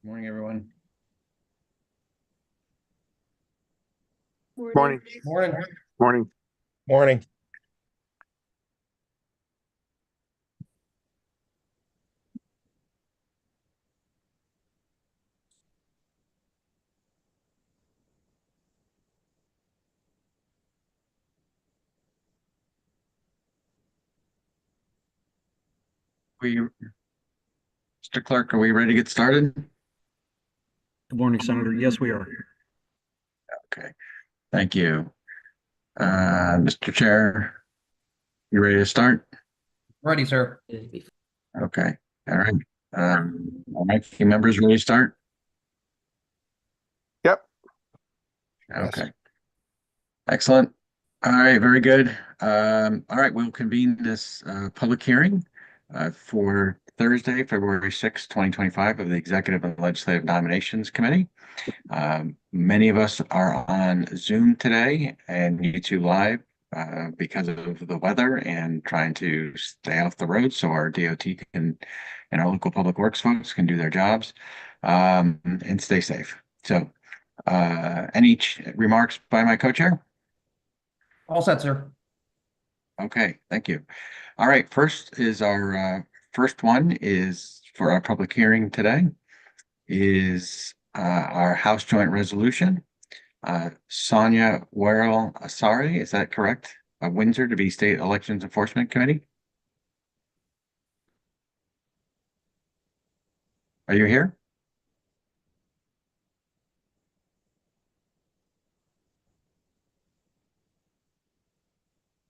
Morning, everyone. Morning. Morning. Morning. Morning. Mr. Clerk, are we ready to get started? Good morning, Senator. Yes, we are. Okay, thank you. Mr. Chair, you ready to start? Ready, sir. Okay, all right. All right, team members ready to start? Yep. Okay. Excellent. All right, very good. All right, we'll convene this public hearing for Thursday, February 6th, 2025 of the Executive and Legislative Nominations Committee. Many of us are on Zoom today and YouTube Live because of the weather and trying to stay off the road so our DOT can and our local public works folks can do their jobs and stay safe. So, any remarks by my co-chair? All set, sir. Okay, thank you. All right, first is our first one is for our public hearing today is our House Joint Resolution. Sonia Worrell Asari, is that correct? Windsor to be State Elections Enforcement Committee. Are you here?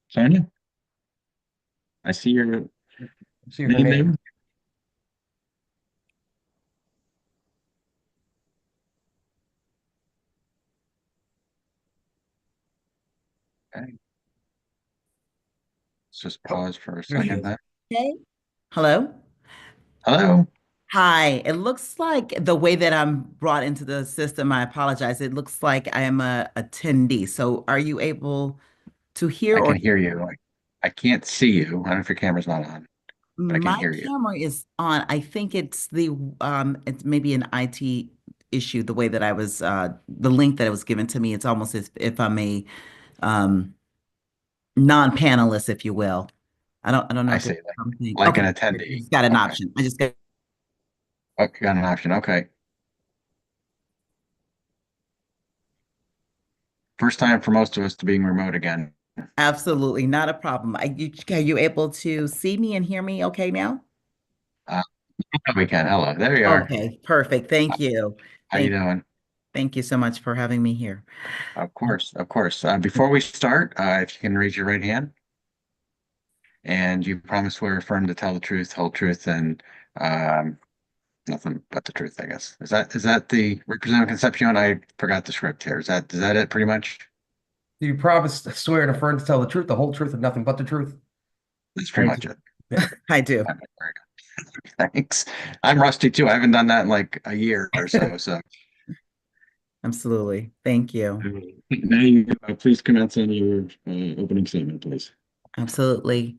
Sonia? I see your See her name. name. Okay. Let's just pause for a second then. Okay. Hello. Hello. Hi. It looks like the way that I'm brought into the system, I apologize. It looks like I am a attendee. So are you able to hear I or can hear you. I can't see you. I don't know if your camera's not on, but I can my hear you. camera is on? I think it's maybe an IT issue, the way that I was the link that was given to me. It's almost as if I'm a um non-panelist, if you will. I don't know I if see, there's something. like an Okay. I attendee. just got an Okay. option. I just got Oh, you got an option. Okay. First time for most of us to being remote again. Absolutely not a problem. Are you able to see me and hear me okay now? Uh, we can. Hello. There you are. Okay, perfect. Thank you. How you Thank, doing? thank you so much for having me here. Of course, of course. Before we start, if you can raise your right hand, and you promise swear or affirm to tell the truth, whole truth, and um, nothing but the truth, I guess. Is that the Representative Concepcion? I forgot the script here. Is that it pretty much? Do you promise to swear and affirm to tell the truth, the whole truth, and nothing but the truth? That's pretty I much it. I do. Okay, very good. Thanks. I'm rusty too. I haven't done that in like a year or so. So Absolutely. Thank you. now you please commence on your opening statement, please. Absolutely.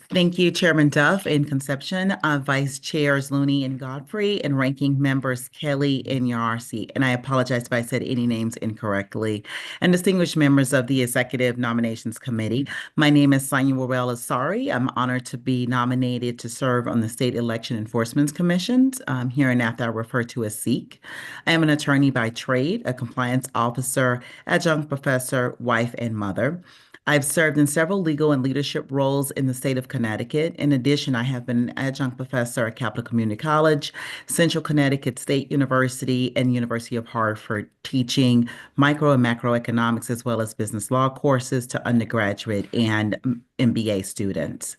Thank you, Chairman Duff in Conception, Vice Chairs Looney and Godfrey, and Ranking Members Kelly and Yarsi. And I apologize if I said any names incorrectly. And distinguished members of the Executive Nominations Committee, my name is Sonia Worrell Asari. I'm honored to be nominated to serve on the State Election Enforcement Commission, hereinafter I refer to as SEEK. I am an attorney by trade, a compliance officer, adjunct professor, wife, and mother. I've served in several legal and leadership roles in the state of Connecticut. In addition, I have been an adjunct professor at Capital Community College, Central Connecticut State University, and University of Hartford, teaching micro and macroeconomics as well as business law courses to undergraduate and MBA students.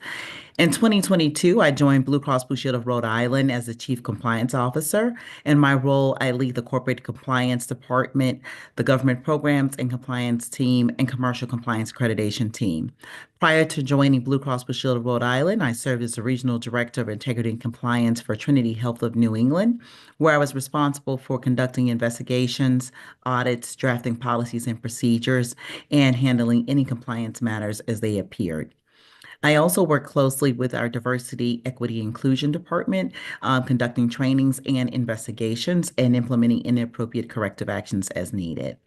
In 2022, I joined Blue Cross Blue Shield of Rhode Island as the Chief Compliance Officer. In my role, I lead the Corporate Compliance Department, the Government Programs and Compliance Team, and Commercial Compliance Accreditation Team. Prior to joining Blue Cross Blue Shield of Rhode Island, I served as the Regional Director of Integrity and Compliance for Trinity Health of New England, where I was responsible for conducting investigations, audits, drafting policies and procedures, and handling any compliance matters as they appeared. I also work closely with our Diversity, Equity, Inclusion Department, conducting trainings and investigations and implementing inappropriate corrective actions as needed.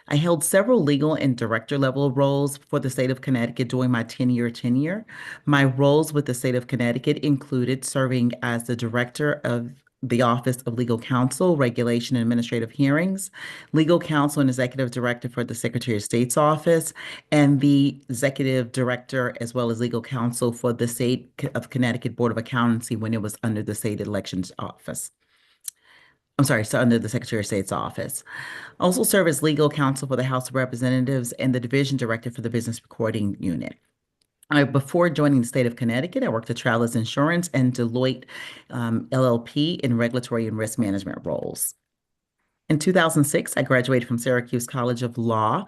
I held several legal and director level roles for the state of Connecticut during my 10-year tenure. My roles with the state of Connecticut included serving as the director of the Office of Legal Counsel, Regulation and Administrative Hearings, Legal Counsel and Executive Director for the Secretary of State's Office, and the Executive Director as well as Legal Counsel for the State of Connecticut Board of Accountancy when it was under the State Elections Office. I'm sorry, so under the Secretary of State's Office. I also serve as Legal Counsel for the House of Representatives and the Division Director for the Business Recording Unit. Before joining the state of Connecticut, I worked at Travelers Insurance and Deloitte LLP in regulatory and risk management roles. In 2006, I graduated from Syracuse College of Law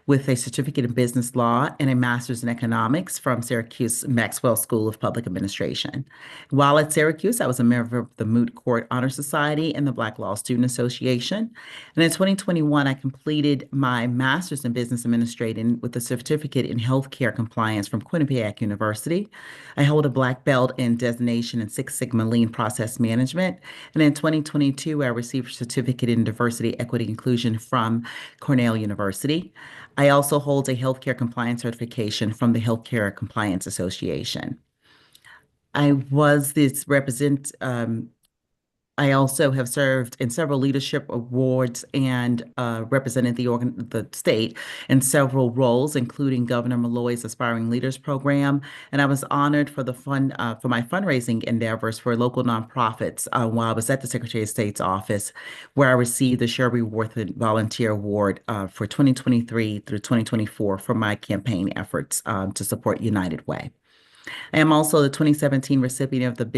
with a certificate in business law and a master's in economics from Syracuse Maxwell School of Public Administration. While at Syracuse, I was a member of the Moot Court Honor Society and the Black Law Student Association. And in 2021, I completed my master's in business administrating with a certificate in healthcare compliance from Quinnipiac University. I hold a black belt in designation in Six Sigma Lean Process Management. And in 2022, I received a certificate in diversity, equity, inclusion from Cornell University. I also hold a healthcare compliance certification from the Healthcare Compliance Association. I also have served in several leadership awards and represented the state in several roles, including Governor Malloy's Aspiring Leaders Program. And I was honored for for my fundraising endeavors for local nonprofits while I was at the Secretary of State's office, where I received the Sherry Worthington Volunteer Award for 2023 through 2024 for my campaign efforts to support United Way. I am also the 2017 recipient of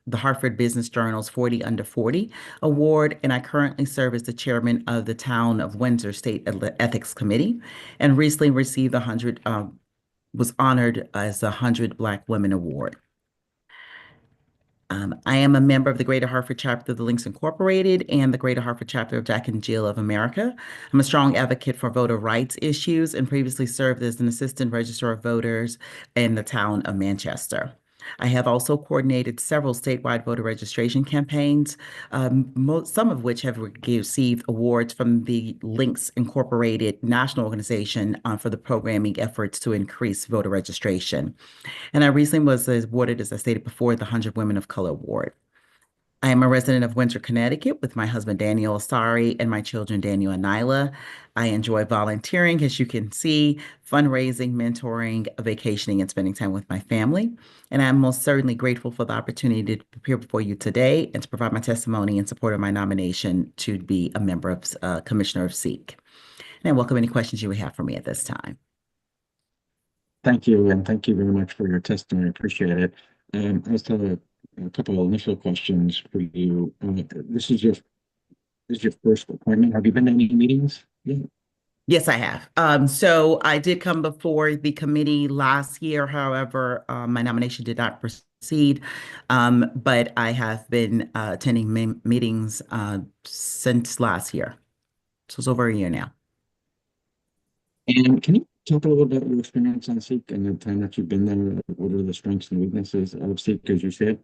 the Hartford Business Journal's 40 Under 40 Award, and I currently serve as the chairman of the Town of Windsor State Ethics Committee, and recently received was honored as the 100 Black Women Award. I am a member of the Greater Hartford chapter of the Links Incorporated and the Greater Hartford chapter of Jack and Jill of America. I'm a strong advocate for voter rights issues and previously served as an assistant registrar of voters in the town of Manchester. I have also coordinated several statewide voter registration campaigns, some of which have received awards from the Links Incorporated national organization for the programming efforts to increase voter registration. And I recently was awarded, as I stated before, the 100 Women of Color Award. I am a resident of Windsor, Connecticut, with my husband, Daniel Asari, and my children, Daniel and Nyla. I enjoy volunteering, as you can see, fundraising, mentoring, vacationing, and spending time with my family. And I'm most certainly grateful for the opportunity to appear before you today and to provide my testimony in support of my nomination to be a member of Commissioner of SEEK. And I welcome any questions you would have for me at this time. Thank you, and thank you very much for your testimony. I appreciate it. I just have a couple of initial questions for you. This is your first appointment. Have you been to any meetings yet? Yes, I have. So I did come before the committee last year. However, my nomination did not proceed, but I have been attending meetings since last year. So it's over a year now. And can you talk a little bit about your experience on SEEK and the time that you've been there? What are the strengths and weaknesses of SEEK, as you said?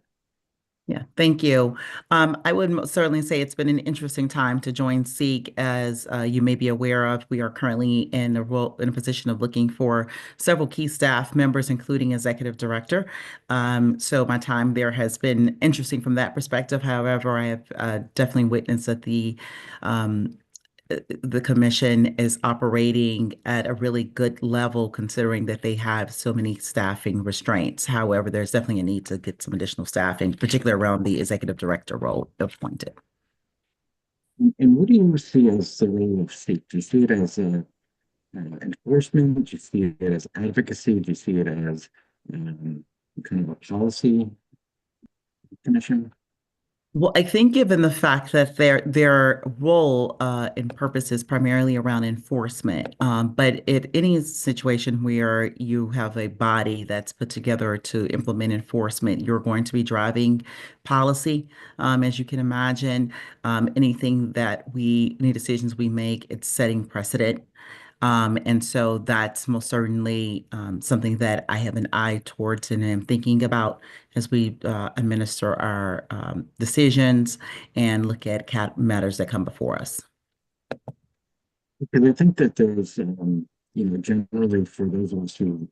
Yeah, thank you. I would certainly say it's been an interesting time to join SEEK. As you may be aware of, we are currently in a position of looking for several key staff members, including executive director. So my time there has been interesting from that perspective. However, I have definitely witnessed that the commission is operating at a really good level considering that they have so many staffing restraints. However, there's definitely a need to get some additional staffing, particularly around the executive director role appointed. And what do you see as the role of SEEK? Do you see it as enforcement? Do you see it as advocacy? Do you see it as kind of a policy commission? Well, I think given the fact that their role and purpose is primarily around enforcement, but in any situation where you have a body that's put together to implement enforcement, you're going to be driving policy. As you can imagine, any decisions we make, it's setting precedent. And so that's most certainly something that I have an eye towards and am thinking about as we administer our decisions and look at matters that come before us. Because I think that there's, generally for those of us who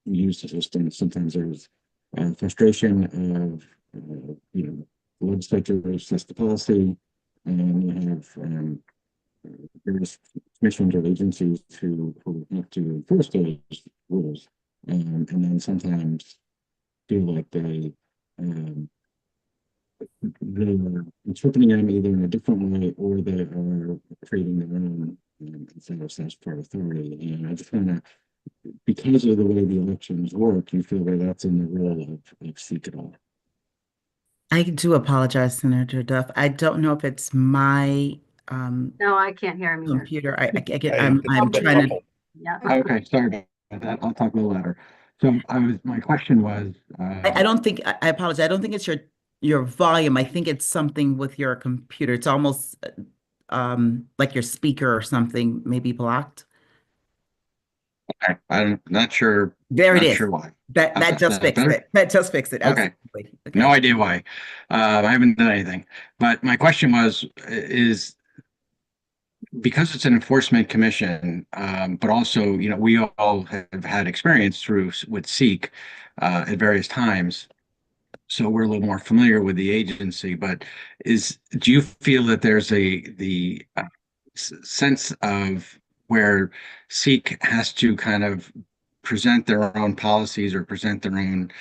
use the system, sometimes there's frustration of, the legislature sets the policy, and you have various commissions or agencies who have to enforce those rules, and then sometimes feel like they're interpreting them either in a different way or they are creating their own self-part authority. And I just want to, because of the way the elections work, you feel that that's in the role of SEEK at all? I do apologize, Senator Duff. I don't know if it's my No, I can't hear him either. computer. Hey, I'm it's trying to. muffled. Yeah. Okay, sorry about that. I'll talk a little louder. So my question was, I don't think I apologize. I don't think it's your volume. I think it's something with your computer. It's almost like your speaker or something may be blocked. I'm not sure. There it Not is. sure why. That just fixed better? it. That just fixed it. Okay. Absolutely. Okay. No idea why. I haven't done anything. But my question is because it's an enforcement commission, but also, we all have had experience with SEEK at various times. So we're a little more familiar with the agency, but do you feel that there's the sense of where SEEK has to kind of present their own policies or present their own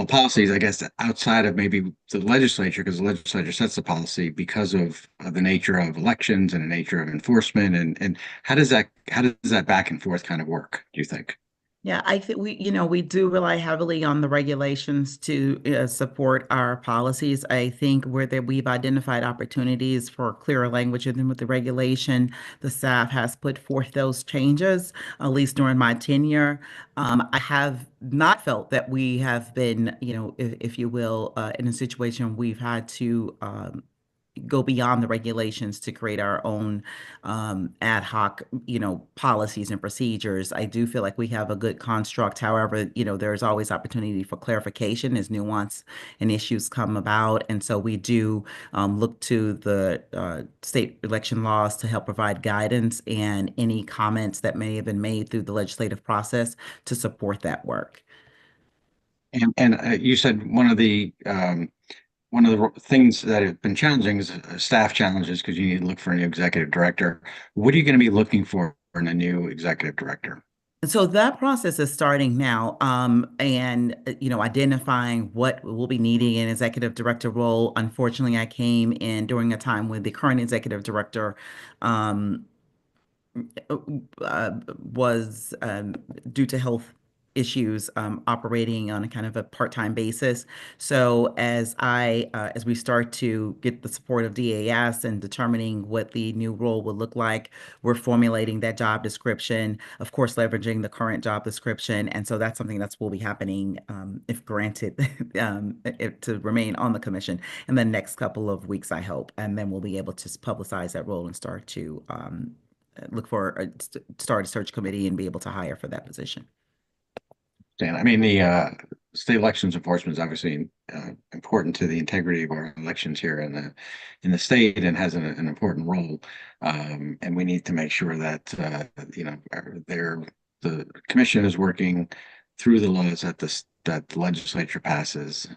policies, I guess, outside of maybe the legislature, because the legislature sets the policy because of the nature of elections and the nature of enforcement, and how does that back and forth kind of work, do you think? Yeah, I think we do rely heavily on the regulations to support our policies. I think we've identified opportunities for clearer language within with the regulation. The staff has put forth those changes, at least during my tenure. I have not felt that we have been, if you will, in a situation we've had to go beyond the regulations to create our own ad hoc, policies and procedures. I do feel like we have a good construct. However, there's always opportunity for clarification as nuance and issues come about. And so we do look to the state election laws to help provide guidance and any comments that may have been made through the legislative process to support that work. And you said one of the things that have been challenging is staff challenges because you need to look for a new executive director. What are you going to be looking for in a new executive director? So that process is starting now, and identifying what we'll be needing in executive director role. Unfortunately, I came in during a time when the current executive director was due to health issues operating on a kind of a part-time basis. So as we start to get the support of DAS and determining what the new role would look like, we're formulating that job description, of course, leveraging the current job description. And so that's something that will be happening, if granted, to remain on the commission in the next couple of weeks, I hope. And then we'll be able to publicize that role and start to start a search committee and be able to hire for that position. Dan, I mean, the state elections enforcement is obviously important to the integrity of our elections here in the state and has an important role. And we need to make sure that the commission is working through the laws that the legislature passes,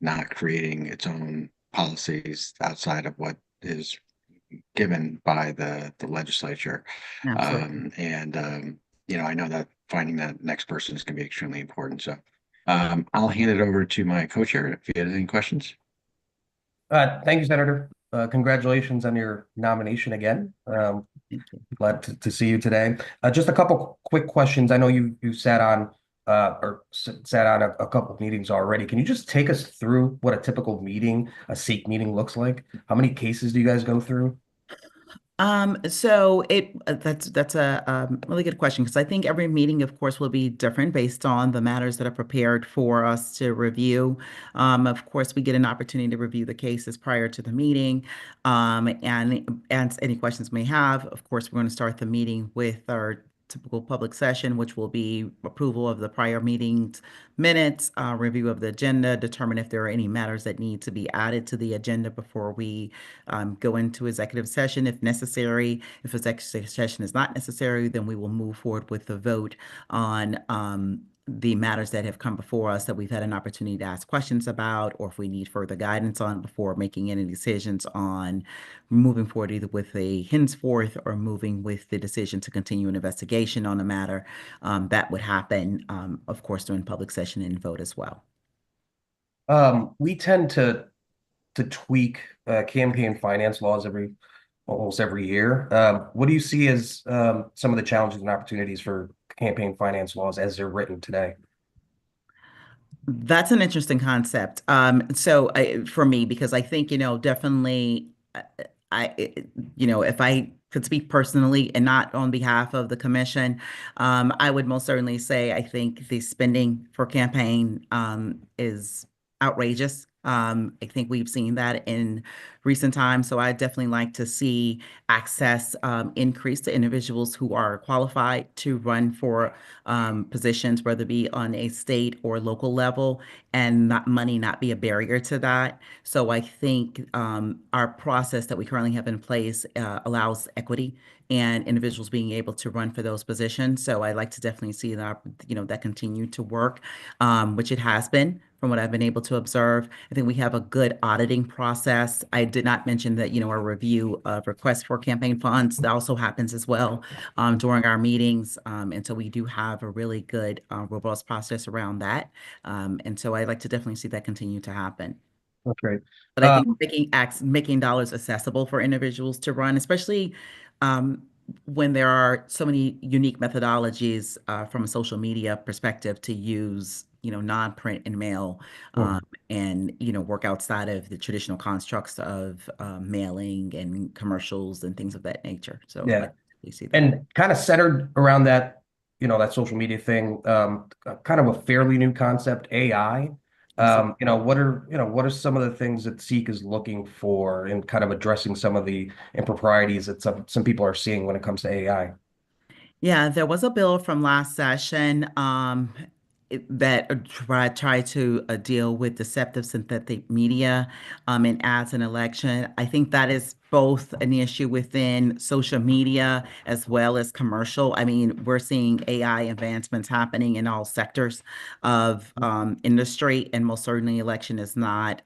not creating its own policies outside of what is given by the legislature. Absolutely. I know that finding that next person is going to be extremely important. So I'll hand it over to my co-chair if he has any questions. Thank you, Senator. Congratulations on your nomination again. Thank you. Glad to see you today. Just a couple quick questions. I know you sat on sat on a couple of meetings already. Can you just take us through what a typical meeting, a SEEK meeting looks like? How many cases do you guys go through? So that's a really good question because I think every meeting, of course, will be different based on the matters that are prepared for us to review. Of course, we get an opportunity to review the cases prior to the meeting, and answer any questions we may have. Of course, we're going to start the meeting with our typical public session, which will be approval of the prior meeting's minutes, review of the agenda, determine if there are any matters that need to be added to the agenda before we go into executive session if necessary. If executive session is not necessary, then we will move forward with the vote on the matters that have come before us that we've had an opportunity to ask questions about, or if we need further guidance on before making any decisions on moving forward either with a henceforth or moving with the decision to continue an investigation on a matter. That would happen, of course, during public session and vote as well. We tend to tweak campaign finance laws almost every year. What do you see as some of the challenges and opportunities for campaign finance laws as they're written today? That's an interesting concept. For me, because I think, definitely, if I could speak personally and not on behalf of the commission, I would most certainly say I think the spending for campaign is outrageous. I think we've seen that in recent times. So I definitely like to see access increase to individuals who are qualified to run for positions, whether it be on a state or local level, and money not be a barrier to that. So I think our process that we currently have in place allows equity and individuals being able to run for those positions. So I like to definitely see that, that continue to work, which it has been from what I've been able to observe. I think we have a good auditing process. I did not mention that, our review of requests for campaign funds, that also happens as well during our meetings. And so we do have a really good, robust process around that. And so I'd like to definitely see that continue to happen. That's great. But I think making dollars accessible for individuals to run, especially when there are so many unique methodologies from a social media perspective to use, non-print and mail, and, work outside of the traditional constructs of mailing and commercials and things of that nature. So Yeah, I see that. and kind of centered around that, that social media thing, kind of a fairly new concept, AI. What are some of the things that SEEK is looking for in kind of addressing some of the improprieties that some people are seeing when it comes to AI? Yeah, there was a bill from last session that tried to deal with deceptive synthetic media in ads and election. I think that is both an issue within social media as well as commercial. I mean, we're seeing AI advancements happening in all sectors of industry, and most certainly election is not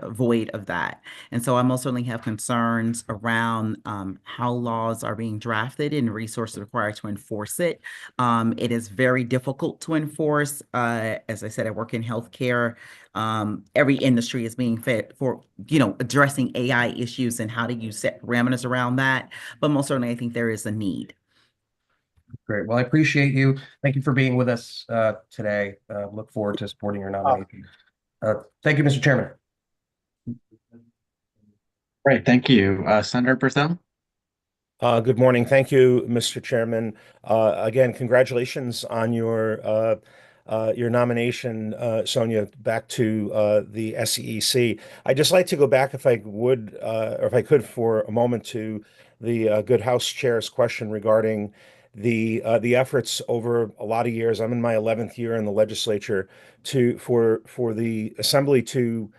void of that. And so I most certainly have concerns around how laws are being drafted and resources required to enforce it. It is very difficult to enforce. As I said, I work in healthcare. Every industry is being fed for, addressing AI issues and how do you set parameters around that. But most certainly, I think there is a need. Great. Well, I appreciate you. Thank you for being with us today. Look forward to supporting your nomination. Thank you, Mr. Chairman. Great, thank you. Senator Berthel? Good morning. Thank you, Mr. Chairman. Again, congratulations on your nomination, Sonia, back to the SEC. I'd just like to go back, if I would, or if I could, for a moment to the good House Chair's question regarding the efforts over a lot of years. I'm in my 11th year in the legislature for the Assembly to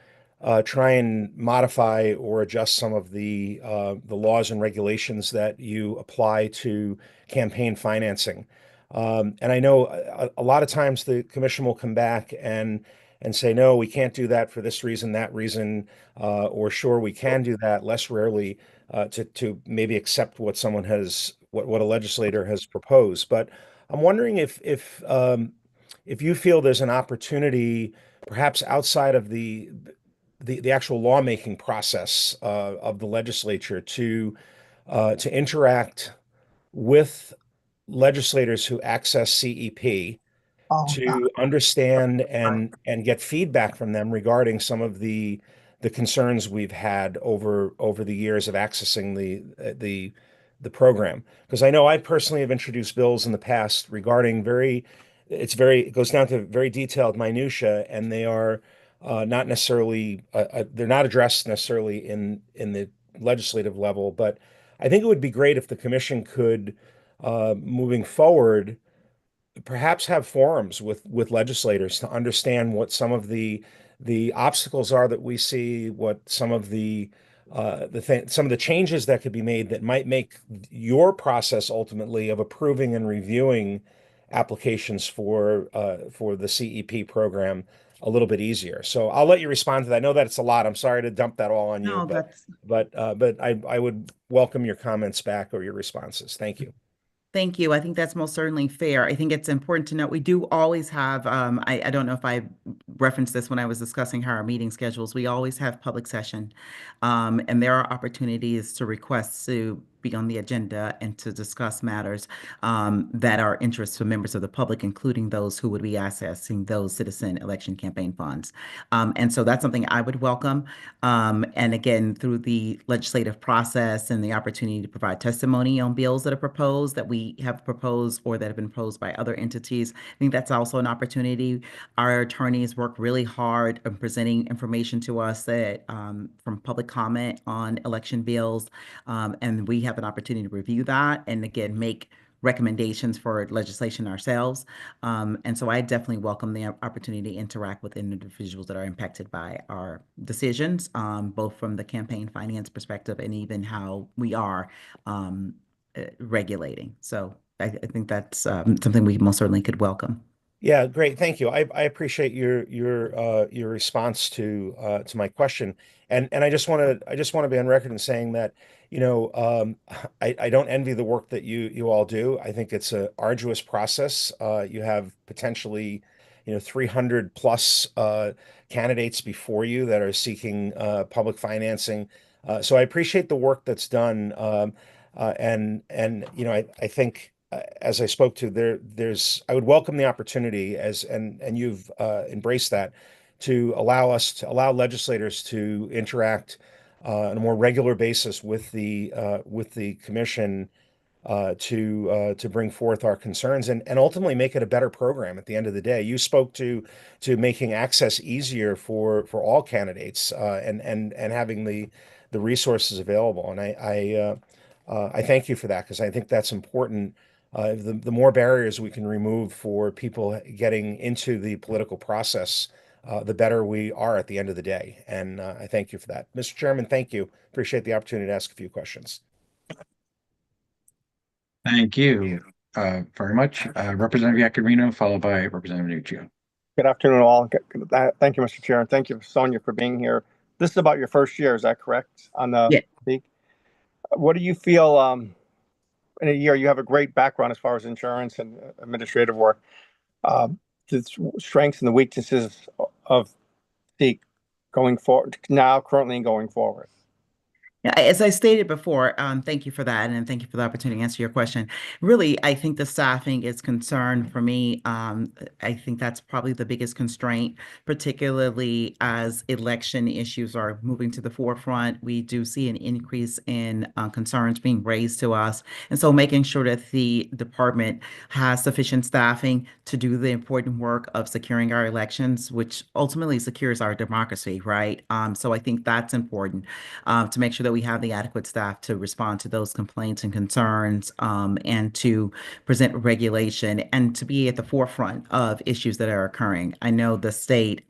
try and modify or adjust some of the laws and regulations that you apply to campaign financing. And I know a lot of times the commission will come back and and say, no, we can't do that for this reason, that reason, or sure, we can do that, less rarely to maybe accept what someone has, what a legislator has proposed. But I'm wondering if you feel there's an opportunity, perhaps outside of the actual lawmaking process of the legislature, to interact with legislators who access CEP, to understand and get feedback from them regarding some of the concerns we've had over the years of accessing the program. Because I know I personally have introduced bills in the past regarding it goes down to very detailed minutia, and they are not necessarily they're not addressed necessarily in the legislative level. But I think it would be great if the commission could, moving forward, perhaps have forums with legislators to understand what some of the obstacles are that we see, what some of some of the changes that could be made that might make your process ultimately of approving and reviewing applications for the CEP program a little bit easier. So I'll let you respond to that. I know that it's a lot. I'm sorry to dump that all on you, No, but I would welcome your comments back or your responses. Thank you. Thank you. I think that's most certainly fair. I think it's important to note we do always have, I don't know if I referenced this when I was discussing how our meeting schedules, we always have public session. And there are opportunities to request to be on the agenda and to discuss matters that are interest to members of the public, including those who would be accessing those citizen election campaign funds. And so that's something I would welcome. And again, through the legislative process and the opportunity to provide testimony on bills that are proposed, that we have proposed or that have been proposed by other entities, I think that's also an opportunity. Our attorneys work really hard on presenting information to us that from public comment on election bills, and we have an opportunity to review that and again make recommendations for legislation ourselves. And so I definitely welcome the opportunity to interact with individuals that are impacted by our decisions, both from the campaign finance perspective and even how we are regulating. So I think that's something we most certainly could welcome. Yeah, great. Thank you. I appreciate your response to my question. And I just want to be on record in saying that, I don't envy the work that you all do. I think it's an arduous process. You have potentially, 300 plus candidates before you that are seeking public financing. So I appreciate the work that's done. I think, as I spoke to, I would welcome the opportunity, and you've embraced that, to allow legislators to interact on a more regular basis with the commission, to bring forth our concerns and ultimately make it a better program at the end of the day. You spoke to making access easier for all candidates, and having the resources available. And I thank you for that, because I think that's important. The more barriers we can remove for people getting into the political process, the better we are at the end of the day. And I thank you for that. Mr. Chairman, thank you. Appreciate the opportunity to ask a few questions. Thank you very much. Representative Yakarino, followed by Representative Nuccio. Good afternoon, all. Thank you, Mr. Chair, and thank you, Sonia, for being here. This is about your first year, is that correct? On the speak. What do you feel in a year? You have a great background as far as insurance and administrative work. The strengths and the weaknesses of SEEK going forward now, currently, and going forward. Yeah, as I stated before, thank you for that, and thank you for the opportunity to answer your question. Really, I think the staffing is concern for me. I think that's probably the biggest constraint, particularly as election issues are moving to the forefront. We do see an increase in concerns being raised to us. And so making sure that the department has sufficient staffing to do the important work of securing our elections, which ultimately secures our democracy, right? So I think that's important, to make sure that we have the adequate staff to respond to those complaints and concerns, and to present regulation and to be at the forefront of issues that are occurring. I know the state,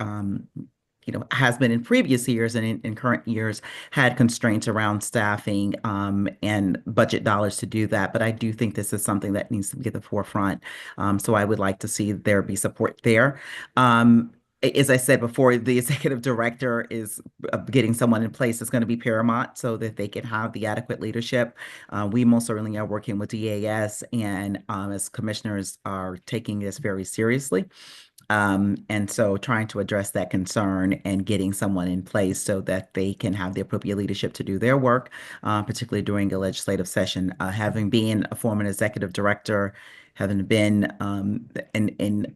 has been in previous years and in current years had constraints around staffing, and budget dollars to do that. But I do think this is something that needs to be at the forefront. So I would like to see there be support there. as I said before, the executive director is getting someone in place that's going to be paramount so that they can have the adequate leadership. We most certainly are working with DAS and as commissioners are taking this very seriously. And so trying to address that concern and getting someone in place so that they can have the appropriate leadership to do their work, particularly during a legislative session. Having been a former executive director, having been in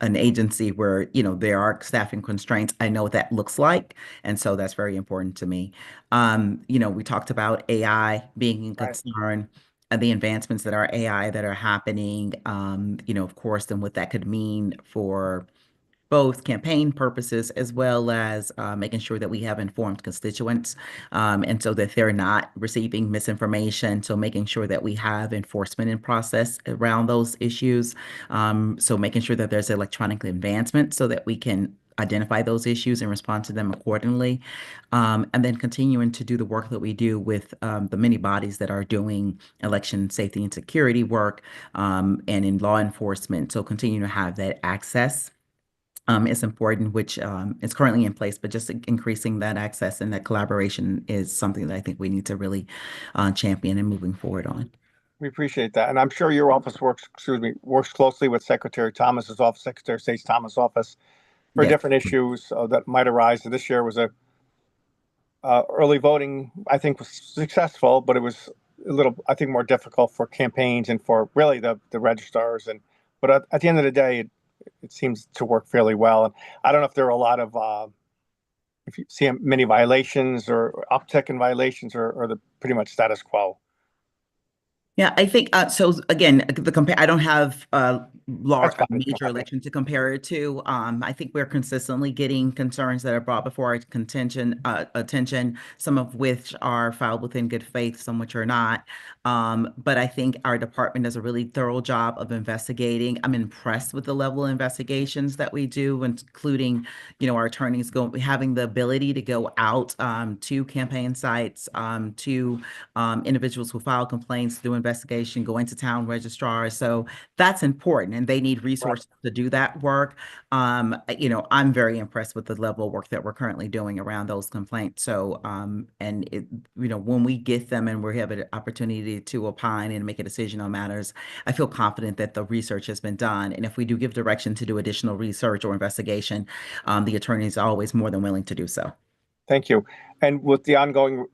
an agency where, there are staffing constraints, I know what that looks like. And so that's very important to me. We talked about AI being a concern. The advancements that are AI that are happening, of course, and what that could mean for both campaign purposes as well as making sure that we have informed constituents, and so that they're not receiving misinformation. So making sure that we have enforcement in process around those issues. So making sure that there's electronic advancement so that we can identify those issues and respond to them accordingly. And then continuing to do the work that we do with the many bodies that are doing election safety and security work and in law enforcement. So continue to have that access is important, which is currently in place, but just increasing that access and that collaboration is something that I think we need to really champion and moving forward on. We appreciate that. And I'm sure your office works closely with Secretary Thomas's office, Secretary of State's Thomas office for Yes. different issues that might arise. This year was early voting, I think, was successful, but it was a little, I think, more difficult for campaigns and for really the registrars. But at the end of the day, it seems to work fairly well. And I don't know if there are a lot of, if you see many violations or uptick in violations or the pretty much status quo. Yeah, I think so. Again, I don't have a major election to compare it to. I think we're consistently getting concerns that are brought before our attention, some of which are filed within good faith, some which are not. But I think our department does a really thorough job of investigating. I'm impressed with the level of investigations that we do, including, our attorneys having the ability to go out to campaign sites, to individuals who file complaints, do investigation, go into town registrars. So that's important, and they need resources to do that work. I'm very impressed with the level of work that we're currently doing around those complaints. So, when we get them and we have an opportunity to opine and make a decision on matters, I feel confident that the research has been done. And if we do give direction to do additional research or investigation, the attorneys are always more than willing to do so. Thank you. And with the ongoing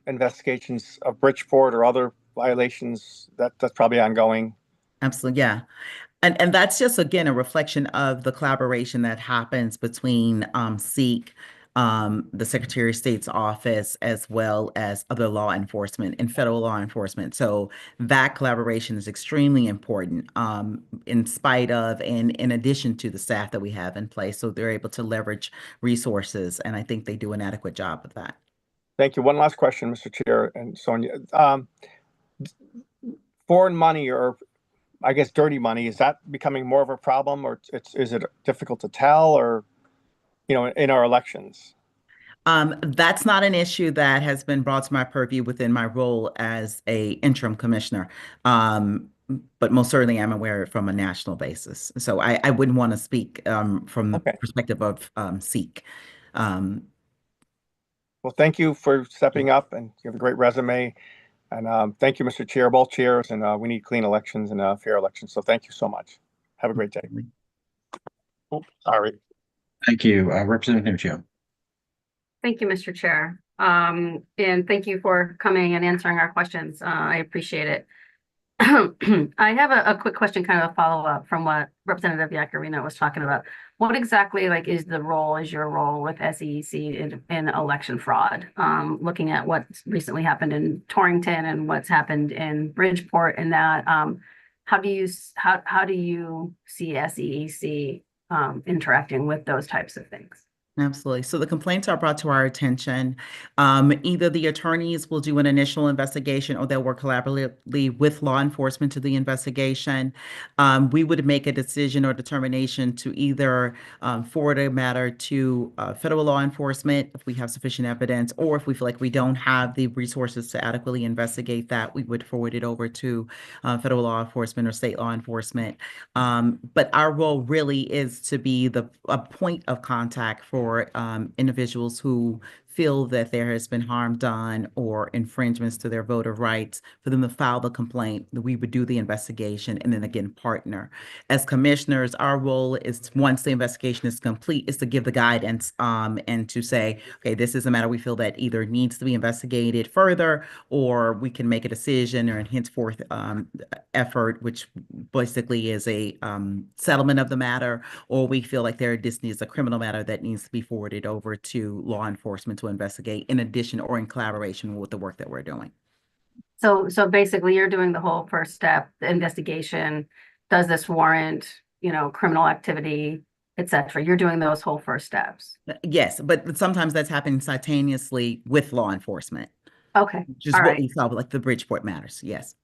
investigations of Bridgeport or other violations, that's probably ongoing. Absolutely, yeah. And that's just, again, a reflection of the collaboration that happens between SEEK, the Secretary of State's office, as well as other law enforcement and federal law enforcement. So that collaboration is extremely important in spite of and in addition to the staff that we have in place. So they're able to leverage resources, and I think they do an adequate job of that. Thank you. One last question, Mr. Chair and Sonia. Foreign money, or I guess dirty money, is that becoming more of a problem, or is it difficult to tell, or in our elections? That's not an issue that has been brought to my purview within my role as a interim commissioner. But most certainly I'm aware of it from a national basis. So I wouldn't want to speak from the perspective of SEEK. Well, thank you for stepping up, and you have a great resume. And thank you, Mr. Chair, both chairs, and we need clean elections and fair elections. So thank you so much. Have a great day. Oh, sorry. Thank you, Representative Nuccio. Thank you, Mr. Chair. And thank you for coming and answering our questions. I appreciate it. I have a quick question, kind of a follow-up from what Representative Iaccarino was talking about. What exactly is your role with SEEC in election fraud? Looking at what's recently happened in Torrington and what's happened in Bridgeport, and that how do you see SEEC interacting with those types of things? Absolutely. So the complaints are brought to our attention. Either the attorneys will do an initial investigation or they'll work collaboratively with law enforcement to the investigation. We would make a decision or determination to either forward a matter to federal law enforcement if we have sufficient evidence, or if we feel like we don't have the resources to adequately investigate that, we would forward it over to federal law enforcement or state law enforcement. But our role really is to be a point of contact for individuals who feel that there has been harm done or infringements to their voter rights, for them to file the complaint. We would do the investigation and then again partner. As commissioners, our role is, once the investigation is complete, is to give the guidance and to say, okay, this is a matter we feel that either needs to be investigated further, or we can make a decision or henceforth effort, which basically is a settlement of the matter, or we feel like this needs a criminal matter that needs to be forwarded over to law enforcement to investigate, in addition or in collaboration with the work that we're doing. So basically you're doing the whole first step, the investigation. Does this warrant, criminal activity, et cetera? You're doing those whole first steps. Yes, but sometimes that's happening simultaneously with law enforcement. Okay. Which is All what right. we saw with like the Bridgeport matters. Yes.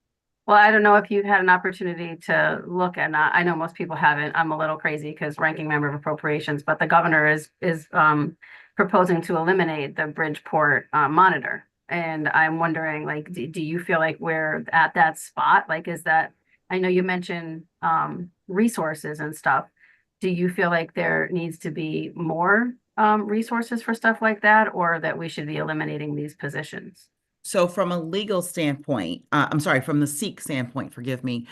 Well, I don't know if you've had an opportunity to look at, I know most people haven't. I'm a little crazy because ranking member of appropriations, but the governor is proposing to eliminate the Bridgeport monitor. And I'm wondering, like, do you feel like we're at that spot? Like, I know you mentioned resources and stuff. Do you feel like there needs to be more resources for stuff like that, or that we should be eliminating these positions? So from a legal standpoint, from the SEEK standpoint, forgive me,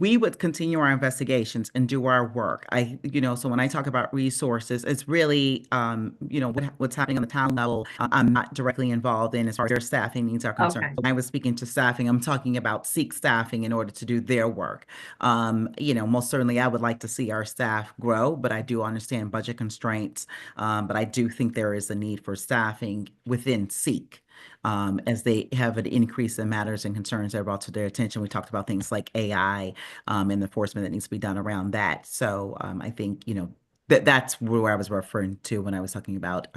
we would continue our investigations and do our work. So when I talk about resources, it's really, what's happening on the town level, I'm not directly involved in as far as their staffing needs are concerned. Okay. When I was speaking to staffing, I'm talking about SEEK staffing in order to do their work. Most certainly I would like to see our staff grow, but I do understand budget constraints. But I do think there is a need for staffing within SEEK. As they have an increase in matters and concerns that are brought to their attention. We talked about things like AI and the enforcement that needs to be done around that. So I think, that's where I was referring to when I was talking about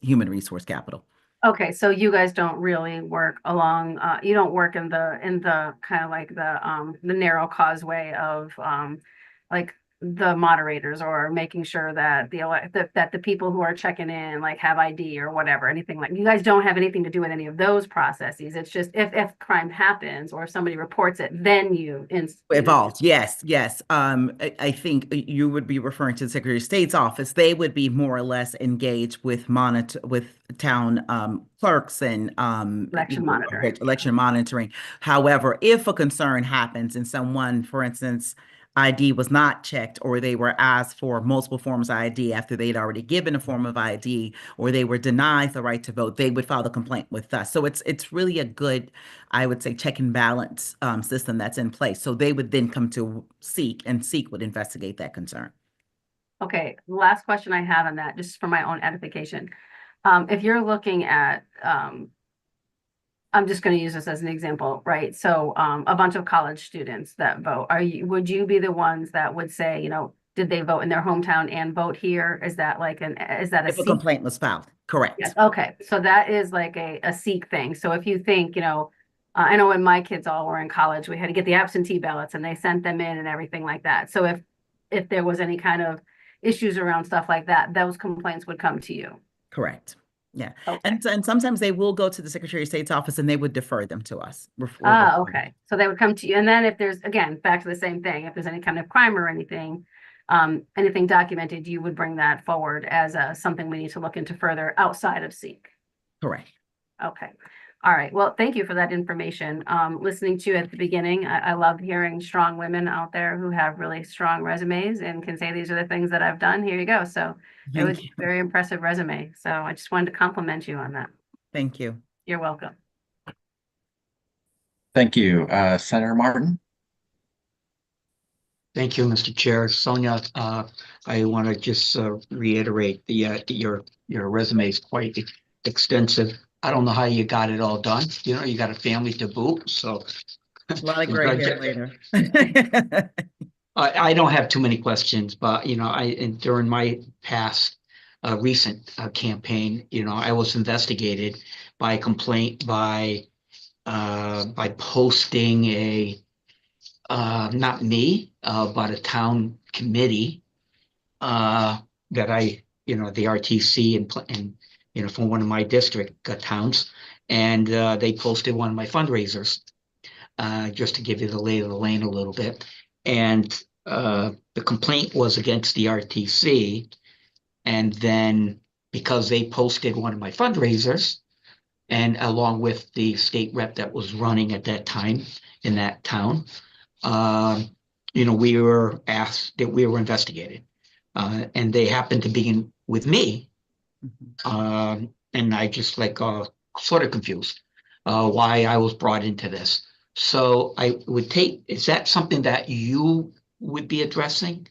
human resource capital. Okay, so you guys don't really work along, you don't work in the kind of like the narrow causeway of like the moderators, or making sure that that the people who are checking in like have ID or whatever, anything like, you guys don't have anything to do with any of those processes. It's just if crime happens or if somebody reports it, then you Involved. Yes. I think you would be referring to the Secretary of State's office. They would be more or less engaged with town clerks and election monitoring. However, if a concern happens and someone, for instance, ID was not checked, or they were asked for multiple forms of ID after they'd already given a form of ID, or they were denied the right to vote, they would file the complaint with us. So it's really a good, I would say, check and balance system that's in place. So they would then come to SEEK, and SEEK would investigate that concern. Okay, last question I have on that, just for my own edification. If you're looking at, I'm just going to use this as an example, right? So a bunch of college students that vote, would you be the ones that would say, did they vote in their hometown and vote here? Is that if a complaint was filed? Correct. Yes. Okay. So that is like a SEEK thing. So if you think, I know when my kids all were in college, we had to get the absentee ballots and they sent them in and everything like that. So if there was any kind of issues around stuff like that, those complaints would come to you. Correct. Yeah. Okay. And sometimes they will go to the Secretary of State's office and they would defer them to us. Okay. So they would come to you. And then if there's, again, back to the same thing, if there's any kind of crime or anything documented, you would bring that forward as something we need to look into further outside of SEEK. Correct. Okay. All right. Well, thank you for that information. Listening to you at the beginning, I love hearing strong women out there who have really strong resumes and can say, these are the things that I've done. Here you go. So it was a very impressive resume. So I just wanted to compliment you on that. Thank you. You're welcome. Thank you. Senator Martin. Thank you, Mr. Chair. Sonia, I want to just reiterate your resume is quite extensive. I don't know how you got it all done. You got a family to boot, so. A lot of gray hair later. I don't have too many questions, but during my past recent campaign, I was investigated by a complaint by posting not me, but a town committee that the RTC and from one of my district towns, and they posted one of my fundraisers, just to give you the lay of the lane a little bit. And the complaint was against the RTC, and then because they posted one of my fundraisers, and along with the state rep that was running at that time in that town, we were asked that we were investigated. And they happened to be with me. And I just sort of confused why I was brought into this. So is that something that you would be addressing?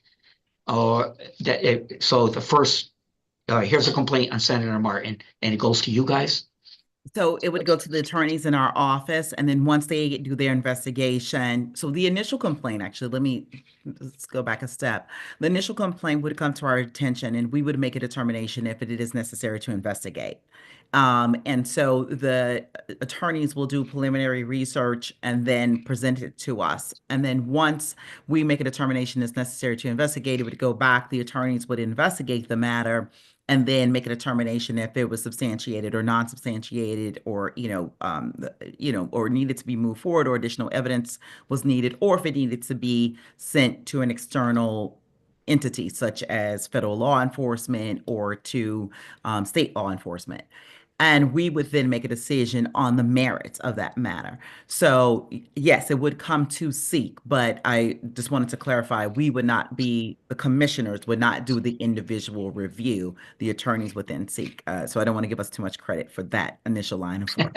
Or so the first, here's a complaint on Senator Martin, and it goes to you guys? So it would go to the attorneys in our office, and then once they do their investigation, so the initial complaint, actually, let's go back a step. The initial complaint would come to our attention, and we would make a determination if it is necessary to investigate. And so the attorneys will do preliminary research and then present it to us. And then once we make a determination it's necessary to investigate, it would go back, the attorneys would investigate the matter, and then make a determination if it was substantiated or non-substantiated, or or needed to be moved forward, or additional evidence was needed, or if it needed to be sent to an external entity such as federal law enforcement or to state law enforcement. And we would then make a decision on the merits of that matter. So yes, it would come to SEEK, but I just wanted to clarify, the commissioners would not do the individual review, the attorneys within SEEK. So I don't want to give us too much credit for that initial line of work.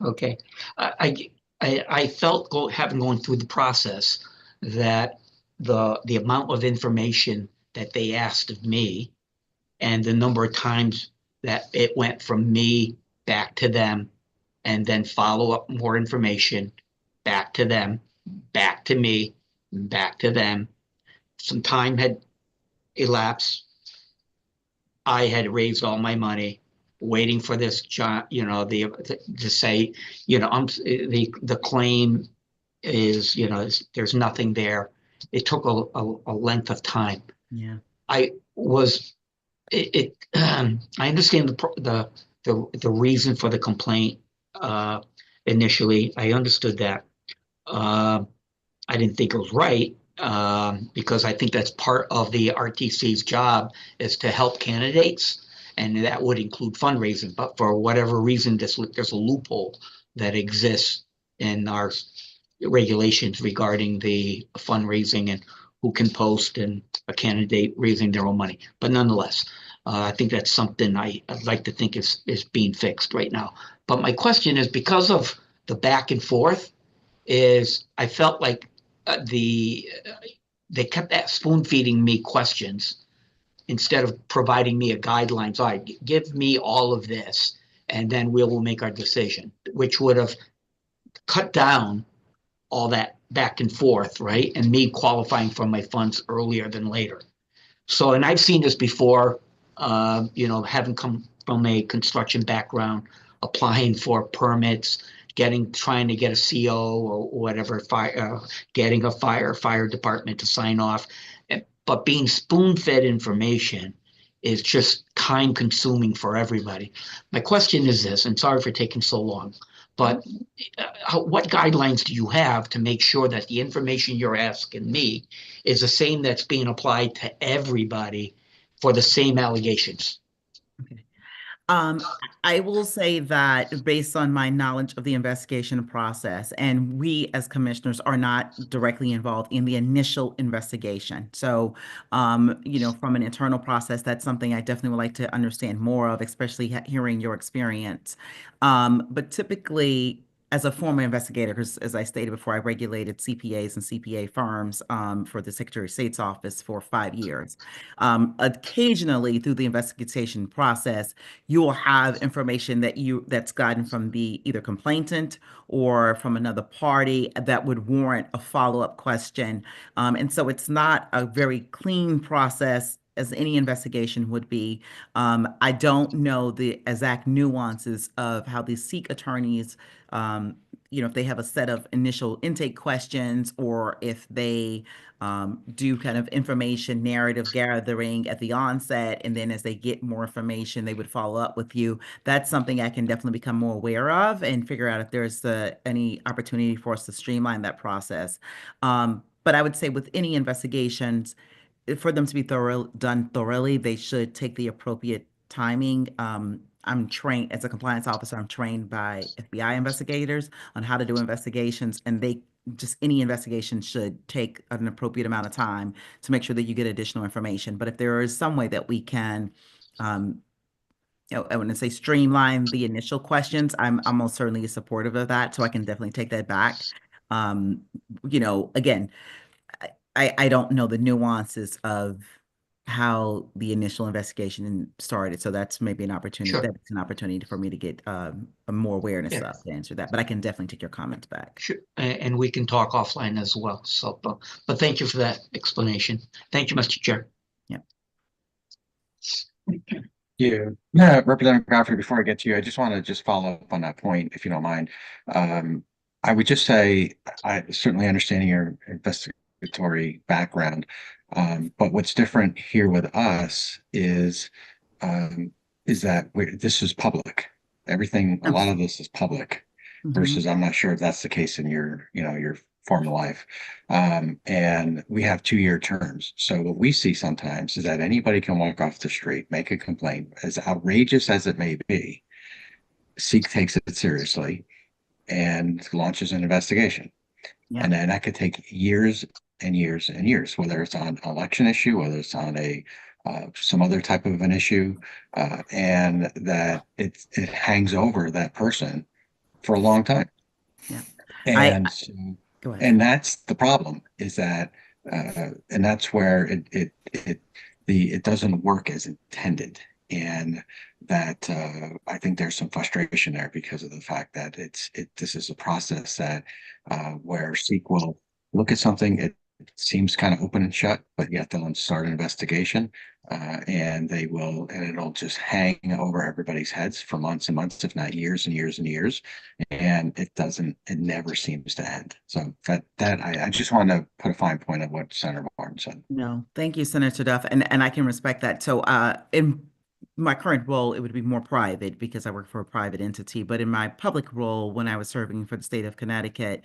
Okay. I felt having gone through the process that the amount of information that they asked of me and the number of times that it went from me back to them, and then follow up more information back to them, back to me, back to them. Some time had elapsed. I had raised all my money, waiting for this, to say, the claim is, there's nothing there. It took a length of time. Yeah. I understand the reason for the complaint initially. I understood that. I didn't think it was right, because I think that's part of the RTC's job, is to help candidates, and that would include fundraising. But for whatever reason, there's a loophole that exists in our regulations regarding the fundraising and who can post and a candidate raising their own money. But nonetheless, I think that's something I'd like to think is being fixed right now. But my question is, because of the back and forth, I felt like they kept spoon feeding me questions instead of providing me a guideline. All right, give me all of this, and then we will make our decision, which would have cut down all that back and forth, right? And me qualifying for my funds earlier than later. So, and I've seen this before, having come from a construction background, applying for permits, trying to get a CO or whatever, getting a fire department to sign off. But being spoon-fed information is just time consuming for everybody. My question is this, and sorry for taking so long, but what guidelines do you have to make sure that the information you're asking me is the same that's being applied to everybody for the same allegations? Okay. I will say that based on my knowledge of the investigation process, and we as commissioners are not directly involved in the initial investigation. So, from an internal process, that's something I definitely would like to understand more of, especially hearing your experience. But typically, as a former investigator, because as I stated before, I regulated CPAs and CPA firms for the Secretary of State's office for 5 years. Occasionally, through the investigation process, you will have information that's gotten from the either complainant or from another party that would warrant a follow-up question. And so it's not a very clean process as any investigation would be. I don't know the exact nuances of how the Sikh attorneys, if they have a set of initial intake questions or if they do kind of information narrative gathering at the onset, and then as they get more information, they would follow up with you. That's something I can definitely become more aware of and figure out if there's any opportunity for us to streamline that process. But I would say with any investigations, for them to be done thoroughly, they should take the appropriate timing. I'm trained as a compliance officer, I'm trained by FBI investigators on how to do investigations, and any investigation should take an appropriate amount of time to make sure that you get additional information. But if there is some way that we can, I wouldn't say streamline the initial questions, I'm most certainly supportive of that, so I can definitely take that back. Again, I don't know the nuances of how the initial investigation started, so that's maybe an opportunity. Sure. That's an opportunity for me to get more awareness Yeah. of to answer that. But I can definitely take your comments back. Sure. And we can talk offline as well. So, but thank you for that explanation. Thank you, Mr. Chair. Yeah, Representative Godfrey, before I get to you, I just want to follow up on that point, if you don't mind. I would just say, I certainly understanding your investigatory background, but what's different here with us is that this is public. Everything, a lot of this is public versus I'm not sure if that's the case in your former life. And we have 2-year terms. So what we see sometimes is that anybody can walk off the street, make a complaint, as outrageous as it may be. Sikh takes it seriously and launches an investigation. Yeah. And then that could take years and years and years, whether it's on an election issue, whether it's on some other type of an issue, and that it hangs over that person for a long time. Yeah. Go ahead. And that's the problem, is that, and that's where it doesn't work as intended, and that I think there's some frustration there because of the fact that this is a process that where Sikh will look at something, it seems kind of open and shut, but yet they'll start an investigation, and it'll just hang over everybody's heads for months and months, if not years and years and years, and it never seems to end. So I just want to put a fine point on what Senator Martin said. No, thank you, Senator Duff, and I can respect that. So in my current role, it would be more private because I work for a private entity. But in my public role, when I was serving for the state of Connecticut,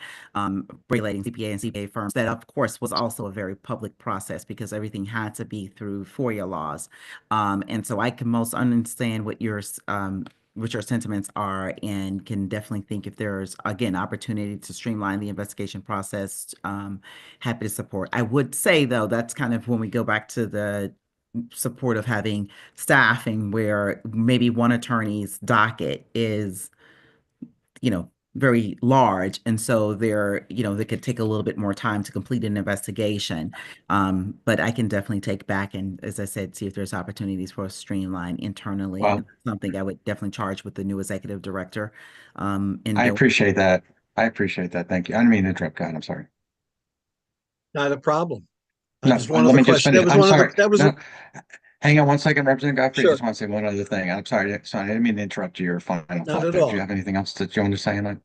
regulating CPA and CPA firms, that of course was also a very public process because everything had to be through FOIA laws. And so I can most understand what your sentiments are, and can definitely think if there's, again, opportunity to streamline the investigation process, happy to support. I would say, though, that's kind of when we go back to the support of having staffing where maybe one attorney's docket is, very large. And so they could take a little bit more time to complete an investigation. But I can definitely take back and, as I said, see if there's opportunities for a streamline internally. Well, and something I would definitely charge with the new executive director. I appreciate that. Thank you. I didn't mean to interrupt, God. I'm sorry. Not a problem. No, let me just finish. I'm sorry. Hang on one second, Representative Godfrey. Sure. I just want to say one other thing. I'm sorry. I didn't mean to interrupt your final thought. at Did all. you have anything else that you want to say? And I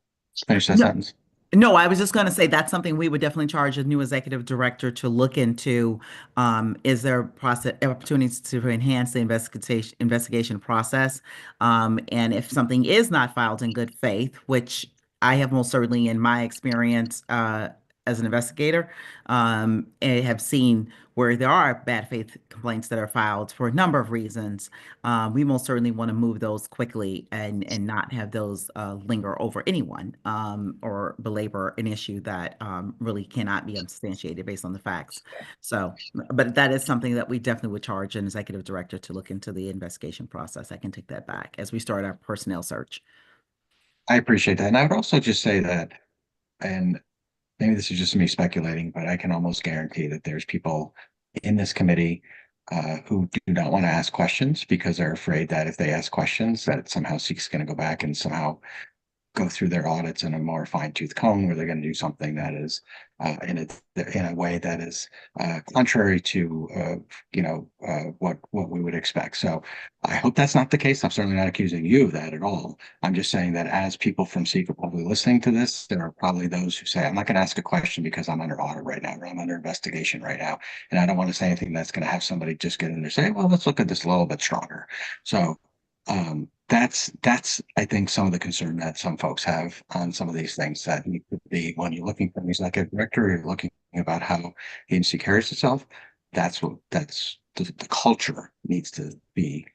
finish that No. sentence. No, I was just going to say that's something we would definitely charge a new executive director to look into. Is there opportunities to enhance the investigation process? And if something is not filed in good faith, which I have most certainly in my experience as an investigator, and have seen where there are bad faith complaints that are filed for a number of reasons, we most certainly want to move those quickly and not have those linger over anyone, or belabor an issue that really cannot be substantiated based on the facts. So, but that is something that we definitely would charge an executive director to look into the investigation process. I can take that back as we start our personnel search. I appreciate that. And I would also just say that, and maybe this is just me speculating, but I can almost guarantee that there's people in this committee who do not want to ask questions because they're afraid that if they ask questions, that somehow Sikh's going to go back and somehow go through their audits in a more fine-tooth comb, where they're going to do something that is in a way that is contrary to what we would expect. So I hope that's not the case. I'm certainly not accusing you of that at all. I'm just saying that as people from SEEK are probably listening to this, there are probably those who say, I'm not going to ask a question because I'm under audit right now, or I'm under investigation right now, and I don't want to say anything that's going to have somebody just get in there and say, well, let's look at this a little bit stronger. So that's I think some of the concern that some folks have on some of these things, that need to be, when you're looking for an executive director, you're looking about how the agency carries itself. That's the culture needs to be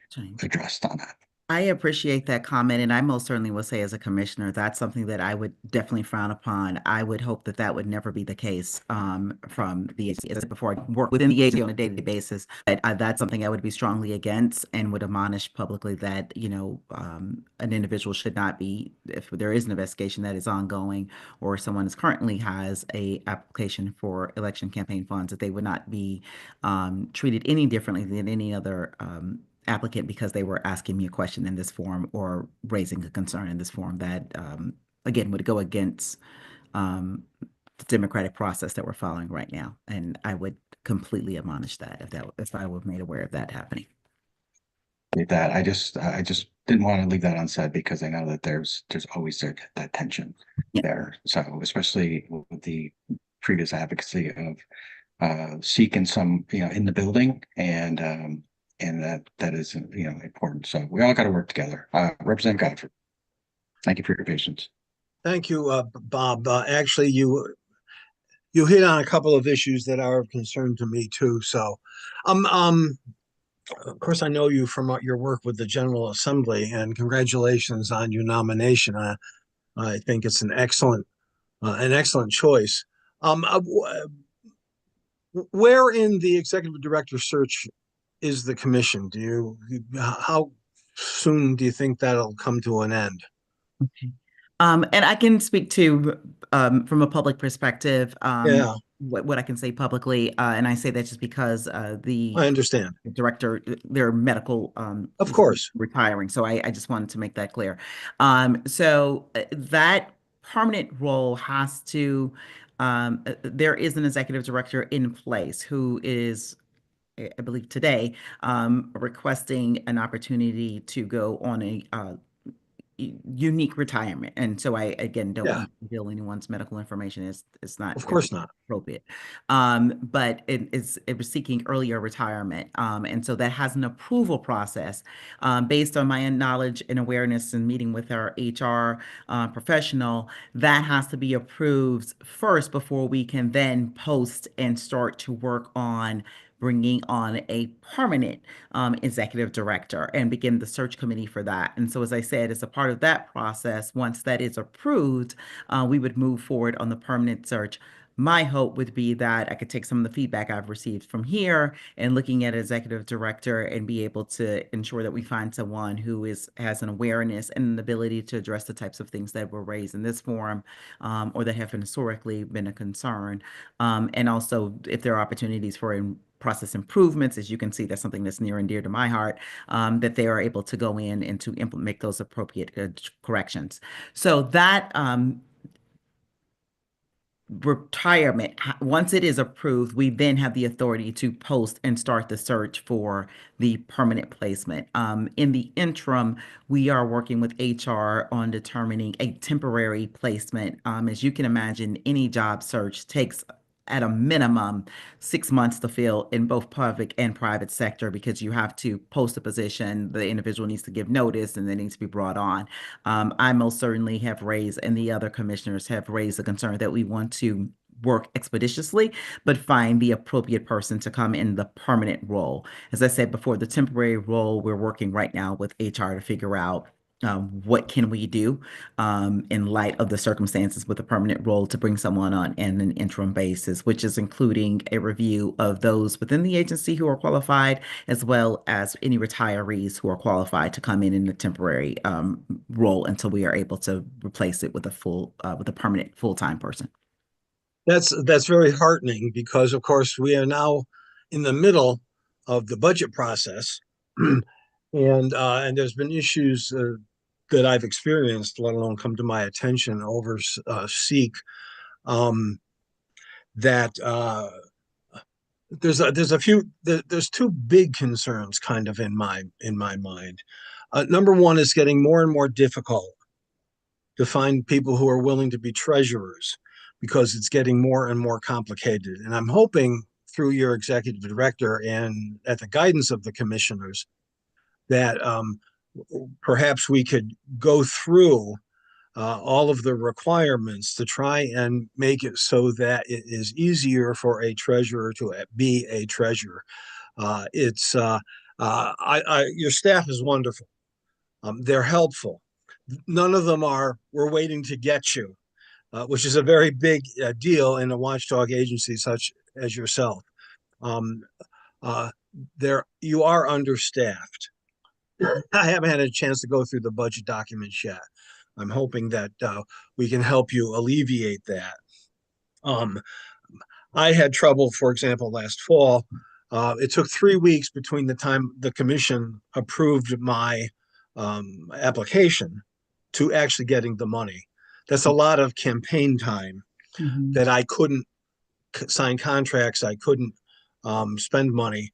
addressed on that. I appreciate that comment, and I most certainly will say, as a commissioner, that's something that I would definitely frown upon. I would hope that that would never be the case from the agency. As I said before, I work within the agency on a day-to-day basis, but that's something I would be strongly against, and would admonish publicly that an individual should not be, if there is an investigation that is ongoing, or someone currently has a application for election campaign funds, that they would not be treated any differently than any other applicant because they were asking me a question in this form or raising a concern in this form that, again, would go against the democratic process that we're following right now. And I would completely admonish that if I were made aware of that happening. That I just didn't want to leave that unsaid, because I know that there's always that tension there. So especially with the previous advocacy of seeking some in the building, and that is important. So we all got to work together. Representative Godfrey, thank you for your patience. Thank you, Bob. Actually, you hit on a couple of issues that are of concern to me too. So, of course, I know you from your work with the General Assembly, and congratulations on your nomination. I think it's an excellent choice. Where in the executive director search is the commission? How soon do you think that'll come to an end? Okay. And I can speak to from a public perspective, what I can say publicly, and I say that just because I understand. director, their medical of course, retiring. So I just wanted to make that clear. So that permanent role has to, there is an executive director in place who is, I believe today, requesting an opportunity to go on a unique retirement. And so I, again, don't want to reveal anyone's medical information. It's not, of course, not appropriate. But it was seeking earlier retirement. And so that has an approval process based on my knowledge and awareness and meeting with our HR professional. That has to be approved first before we can then post and start to work on bringing on a permanent executive director and begin the search committee for that. And so, as I said, as a part of that process, once that is approved, we would move forward on the permanent search. My hope would be that I could take some of the feedback I've received from here and looking at executive director and be able to ensure that we find someone who has an awareness and an ability to address the types of things that were raised in this forum or that have historically been a concern. And also, if there are opportunities for process improvements, as you can see, that's something that's near and dear to my heart, that they are able to go in and to make those appropriate corrections. So that retirement, once it is approved, we then have the authority to post and start the search for the permanent placement. In the interim, we are working with HR on determining a temporary placement. As you can imagine, any job search takes at a minimum 6 months to fill in both public and private sector, because you have to post a position, the individual needs to give notice, and they need to be brought on. I most certainly have raised, and the other commissioners have raised the concern that we want to work expeditiously, but find the appropriate person to come in the permanent role. As I said before, the temporary role, we're working right now with HR to figure out what can we do in light of the circumstances with a permanent role to bring someone on in an interim basis, which is including a review of those within the agency who are qualified, as well as any retirees who are qualified to come in a temporary role until we are able to replace it with a permanent full-time person. That's very heartening, because of course we are now in the middle of the budget process, and there's been issues that I've experienced, let alone come to my attention over Seek, that there's two big concerns kind of in my mind. Number one is getting more and more difficult to find people who are willing to be treasurers because it's getting more and more complicated. And I'm hoping through your executive director and at the guidance of the commissioners that perhaps we could go through all of the requirements to try and make it so that it is easier for a treasurer to be a treasurer. Your staff is wonderful. They're helpful. None of them are, we're waiting to get you, which is a very big deal in a watchdog agency such as yourself. You are understaffed. I haven't had a chance to go through the budget documents yet. I'm hoping that we can help you alleviate that. I had trouble, for example, last fall. It took 3 weeks between the time the commission approved my application to actually getting the money. That's a lot of campaign time that I couldn't sign contracts. I couldn't spend money.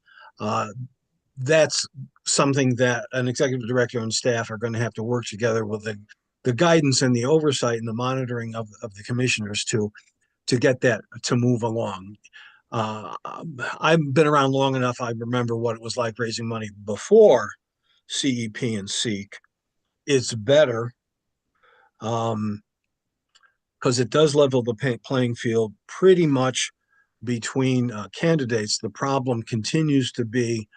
That's something that an executive director and staff are going to have to work together with the guidance and the oversight and the monitoring of the commissioners to get that to move along. I've been around long enough. I remember what it was like raising money before CEP and Seek. It's better because it does level the playing field pretty much between candidates. The problem continues to be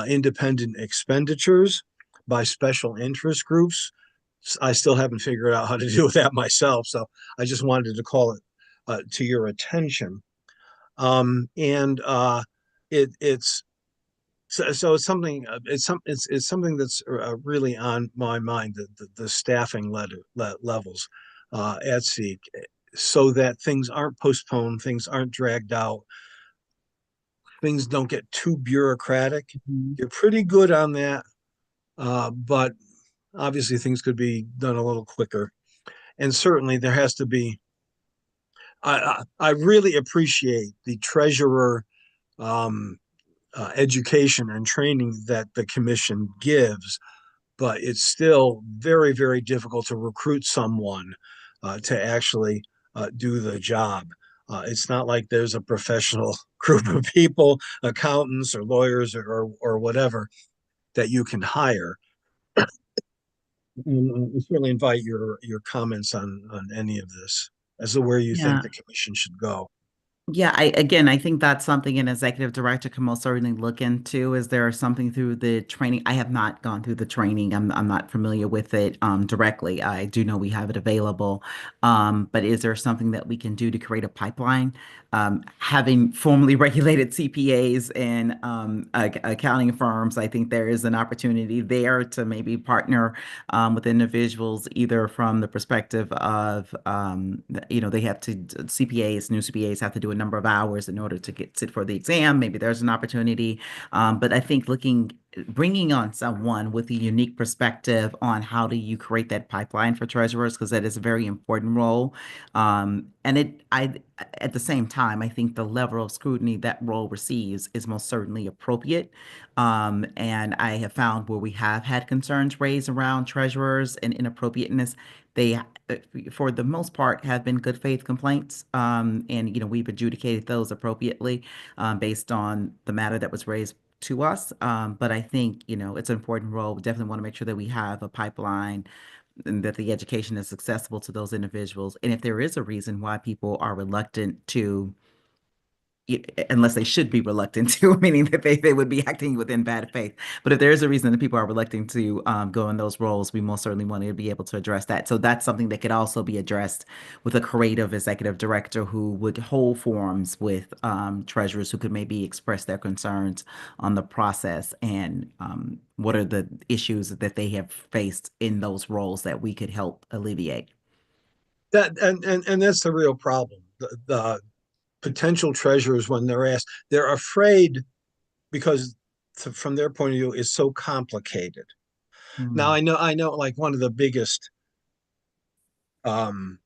independent expenditures by special interest groups. I still haven't figured out how to deal with that myself, so I just wanted to call it to your attention. It's something. It's something that's really on my mind. The staffing levels at Seek, so that things aren't postponed, things aren't dragged out, things don't get too bureaucratic. You're pretty good on that, but obviously things could be done a little quicker. And certainly there has to be, I really appreciate the treasurer education and training that the commission gives, but it's still very, very difficult to recruit someone to actually do the job. It's not like there's a professional group of people, accountants or lawyers or whatever, that you can hire. We certainly invite your comments on any of this as to where you think the commission should go. Yeah, I think that's something an executive director can most certainly look into. Is there something through the training? I have not gone through the training. I'm not familiar with it directly. I do know we have it available. But is there something that we can do to create a pipeline? Having formally regulated CPAs and accounting firms, I think there is an opportunity there to maybe partner with individuals either from the perspective of, they have to, CPAs, new CPAs have to do a number of hours in order to sit for the exam. Maybe there's an opportunity. But I think bringing on someone with a unique perspective on how do you create that pipeline for treasurers, because that is a very important role. At the same time, I think the level of scrutiny that role receives is most certainly appropriate. And I have found where we have had concerns raised around treasurers and inappropriateness, they, for the most part, have been good faith complaints. And we've adjudicated those appropriately based on the matter that was raised to us. But I think, it's an important role. We definitely want to make sure that we have a pipeline and that the education is accessible to those individuals. And if there is a reason why people are reluctant to, unless they should be reluctant to, meaning that they would be acting within bad faith. But if there is a reason that people are reluctant to go in those roles, we most certainly want to be able to address that. So that's something that could also be addressed with a creative executive director who would hold forums with treasurers who could maybe express their concerns on the process and what are the issues that they have faced in those roles that we could help alleviate. And that's the real problem. The potential treasurers, when they're asked, they're afraid because from their point of view, it's so complicated. Now I know like one of the biggest um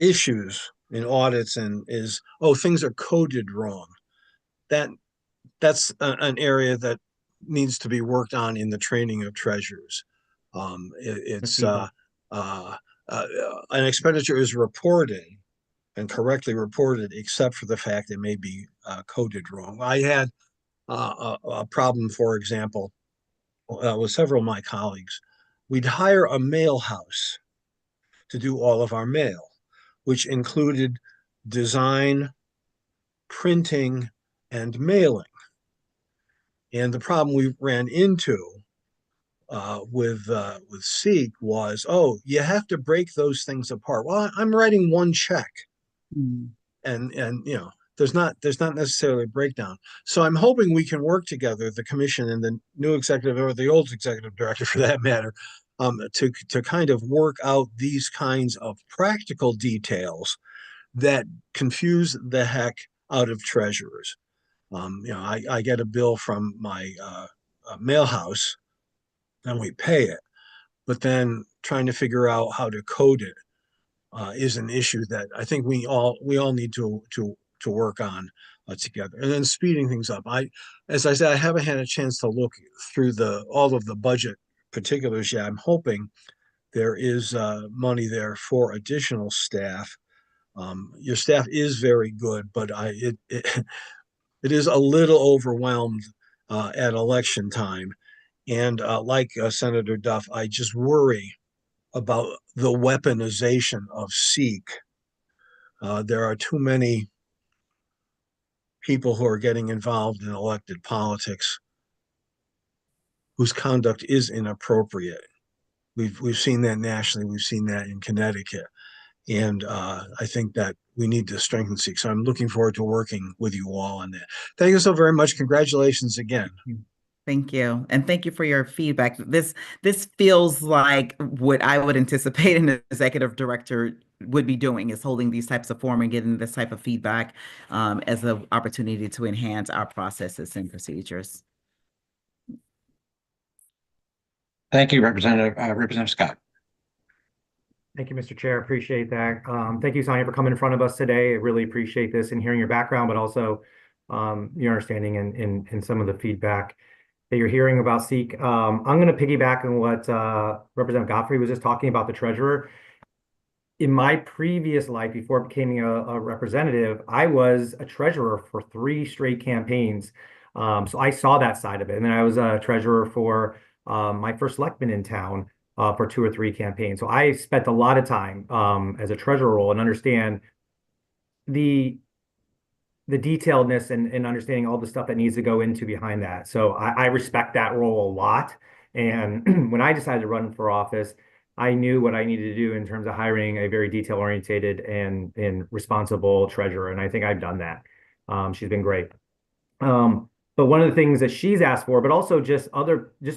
issues in audits and is, oh, things are coded wrong. That an area that needs to be worked on in the training of treasurers. It's an expenditure is reported and correctly reported, except for the fact it may be coded wrong. I had a problem, for example, with several of my colleagues. We'd hire a mail house to do all of our mail, which included design, printing, and mailing. And the problem we ran into with Seek was, oh, you have to break those things apart. Well, I'm writing one check, and you know, there's not necessarily a breakdown. So I'm hoping we can work together, the commission and the new executive or the old executive director, for that matter, to kind of work out these kinds of practical details that confuse the heck out of treasurers. You know, I get a bill from my mail house and we pay it, but then trying to figure out how to code it is an issue that I think we all need to work on together. And then speeding things up. As I said, I haven't had a chance to look through all of the budget particulars yet. I'm hoping there is money there for additional staff. Your staff is very good, but it is a little overwhelmed at election time. And like Senator Duff, I just worry about the weaponization of Seek. There are too many people who are getting involved in elected politics whose conduct is inappropriate. We've seen that nationally. We've seen that in Connecticut. And I think that we need to strengthen Seek. So I'm looking forward to working with you all on that. Thank you so very much. Congratulations again. Thank you. And thank you for your feedback. This feels like what I would anticipate an executive director would be doing, is holding these types of forum and getting this type of feedback as an opportunity to enhance our processes and procedures. Thank you, Representative Scott. Thank you, Mr. Chair. Appreciate that. Thank you, Sonia, for coming in front of us today. I really appreciate this and hearing your background, but also your understanding and some of the feedback that you're hearing about Seek. I'm going to piggyback on what Representative Godfrey was just talking about, the treasurer. In my previous life, before becoming a representative, I was a treasurer for 3 straight campaigns. So I saw that side of it. And then I was a treasurer for my first selectman in town for 2 or 3 campaigns. So I spent a lot of time as a treasurer role and understand the detailedness and understanding all the stuff that needs to go into behind that. So I respect that role a lot. And when I decided to run for office, I knew what I needed to do in terms of hiring a very detail-oriented and responsible treasurer. And I think I've done that. She's been great. But one of the things that she's asked for, but also just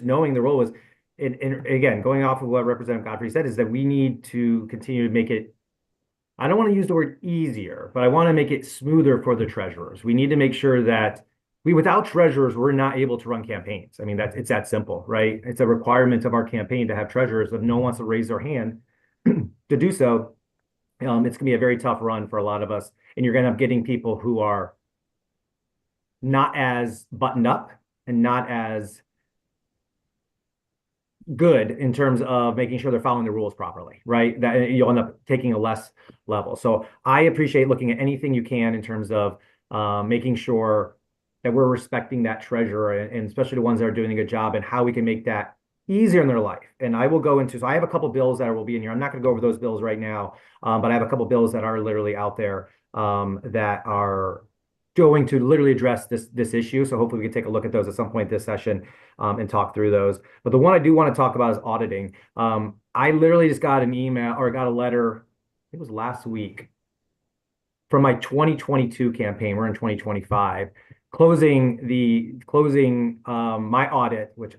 knowing the role was, and again, going off of what Representative Godfrey said, is that we need to continue to make it, I don't want to use the word easier, but I want to make it smoother for the treasurers. We need to make sure that without treasurers, we're not able to run campaigns. I mean, it's that simple, right? It's a requirement of our campaign to have treasurers. If no one wants to raise their hand to do so, it's going to be a very tough run for a lot of us. And you're going to end up getting people who are not as buttoned up and not as good in terms of making sure they're following the rules properly, right? That you'll end up taking a less level. So I appreciate looking at anything you can in terms of making sure that we're respecting that treasurer, and especially the ones that are doing a good job, and how we can make that easier in their life. And I will go into, so I have a couple bills that will be in here. I'm not going to go over those bills right now, but I have a couple bills that are literally out there that are going to literally address this issue. So hopefully we can take a look at those at some point this session and talk through those. But the one I do want to talk about is auditing. I literally just got an email or got a letter, I think it was last week, from my 2022 campaign. We're in 2025, closing my audit, which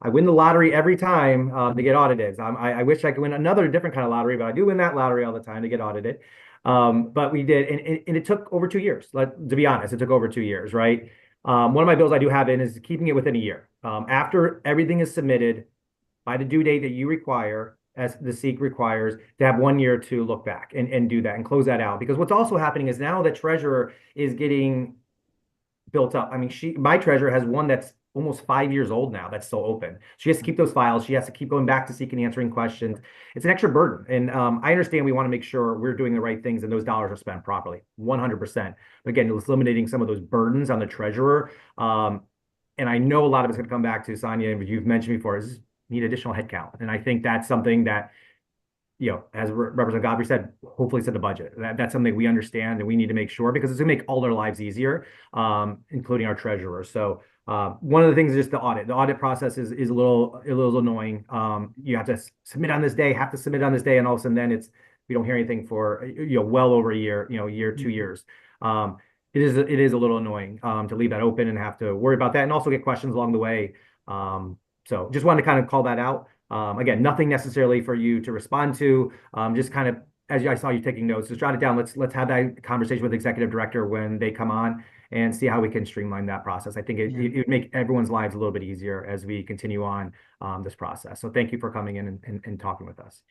I win the lottery every time to get audited. I wish I could win another different kind of lottery, but I do win that lottery all the time to get audited. But we did, and it took over 2 years. To be honest, it took over 2 years, right? One of my bills I do have in is keeping it within a year. After everything is submitted by the due date that you require, as the SEEK requires, to have 1 year to look back and do that and close that out. Because what's also happening is now the treasurer is getting built up. I mean, my treasurer has one that's almost 5 years old now that's still open. She has to keep those files. She has to keep going back to SEEK and answering questions. It's an extra burden. And I understand we want to make sure we're doing the right things and those dollars are spent properly, 100%. But again, it's eliminating some of those burdens on the treasurer. And I know a lot of it's going to come back to Sonia, and you've mentioned before, is need additional headcount. And I think that's something that, as Representative Godfrey said, hopefully it's in the budget. That's something we understand and we need to make sure, because it's going to make all their lives easier, including our treasurer. So one of the things is just the audit. The audit process is a little annoying. You have to submit on this day, and all of a sudden then we don't hear anything for well over a year, year, 2 years. It is a little annoying to leave that open and have to worry about that, and also get questions along the way. So just wanted to kind of call that out. Again, nothing necessarily for you to respond to. Just kind of, as I saw you taking notes, just jot it down. Let's have that conversation with the executive director when they come on and see how we can streamline that process. I think it would make everyone's lives a little bit easier as we continue on this process. So thank you for coming in and talking with us.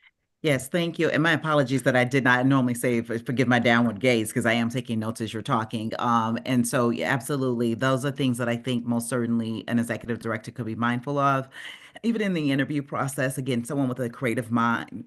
Yes, thank you. And my apologies that I did not normally say, forgive my downward gaze, because I am taking notes as you're talking. And so, yeah, absolutely. Those are things that I think most certainly an executive director could be mindful of. Even in the interview process, again, someone with a creative mind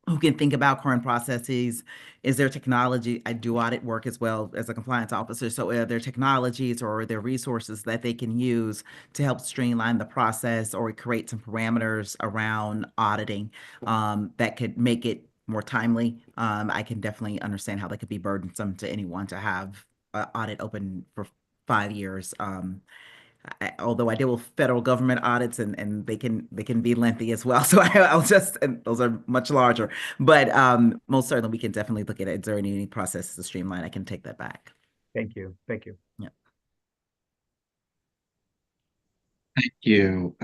who can think about current processes. Is there technology? I do audit work as well as a compliance officer. So are there technologies or are there resources that they can use to help streamline the process or create some parameters around auditing that could make it more timely? I can definitely understand how that could be burdensome to anyone to have an audit open for 5 years. Although I deal with federal government audits and they can be lengthy as well. So I'll just, and those are much larger, but most certainly we can definitely look at it. Is there any processes to streamline? I can take that back. Thank you. Thank you. Yeah. Thank you.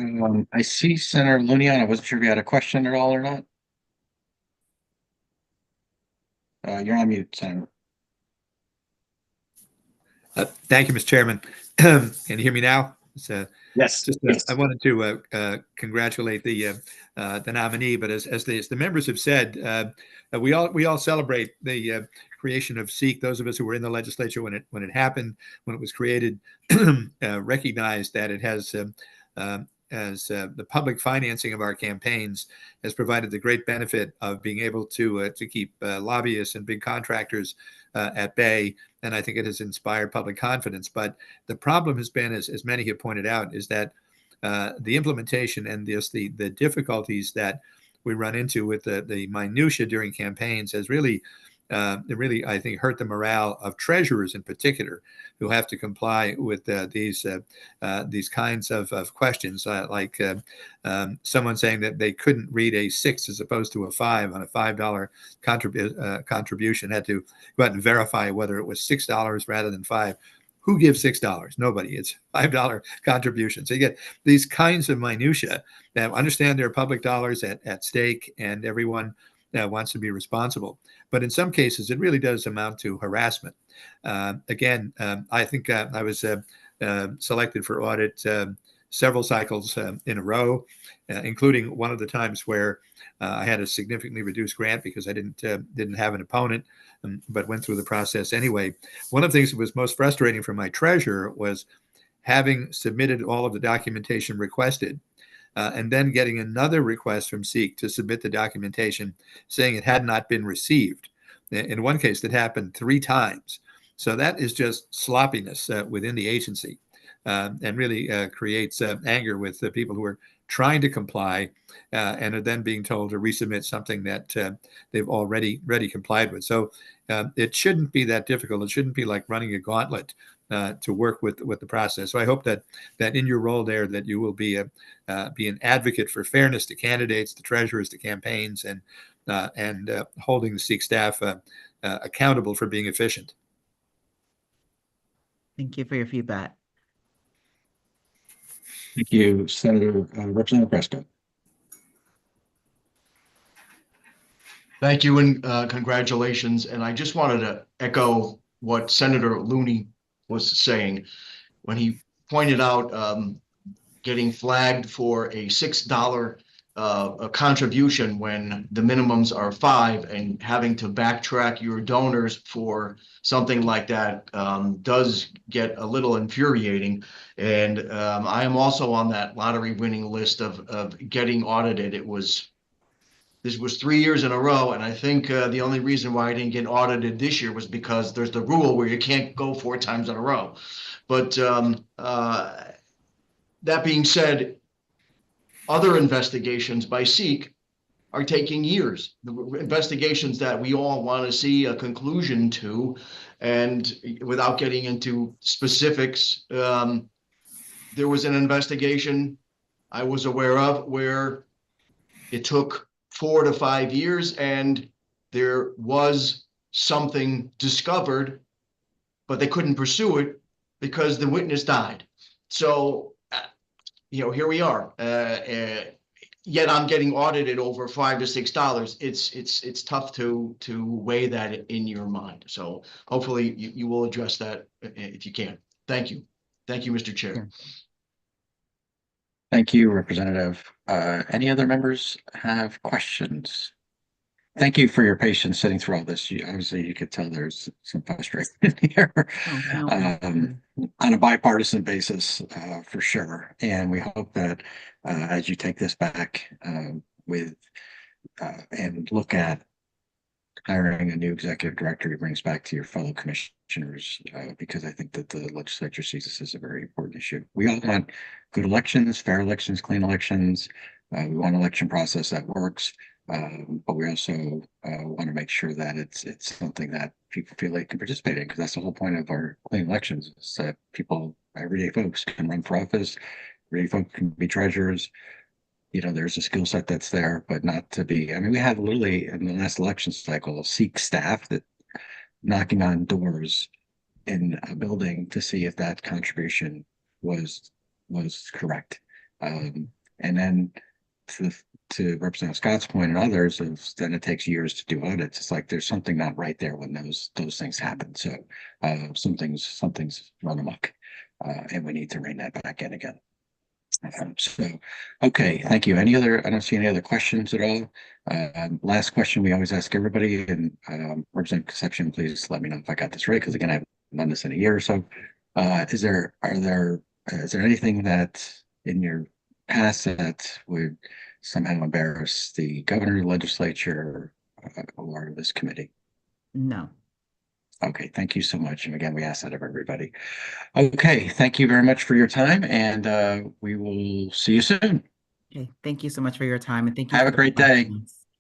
I see Senator Looney on. I wasn't sure if you had a question at all or not. You're on mute, Senator. Thank you, Mr. Chairman. Can you hear me now? Yes. I wanted to congratulate the nominee, but as the members have said, we all celebrate the creation of SEEK. Those of us who were in the legislature when it happened, when it was created, recognize that it has as the public financing of our campaigns has provided the great benefit of being able to keep lobbyists and big contractors at bay. And I think it has inspired public confidence. But the problem has been, as many have pointed out, is that the implementation and the difficulties that we run into with the minutia during campaigns has really, I think, hurt the morale of treasurers in particular, who have to comply with these kinds of questions, like someone saying that they couldn't read a 6 as opposed to a 5 on a $5 contribution, had to go out and verify whether it was $6 rather than 5. Who gives $6? Nobody. It's $5 contribution. So you get these kinds of minutia. Now, understand there are public dollars at stake, and everyone wants to be responsible. But in some cases, it really does amount to harassment. Again, I think I was selected for audit several cycles in a row, including one of the times where I had a significantly reduced grant because I didn't have an opponent, but went through the process anyway. One of the things that was most frustrating for my treasurer was having submitted all of the documentation requested, and then getting another request from SEEK to submit the documentation saying it had not been received. In one case, that happened 3 times. So that is just sloppiness within the agency, and really creates anger with the people who are trying to comply and are then being told to resubmit something that they've already complied with. So it shouldn't be that difficult. It shouldn't be like running a gauntlet to work with the process. So I hope that in your role there, that you will be an advocate for fairness to candidates, to treasurers, to campaigns, and holding the SEEK staff accountable for being efficient. Thank you for your feedback. Thank you, Senator Representative Prescott. Thank you, and congratulations. And I just wanted to echo what Senator Looney was saying. when he pointed out getting flagged for a $6 a contribution when the minimums are $5, and having to backtrack your donors for something like that does get a little infuriating. And I am also on that lottery winning list of getting audited. This was 3 years in a row, and I think the only reason why I didn't get audited this year was because there's the rule where you can't go 4 times in a row. But that being said, other investigations by SEEK are taking years. The investigations that we all want to see a conclusion to, and without getting into specifics, there was an investigation I was aware of where it took 4 to 5 years, and there was something discovered, but they couldn't pursue it because the witness died. So, here we are. Yet I'm getting audited over $5 to $6. It's tough to weigh that in your mind. So hopefully you will address that if you can. Thank you. Thank you, Mr. Chair. Thank you, Representative. Any other members have questions? Thank you for your patience sitting through all this. Obviously, you could tell there's some frustration here on a bipartisan basis, for sure. And we hope that as you take this back and look at hiring a new executive director, he brings back to your fellow commissioners, because I think that the legislature sees this as a very important issue. We all want good elections, fair elections, clean elections. We want an election process that works. But we also want to make sure that it's something that people feel they can participate in, because that's the whole point of our clean elections, is that people, everyday folks, can run for office, everyday folks can be treasurers. There's a skill set that's there, but not to be. I mean, we had literally in the last election cycle SEEK staff that knocking on doors in a building to see if that contribution was correct, and then to Representative Scott's point and others, then it takes years to do audits. It's like there's something not right there when those things happen. So something's run amok, and we need to rein that back in again. Okay, thank you. I don't see any other questions at all. Last question we always ask everybody, and Representative Concepcion, please let me know if I got this right, because again, I haven't done this in a year or so. Is there anything that in your past that would somehow embarrass the governor, legislature, or this committee? No. Okay, thank you so much. And again, we ask that of everybody. Okay, thank you very much for your time, and we will see you soon. Okay, thank you so much for your time, and thank you. Have a great day.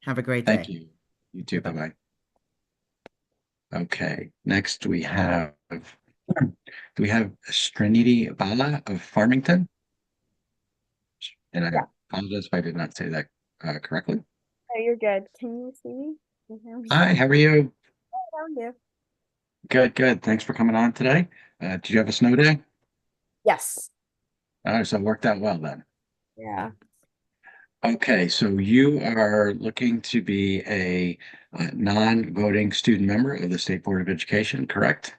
Have a great day. Thank you. You too. Bye-bye. Okay, next we have, do we have Srinidhi Bala of Farmington? And I apologize if I did not say that correctly. Oh, you're good. Can you see me? Can you hear me? Hi, how are you? How are you? Good. Thanks for coming on today. Did you have a snow day? Yes. So it worked out well then. Yeah. Okay, so you are looking to be a non-voting student member of the State Board of Education, correct?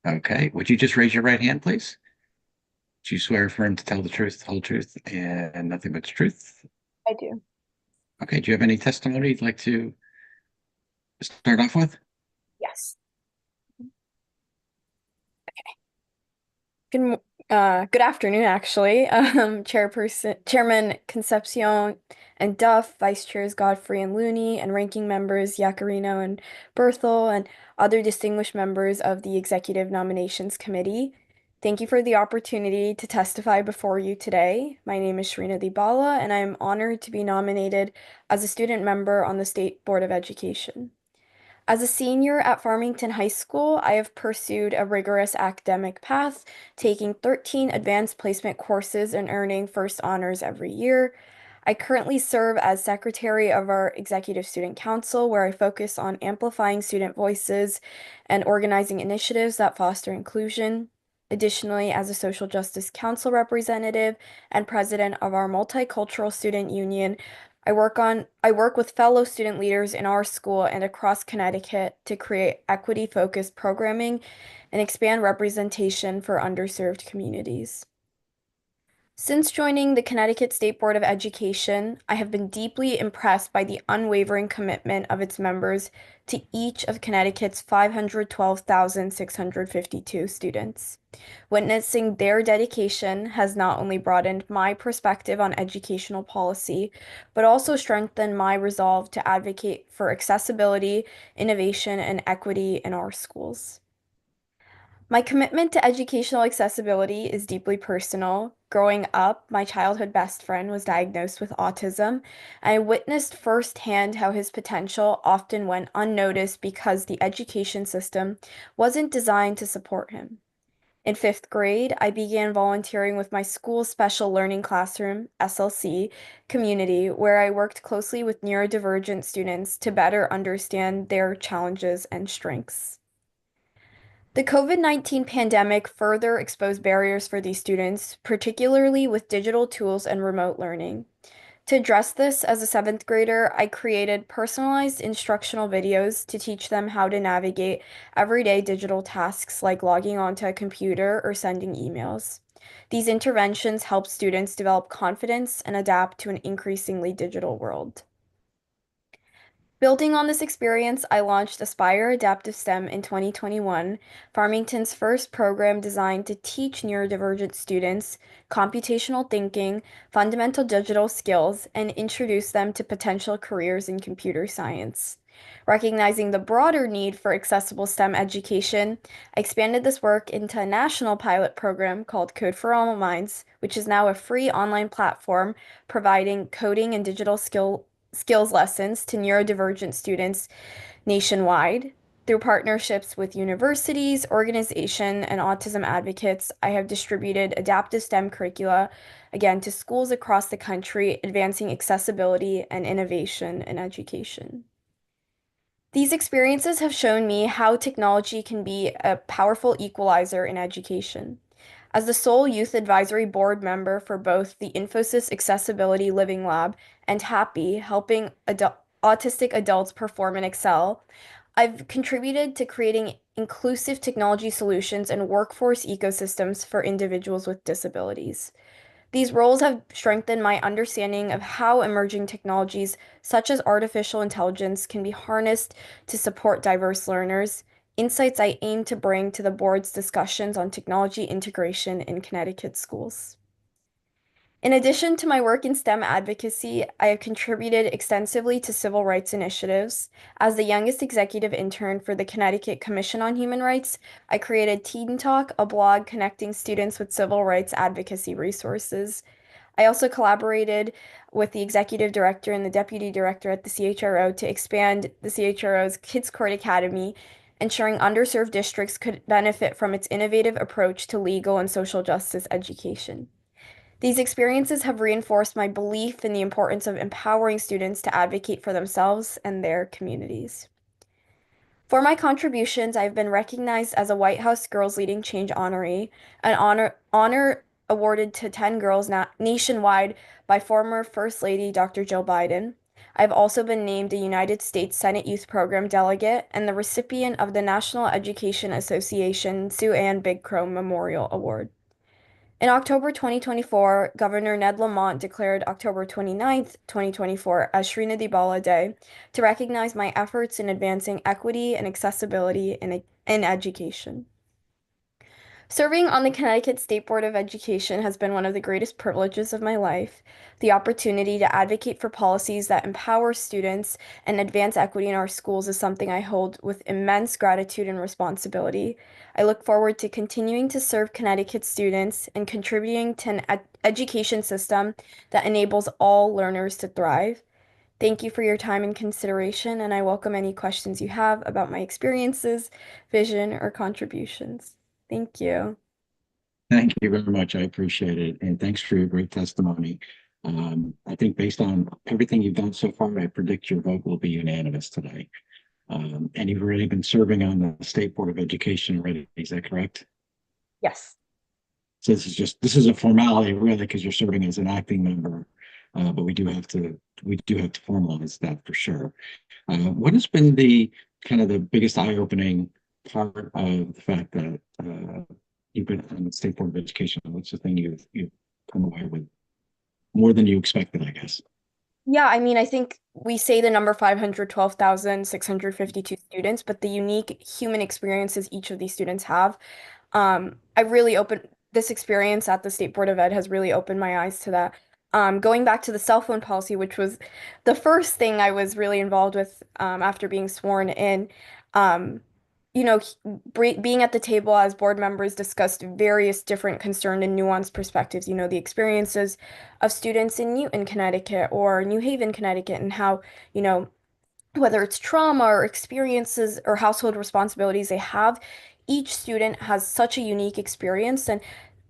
Okay, would you just raise your right hand, please? Do you swear affirm to tell the truth, the whole truth, and nothing but the truth? I do. Okay, do you have any testimony you'd like to start off with? Yes. Okay. Good afternoon, actually. Chairman Concepcion and Duff, Vice Chairs Godfrey and Looney, and Ranking Members Yacarino and Berthel, and other distinguished members of the Executive Nominations Committee. Thank you for the opportunity to testify before you today. My name is Srinidhi Bala, and I am honored to be nominated as a student member on the State Board of Education. As a senior at Farmington High School, I have pursued a rigorous academic path, taking 13 advanced placement courses and earning first honors every year. I currently serve as secretary of our Executive Student Council, where I focus on amplifying student voices and organizing initiatives that foster inclusion. Additionally, as a Social Justice Council representative and president of our Multicultural Student Union, I work with fellow student leaders in our school and across Connecticut to create equity-focused programming and expand representation for underserved communities. Since joining the Connecticut State Board of Education, I have been deeply impressed by the unwavering commitment of its members to each of Connecticut's 512,652 students. Witnessing their dedication has not only broadened my perspective on educational policy, but also strengthened my resolve to advocate for accessibility, innovation, and equity in our schools. My commitment to educational accessibility is deeply personal. Growing up, my childhood best friend was diagnosed with autism. I witnessed firsthand how his potential often went unnoticed because the education system wasn't designed to support him. In 5th grade, I began volunteering with my school's special learning classroom, SLC, community, where I worked closely with neurodivergent students to better understand their challenges and strengths. The COVID-19 pandemic further exposed barriers for these students, particularly with digital tools and remote learning. To address this, as a 7th grader, I created personalized instructional videos to teach them how to navigate everyday digital tasks like logging onto a computer or sending emails. These interventions help students develop confidence and adapt to an increasingly digital world. Building on this experience, I launched Aspire Adaptive STEM in 2021, Farmington's first program designed to teach neurodivergent students computational thinking, fundamental digital skills, and introduce them to potential careers in computer science. Recognizing the broader need for accessible STEM education, I expanded this work into a national pilot program called Code for All Minds, which is now a free online platform providing coding and digital skills lessons to neurodivergent students nationwide. Through partnerships with universities, organizations, and autism advocates, I have distributed adaptive STEM curricula, again, to schools across the country, advancing accessibility and innovation in education. These experiences have shown me how technology can be a powerful equalizer in education. As the sole youth advisory board member for both the Infosys Accessibility Living Lab and Happy, helping autistic adults perform and excel, I've contributed to creating inclusive technology solutions and workforce ecosystems for individuals with disabilities. These roles have strengthened my understanding of how emerging technologies such as artificial intelligence can be harnessed to support diverse learners, insights I aim to bring to the board's discussions on technology integration in Connecticut schools. In addition to my work in STEM advocacy, I have contributed extensively to civil rights initiatives. As the youngest executive intern for the Connecticut Commission on Human Rights, I created Teen Talk, a blog connecting students with civil rights advocacy resources. I also collaborated with the executive director and the deputy director at the CHRO to expand the CHRO's Kids Court Academy, ensuring underserved districts could benefit from its innovative approach to legal and social justice education. These experiences have reinforced my belief in the importance of empowering students to advocate for themselves and their communities. For my contributions, I've been recognized as a White House Girls Leading Change honoree, an honor awarded to 10 girls nationwide by former First Lady Dr. Jill Biden. I've also been named a United States Senate Youth Program delegate and the recipient of the National Education Association Sue Ann Big Crow Memorial Award. In October 2024, Governor Ned Lamont declared October 29th, 2024 as Srinidhi Bala Day to recognize my efforts in advancing equity and accessibility in education. Serving on the Connecticut State Board of Education has been one of the greatest privileges of my life. The opportunity to advocate for policies that empower students and advance equity in our schools is something I hold with immense gratitude and responsibility. I look forward to continuing to serve Connecticut students and contributing to an education system that enables all learners to thrive. Thank you for your time and consideration, and I welcome any questions you have about my experiences, vision, or contributions. Thank you. Thank you very much. I appreciate it. And thanks for your great testimony. I think based on everything you've done so far, I predict your vote will be unanimous today. And you've already been serving on the State Board of Education already. Is that correct? Yes. So this is a formality really, because you're serving as an acting member. but we do have to formalize that for sure. What has been the kind of the biggest eye-opening part of the fact that you've been on the State Board of Education? What's the thing you've come away with more than you expected, I guess? Yeah, I mean, I think we say the number 512,652 students, but the unique human experiences each of these students have. I really opened this experience at the State Board of Ed has really opened my eyes to that. Going back to the cell phone policy, which was the first thing I was really involved with after being sworn in. Um, being at the table as board members discussed various different concerned and nuanced perspectives, the experiences of students in Newton, Connecticut or New Haven, Connecticut, and how, whether it's trauma or experiences or household responsibilities they have, each student has such a unique experience. And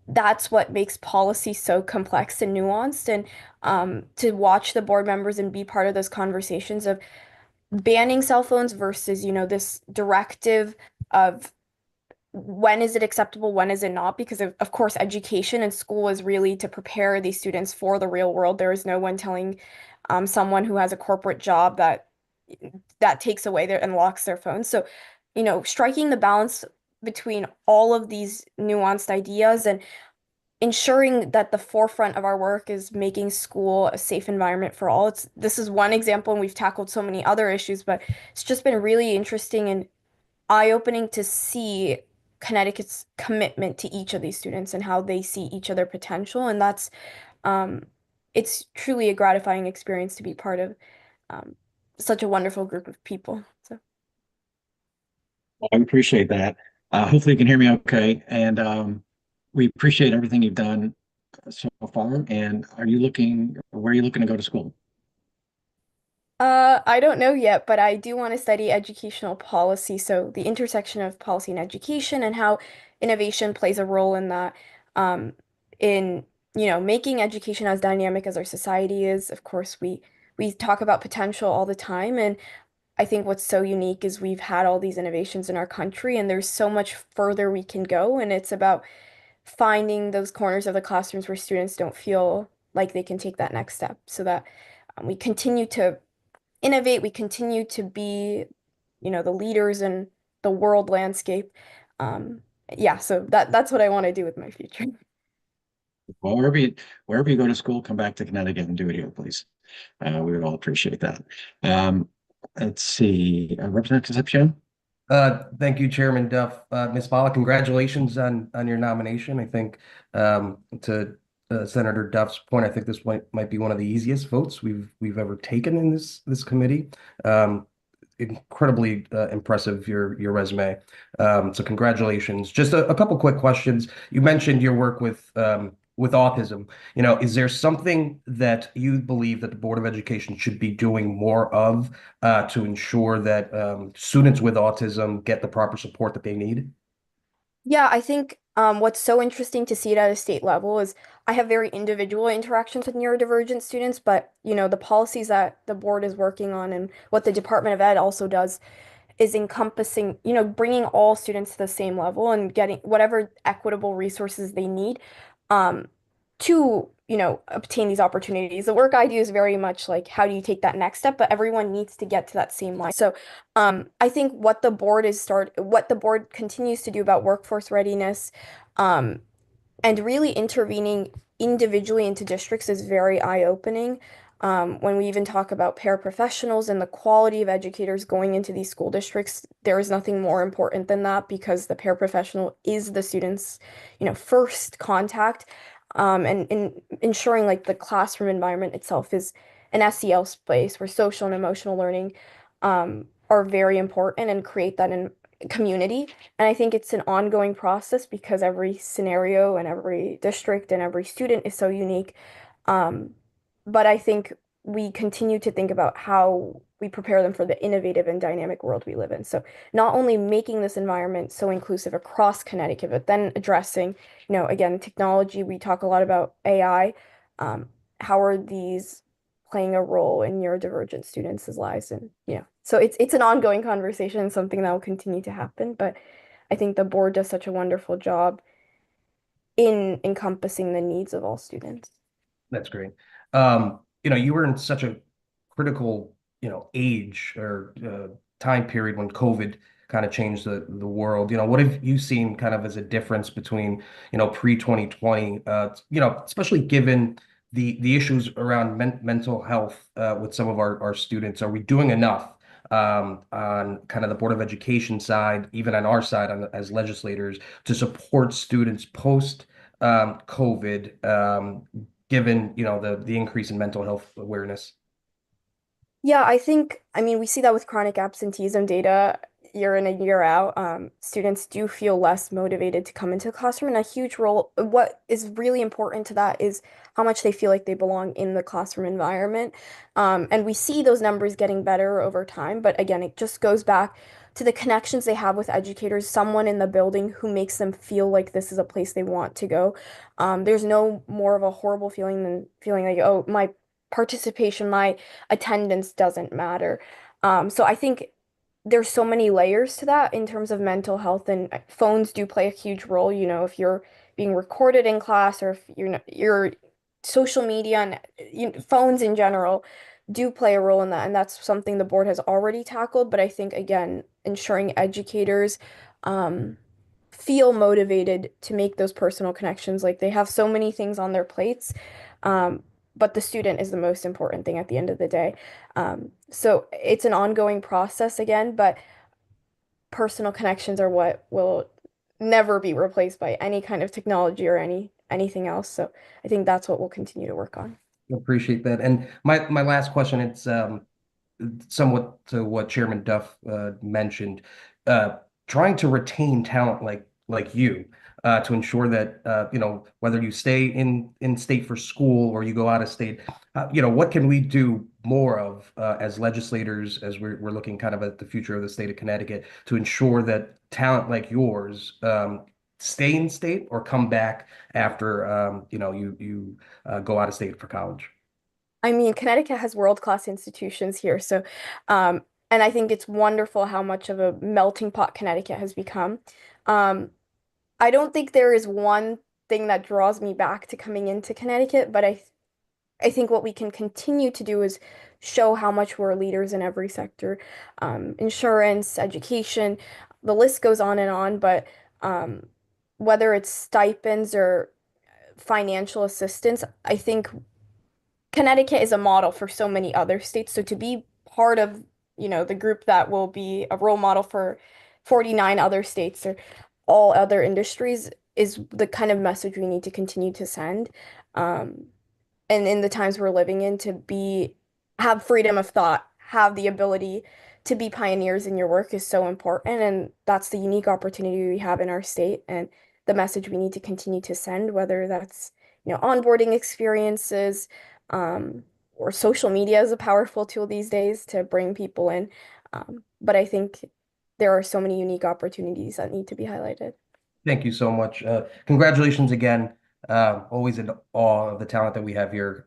that's what makes policy so complex and nuanced. And to watch the board members and be part of those conversations of banning cell phones versus, this directive of when is it acceptable, when is it not? Because of course, education and school is really to prepare these students for the real world. There is no one telling someone who has a corporate job that takes away their and locks their phone. So, striking the balance between all of these nuanced ideas and ensuring that the forefront of our work is making school a safe environment for all. This is one example, and we've tackled so many other issues, but it's just been really interesting and eye-opening to see Connecticut's commitment to each of these students and how they see each of their potential. And that's it's truly a gratifying experience to be part of such a wonderful group of people. So Well, I appreciate that. Hopefully you can hear me okay. And we appreciate everything you've done so far. And where are you looking to go to school? I don't know yet, but I do want to study educational policy. So the intersection of policy and education and how innovation plays a role in that, in, making education as dynamic as our society is. Of course, we talk about potential all the time. And I think what's so unique is we've had all these innovations in our country, and there's so much further we can go. And it's about finding those corners of the classrooms where students don't feel like they can take that next step so that we continue to innovate, we continue to be, the leaders in the world landscape. Yeah, so that's what I want to do with my future. Well, wherever you go to school, come back to Connecticut and do it here, please. We would all appreciate that. Let's see, Representative Concepcion. Thank you, Chairman Duff. Ms. Bala, congratulations on your nomination. I think to Senator Duff's point, I think this might be one of the easiest votes we've ever taken in this committee. Incredibly impressive your resume. So congratulations. Just a couple quick questions. You mentioned your work with autism. Is there something that you believe that the Board of Education should be doing more of to ensure that students with autism get the proper support that they need? Yeah, I think what's so interesting to see it at a state level is I have very individual interactions with neurodivergent students, but the policies that the board is working on and what the Department of Ed also does is encompassing, bringing all students to the same level and getting whatever equitable resources they need to, obtain these opportunities. The work I do is very much like, how do you take that next step? But everyone needs to get to that same line. So I think what the board continues to do about workforce readiness and really intervening individually into districts is very eye-opening. When we even talk about paraprofessionals and the quality of educators going into these school districts, there is nothing more important than that because the paraprofessional is the student's, first contact. And in ensuring like the classroom environment itself is an SEL space where social and emotional learning are very important and create that in community. And I think it's an ongoing process because every scenario and every district and every student is so unique. But I think we continue to think about how we prepare them for the innovative and dynamic world we live in. So not only making this environment so inclusive across Connecticut, but then addressing, again, technology. We talk a lot about AI. How are these playing a role in neurodivergent students' lives? And so it's an ongoing conversation, something that will continue to happen. But I think the board does such a wonderful job in encompassing the needs of all students. That's great. you were in such a critical, age or time period when COVID kind of changed the world. What have you seen kind of as a difference between, pre-2020, especially given the issues around mental health with some of our students? Are we doing enough on kind of the Board of Education side, even on our side as legislators, to support students post COVID, given the increase in mental health awareness? Yeah, I mean, we see that with chronic absenteeism data year in and year out. Students do feel less motivated to come into the classroom, and a huge role, what is really important to that is how much they feel like they belong in the classroom environment. And we see those numbers getting better over time, but again, it just goes back to the connections they have with educators, someone in the building who makes them feel like this is a place they want to go. There's no more of a horrible feeling than feeling like, oh, my participation, my attendance doesn't matter. So I think there's so many layers to that in terms of mental health, and phones do play a huge role. If you're being recorded in class, or if your social media and phones in general do play a role in that, and that's something the board has already tackled. But I think again, ensuring educators feel motivated to make those personal connections, like they have so many things on their plates. But the student is the most important thing at the end of the day. So it's an ongoing process again, but personal connections are what will never be replaced by any kind of technology or anything else. So I think that's what we'll continue to work on. Appreciate that. And my last question, it's somewhat to what Chairman Duff mentioned, trying to retain talent like you to ensure that whether you stay in state for school or you go out of state, what can we do more of as legislators, as we're looking kind of at the future of the state of Connecticut, to ensure that talent like yours stay in state or come back after you go out of state for college? I mean, Connecticut has world-class institutions here, so and I think it's wonderful how much of a melting pot Connecticut has become. I don't think there is one thing that draws me back to coming into Connecticut, but I think what we can continue to do is show how much we're leaders in every sector, insurance, education, the list goes on, but whether it's stipends or financial assistance, I think Connecticut is a model for so many other states. So to be part of, the group that will be a role model for 49 other states or all other industries is the kind of message we need to continue to send. And in the times we're living in, to have freedom of thought, have the ability to be pioneers in your work is so important. And that's the unique opportunity we have in our state and the message we need to continue to send, whether that's, onboarding experiences, or social media is a powerful tool these days to bring people in. But I think there are so many unique opportunities that need to be highlighted. Thank you so much. Congratulations again. Always in awe of the talent that we have here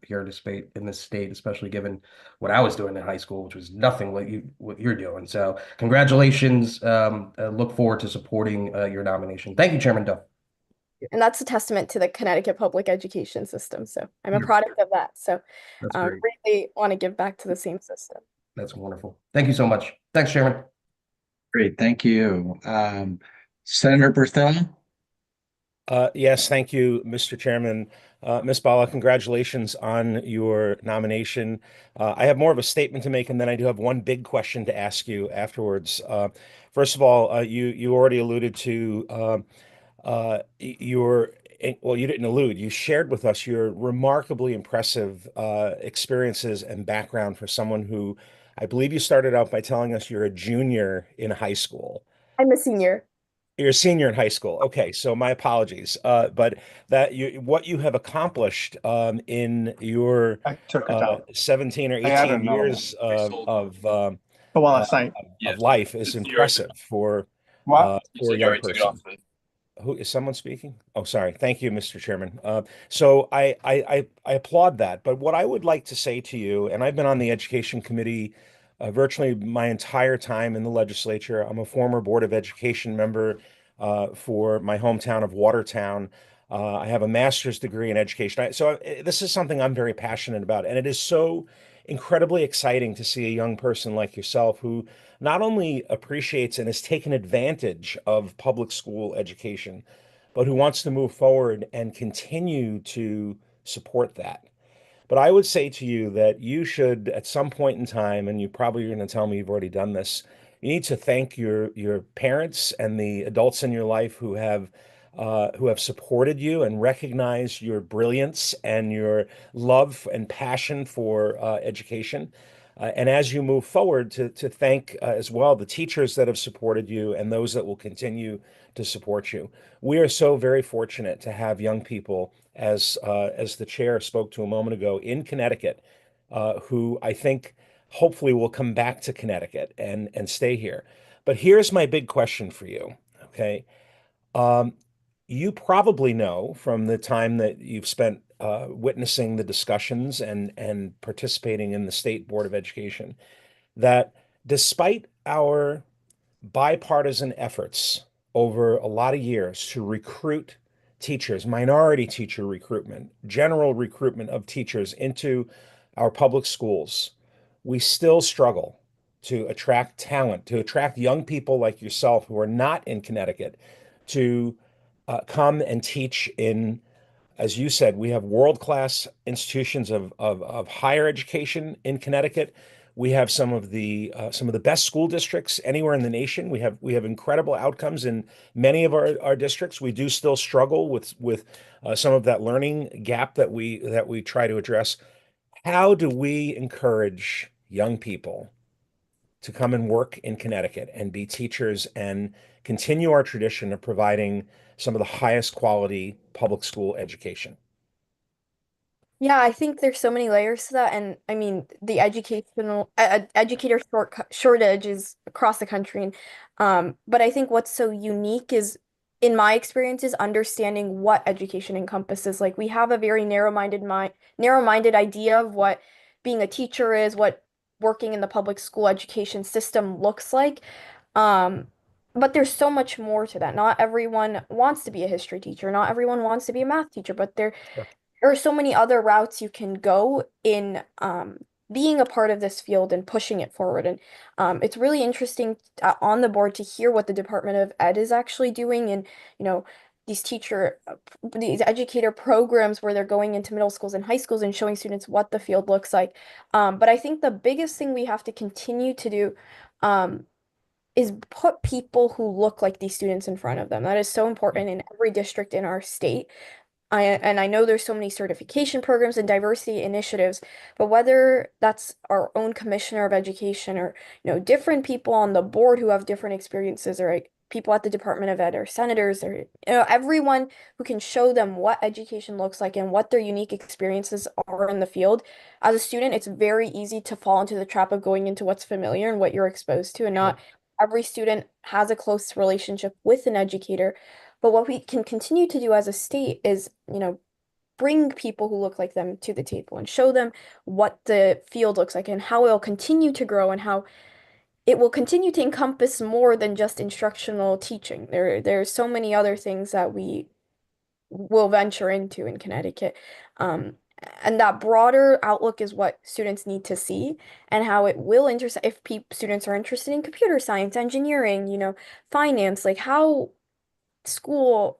in this state, especially given what I was doing in high school, which was nothing like what you're doing. So congratulations. Look forward to supporting your nomination. Thank you, Chairman Duff. And that's a testament to the Connecticut public education system. So I'm a product of that. So really want to give back to the same system. That's wonderful. Thank you so much. Thanks, Chairman. Great, thank you. Senator Berthel? Yes, thank you, Mr. Chairman. Ms. Bala, congratulations on your nomination. I have more of a statement to make, and then I do have one big question to ask you afterwards. First of all, you already alluded to you didn't allude, you shared with us your remarkably impressive experiences and background for someone who, I believe you started out by telling us you're a junior in high school. I'm a senior. You're a senior in high school. Okay, so my apologies. But what you have accolished in your 17 or 18 years of life is impressive for a young person. Who is someone speaking? Oh, sorry. Thank you, Mr. Chairman. So I applaud that. But what I would like to say to you, and I've been on the Education Committee virtually my entire time in the legislature. I'm a former Board of Education member for my hometown of Watertown. I have a master's degree in education. This is something I'm very passionate about, and it is so incredibly exciting to see a young person like yourself who not only appreciates and has taken advantage of public school education, but who wants to move forward and continue to support that. But I would say to you that you should, at some point in time, and you probably are going to tell me you've already done this, you need to thank your parents and the adults in your life who have supported you and recognized your brilliance and your love and passion for education. And as you move forward, to thank as well the teachers that have supported you and those that will continue to support you. We are so very fortunate to have young people, as the chair spoke to a moment ago, in Connecticut, who I think hopefully will come back to Connecticut and stay here. But here's my big question for you. Okay. You probably know from the time that you've spent witnessing the discussions and participating in the State Board of Education that despite our bipartisan efforts over a lot of years to recruit teachers, minority teacher recruitment, general recruitment of teachers into our public schools, we still struggle to attract talent, to attract young people like yourself who are not in Connecticut to come and teach in, as you said, we have world-class institutions of higher education in Connecticut. We have some of the best school districts anywhere in the nation. We have incredible outcomes in many of our districts. We do still struggle with some of that learning gap that we try to address. How do we encourage young people to come and work in Connecticut and be teachers and continue our tradition of providing some of the highest quality public school education? Yeah, I think there's so many layers to that, and I mean the educational educator shortage is across the country, and but I think what's so unique is, in my experience, is understanding what education encompasses. Like we have a very narrow-minded idea of what being a teacher is, what working in the public school education system looks like. Um, but there's so much more to that. Not everyone wants to be a history teacher. Not everyone wants to be a math teacher, but there are so many other routes you can go in being a part of this field and pushing it forward. And it's really interesting on the board to hear what the Department of Ed is actually doing, and these these educator programs where they're going into middle schools and high schools and showing students what the field looks like. But I think the biggest thing we have to continue to do is put people who look like these students in front of them. That is so important in every district in our state. I know there's so many certification programs and diversity initiatives, but whether that's our own commissioner of education or different people on the board who have different experiences, or like people at the Department of Ed or senators, or everyone who can show them what education looks like and what their unique experiences are in the field. As a student, it's very easy to fall into the trap of going into what's familiar and what you're exposed to, and not every student has a close relationship with an educator. But what we can continue to do as a state is, bring people who look like them to the table and show them what the field looks like and how it will continue to grow and how it will continue to encompass more than just instructional teaching. There's so many other things that we will venture into in Connecticut. And that broader outlook is what students need to see, and how it will intersect if students are interested in computer science, engineering, finance, like how school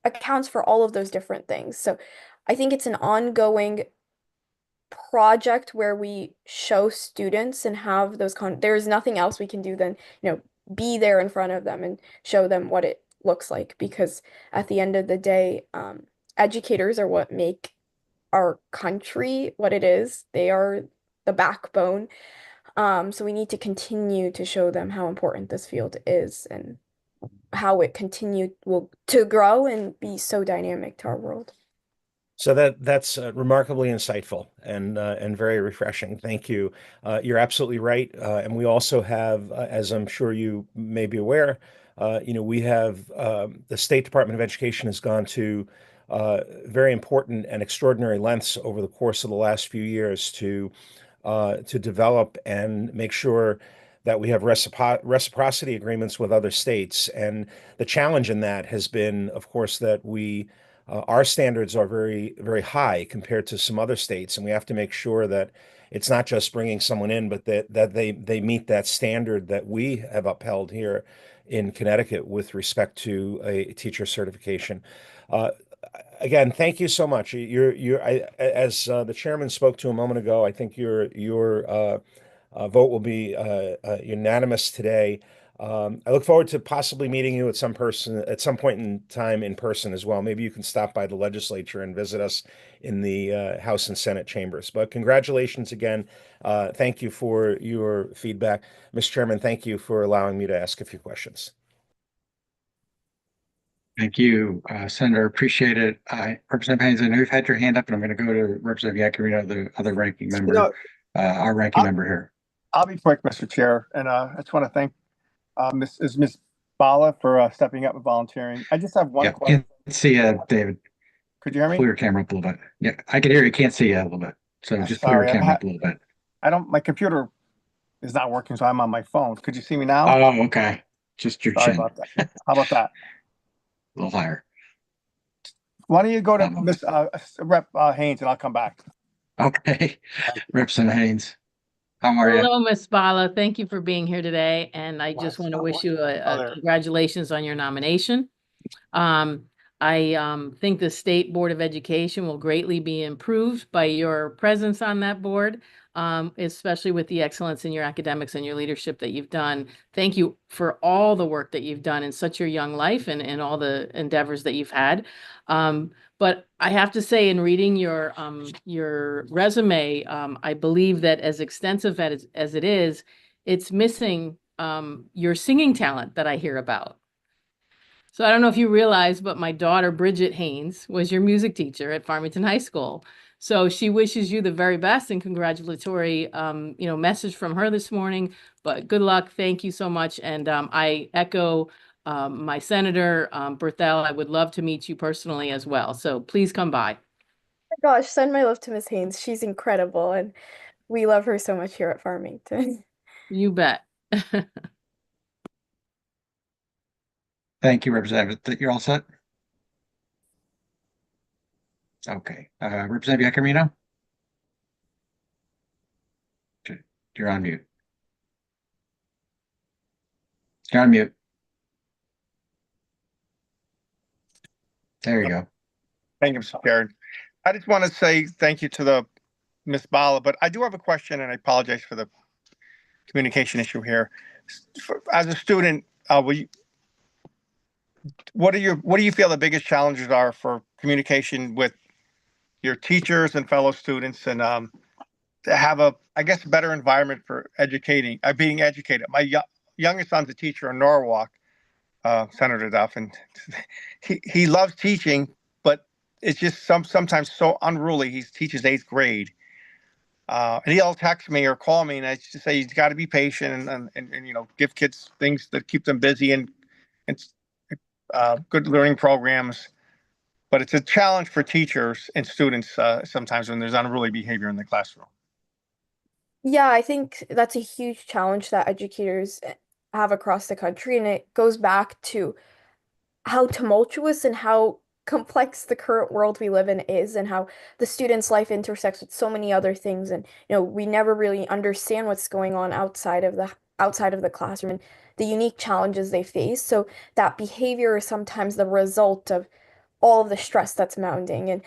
accounts for all of those different things. So I think it's an ongoing project where we show students and have those there's nothing else we can do than, be there in front of them and show them what it looks like, because at the end of the day, educators are what make our country what it is. They are the backbone. So we need to continue to show them how important this field is and how it to grow and be so dynamic to our world. So that's remarkably insightful and very refreshing. Thank you. You're absolutely right. And we also have, as I'm sure you may be aware, we have the State Department of Education has gone to very important and extraordinary lengths over the course of the last few years to develop and make sure that we have reciprocity agreements with other states. And the challenge in that has been, of course, that our standards are very, very high compared to some other states. And we have to make sure that it's not just bringing someone in, but that they meet that standard that we have upheld here in Connecticut with respect to a teacher certification. Again, thank you so much. As the chairman spoke to a moment ago, I think your vote will be unanimous today. I look forward to possibly meeting you at some point in time in person as well. Maybe you can stop by the legislature and visit us in the House and Senate chambers. But congratulations again. Thank you for your feedback. Mr. Chairman, thank you for allowing me to ask a few questions. Thank you, Senator. Appreciate it. Representative Haynes, I know you've had your hand up, and I'm going to go to Representative Yakarino, the other ranking member, our ranking member here. I'll be quick, Mr. Chair, and I just want to thank Ms. Bala for stepping up and volunteering. I just have one question. Can't see you, David. Could you hear me? Pull your camera up a little bit. Yeah, I can hear you. Can't see you a little bit. So just pull your camera up a little bit. My computer is not working, so I'm on my phone. Could you see me now? Oh, okay. Just your Sorry chin. about that. How about that? A little higher. Why don't you go to Ms. Rep Haynes, and I'll come back. Okay. Representative Haynes, how are you? Hello, Ms. Bala. Thank you for being here today. And I just want to wish you a congratulations on your nomination. I think the State Board of Education will greatly be improved by your presence on that board, especially with the excellence in your academics and your leadership that you've done. Thank you for all the work that you've done in such a young life and all the endeavors that you've had. But I have to say, in reading your resume, I believe that as extensive as it is, it's missing your singing talent that I hear about. So I don't know if you realize, but my daughter, Bridget Haynes, was your music teacher at Farmington High School. So she wishes you the very best and congratulatory, message from her this morning. But good luck. Thank you so much. And I echo my Senator Berthel. I would love to meet you personally as well. So please come by. Oh my gosh, send my love to Miss Haynes. She's incredible, and we love her so much here at Farmington. You bet. Thank you, Representative. You're all set? Okay. Representative Yakarino? You're on mute. You're on mute. There you go. Thank you, Mr. Chair. I just want to say thank you to the Ms. Bala, but I do have a question, and I apologize for the communication issue here. As a student, what do you feel the biggest challenges are for communication with your teachers and fellow students, and to have a better environment for being educated? My youngest son's a teacher in Norwalk, Senator Duff, and he loves teaching, but it's just sometimes so unruly. He teaches 8th grade, and he'll text me or call me, and I just say he's got to be patient and give kids things that keep them busy and good learning programs. But it's a challenge for teachers and students sometimes when there's unruly behavior in the classroom. Yeah, I think that's a huge challenge that educators have across the country, and it goes back to how tumultuous and how complex the current world we live in is, and how the student's life intersects with so many other things, and we never really understand what's going on outside of the classroom and the unique challenges they face. So that behavior is sometimes the result of all of the stress that's mounting. And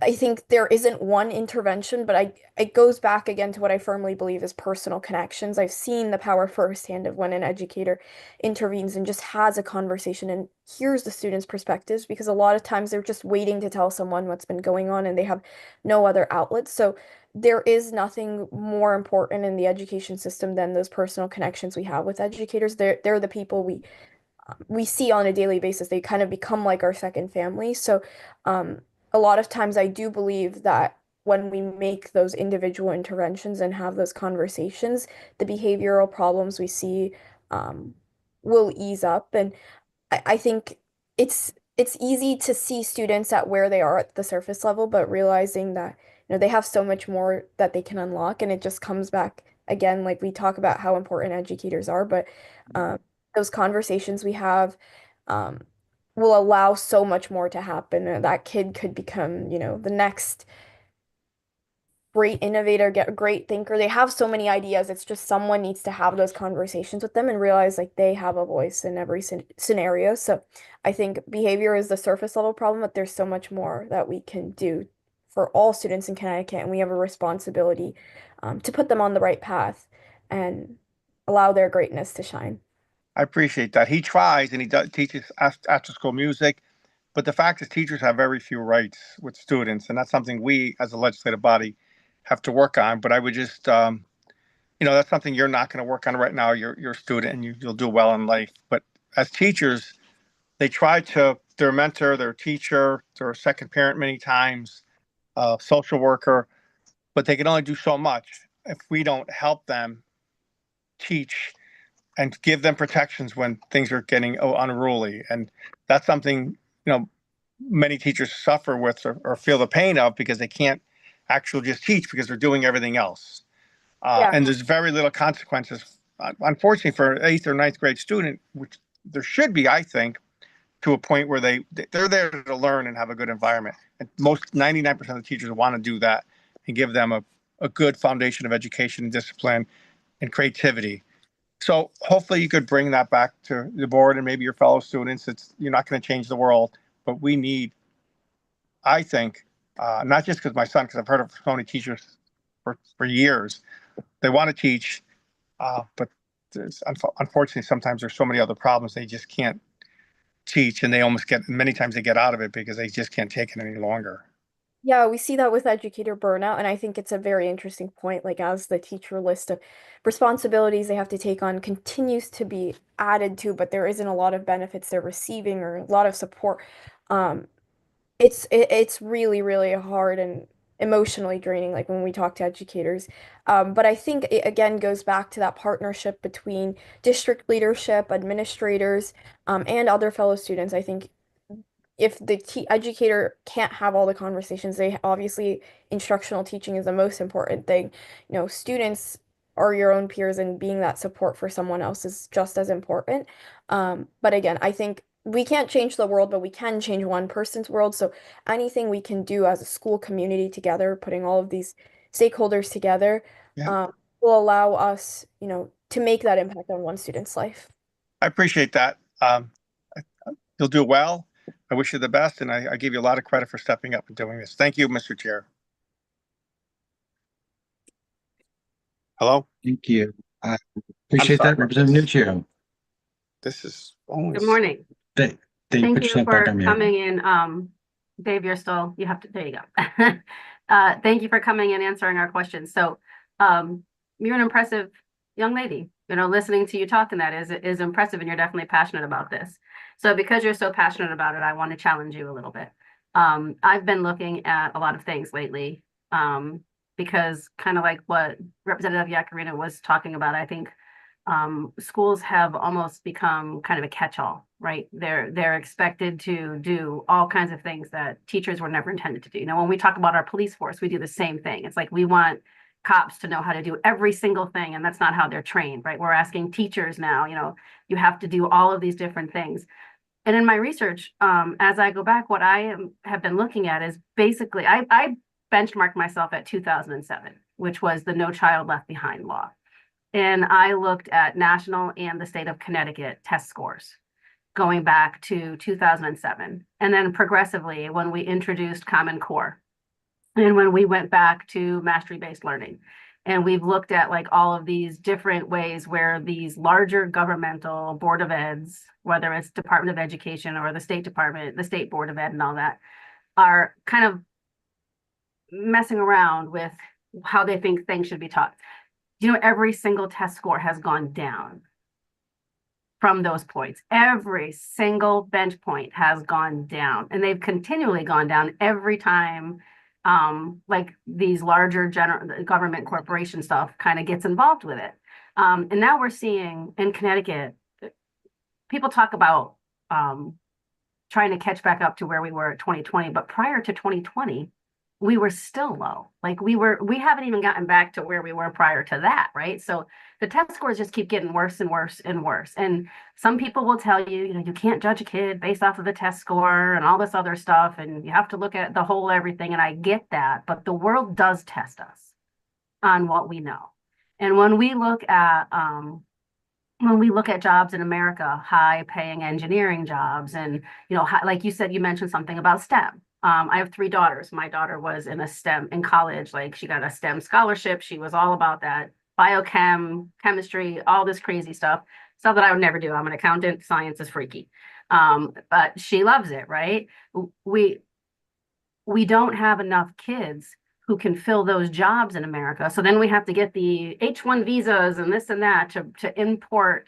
I think there isn't one intervention, but it goes back again to what I firmly believe is personal connections. I've seen the power firsthand of when an educator intervenes and just has a conversation and hears the students' perspectives, because a lot of times they're just waiting to tell someone what's been going on and they have no other outlets. So there is nothing more important in the education system than those personal connections we have with educators. They're the people we see on a daily basis. They kind of become like our second family. So a lot of times I do believe that when we make those individual interventions and have those conversations, the behavioral problems we see will ease up. And I think it's easy to see students at where they are at the surface level, but realizing that they have so much more that they can unlock. And it just comes back again, like we talk about how important educators are, but those conversations we have will allow so much more to happen. That kid could become, the next great innovator, get a great thinker. They have so many ideas. It's just someone needs to have those conversations with them and realize like they have a voice in every scenario. So I think behavior is the surface level problem, but there's so much more that we can do for all students in Connecticut, and we have a responsibility to put them on the right path and allow their greatness to shine. I appreciate that. He tries, and he teaches after school music, but the fact is teachers have very few rights with students, and that's something we as a legislative body have to work on. But I would just, that's something you're not going to work on right now. You're a student, and you'll do well in life. But as teachers, they try to, their mentor, their teacher, their second parent many times, social worker, but they can only do so much if we don't help them teach and give them protections when things are getting unruly. And that's something, many teachers suffer with or feel the pain of because they can't actually just teach because they're doing everything else. And there's very little consequences, unfortunately, for an 8th or 9th grade student, which there should be, I think, to a point where they're there to learn and have a good environment. And most 99% of the teachers want to do that and give them a good foundation of education and discipline and creativity. So hopefully you could bring that back to the board and maybe your fellow students. You're not going to change the world, but we need, I think, not just because I've heard of so many teachers for years, they want to teach, but unfortunately, sometimes there's so many other problems they just can't teach, and many times they get out of it because they just can't take it any longer. Yeah, we see that with educator burnout, and I think it's a very interesting point. Like, as the teacher list of responsibilities they have to take on continues to be added to, but there isn't a lot of benefits they're receiving or a lot of support. It's really, really hard and emotionally draining, like when we talk to educators. But I think it again goes back to that partnership between district leadership, administrators, and other fellow students. I think if the educator can't have all the conversations, obviously instructional teaching is the most important thing. Students are your own peers, and being that support for someone else is just as important. But again, I think we can't change the world, but we can change one person's world. So anything we can do as a school community together, putting all of these stakeholders together, will allow us, to make that impact on one student's life. I appreciate that. You'll do well. I wish you the best, and I give you a lot of credit for stepping up and doing this. Thank you, Mr. Chair. Hello? Thank you. I appreciate that, Representative Nuccio. This is Good morning. Thank you put yourself for back on mute. coming in. Dave, you're still, you have to, there you go. Thank you for coming and answering our questions. So you're an impressive young lady. Listening to you talk and that is impressive, and you're definitely passionate about this. So because you're so passionate about it, I want to challenge you a little bit. I've been looking at a lot of things lately because kind of like what Representative Yacarino was talking about, I think schools have almost become kind of a catch-all, right? They're expected to do all kinds of things that teachers were never intended to do. When we talk about our police force, we do the same thing. It's like we want cops to know how to do every single thing, and that's not how they're trained, right? We're asking teachers now, you have to do all of these different things. And in my research, as I go back, what I have been looking at is basically, I benchmarked myself at 2007, which was the No Child Left Behind law. And I looked at national and the state of Connecticut test scores going back to 2007. And then progressively, when we introduced Common Core, and when we went back to mastery-based learning, and we've looked at like all of these different ways where these larger governmental board of eds, whether it's Department of Education or the State Department, the State Board of Ed and all that, are kind of messing around with how they think things should be taught. Every single test score has gone down from those points. Every single bench point has gone down, and they've continually gone down every time like these larger government corporation stuff kind of gets involved with it. And now we're seeing in Connecticut, people talk about trying to catch back up to where we were at 2020, but prior to 2020, we were still low. Like we haven't even gotten back to where we were prior to that, right? So the test scores just keep getting worse and worse and worse. And some people will tell you, you know, you can't judge a kid based off of the test score and all this other stuff, and you have to look at the whole everything. And I get that, but the world does test us on what we know. And when we look at jobs in America, high paying engineering jobs, and you know, like you said, you mentioned something about STEM. I have 3 daughters. My daughter was in a STEM in college, like she got a STEM scholarship. She was all about that biochem, chemistry, all this crazy stuff that I would never do. I'm an accountant. Science is freaky. But she loves it, right? We don't have enough kids who can fill those jobs in America. So then we have to get the H-1 visas and this and that to import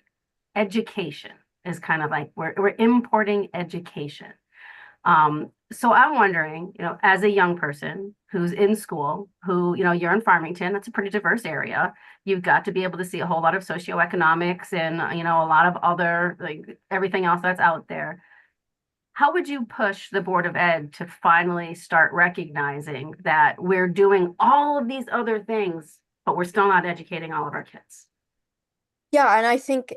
education. Is kind of like we're importing education. So I'm wondering, you know, as a young person who's in school, who, you know, you're in Farmington, that's a pretty diverse area. You've got to be able to see a whole lot of socioeconomics and, you know, a lot of other, like everything else that's out there. How would you push the Board of Ed to finally start recognizing that we're doing all of these other things, but we're still not educating all of our kids? Yeah, and I think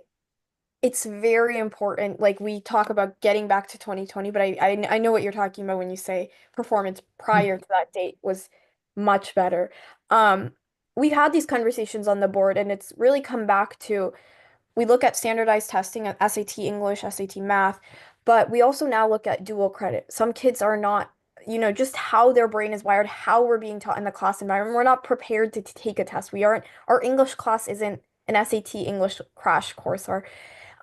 it's very important. Like we talk about getting back to 2020, but I know what you're talking about when you say performance prior to that date was much better. We've had these conversations on the board, and it's really come back to we look at standardized testing at SAT English, SAT Math, but we also now look at dual credit. Some kids are not, you know, just how their brain is wired, how we're being taught in the class environment. We're not prepared to take a test. Our English class isn't an SAT English crash course.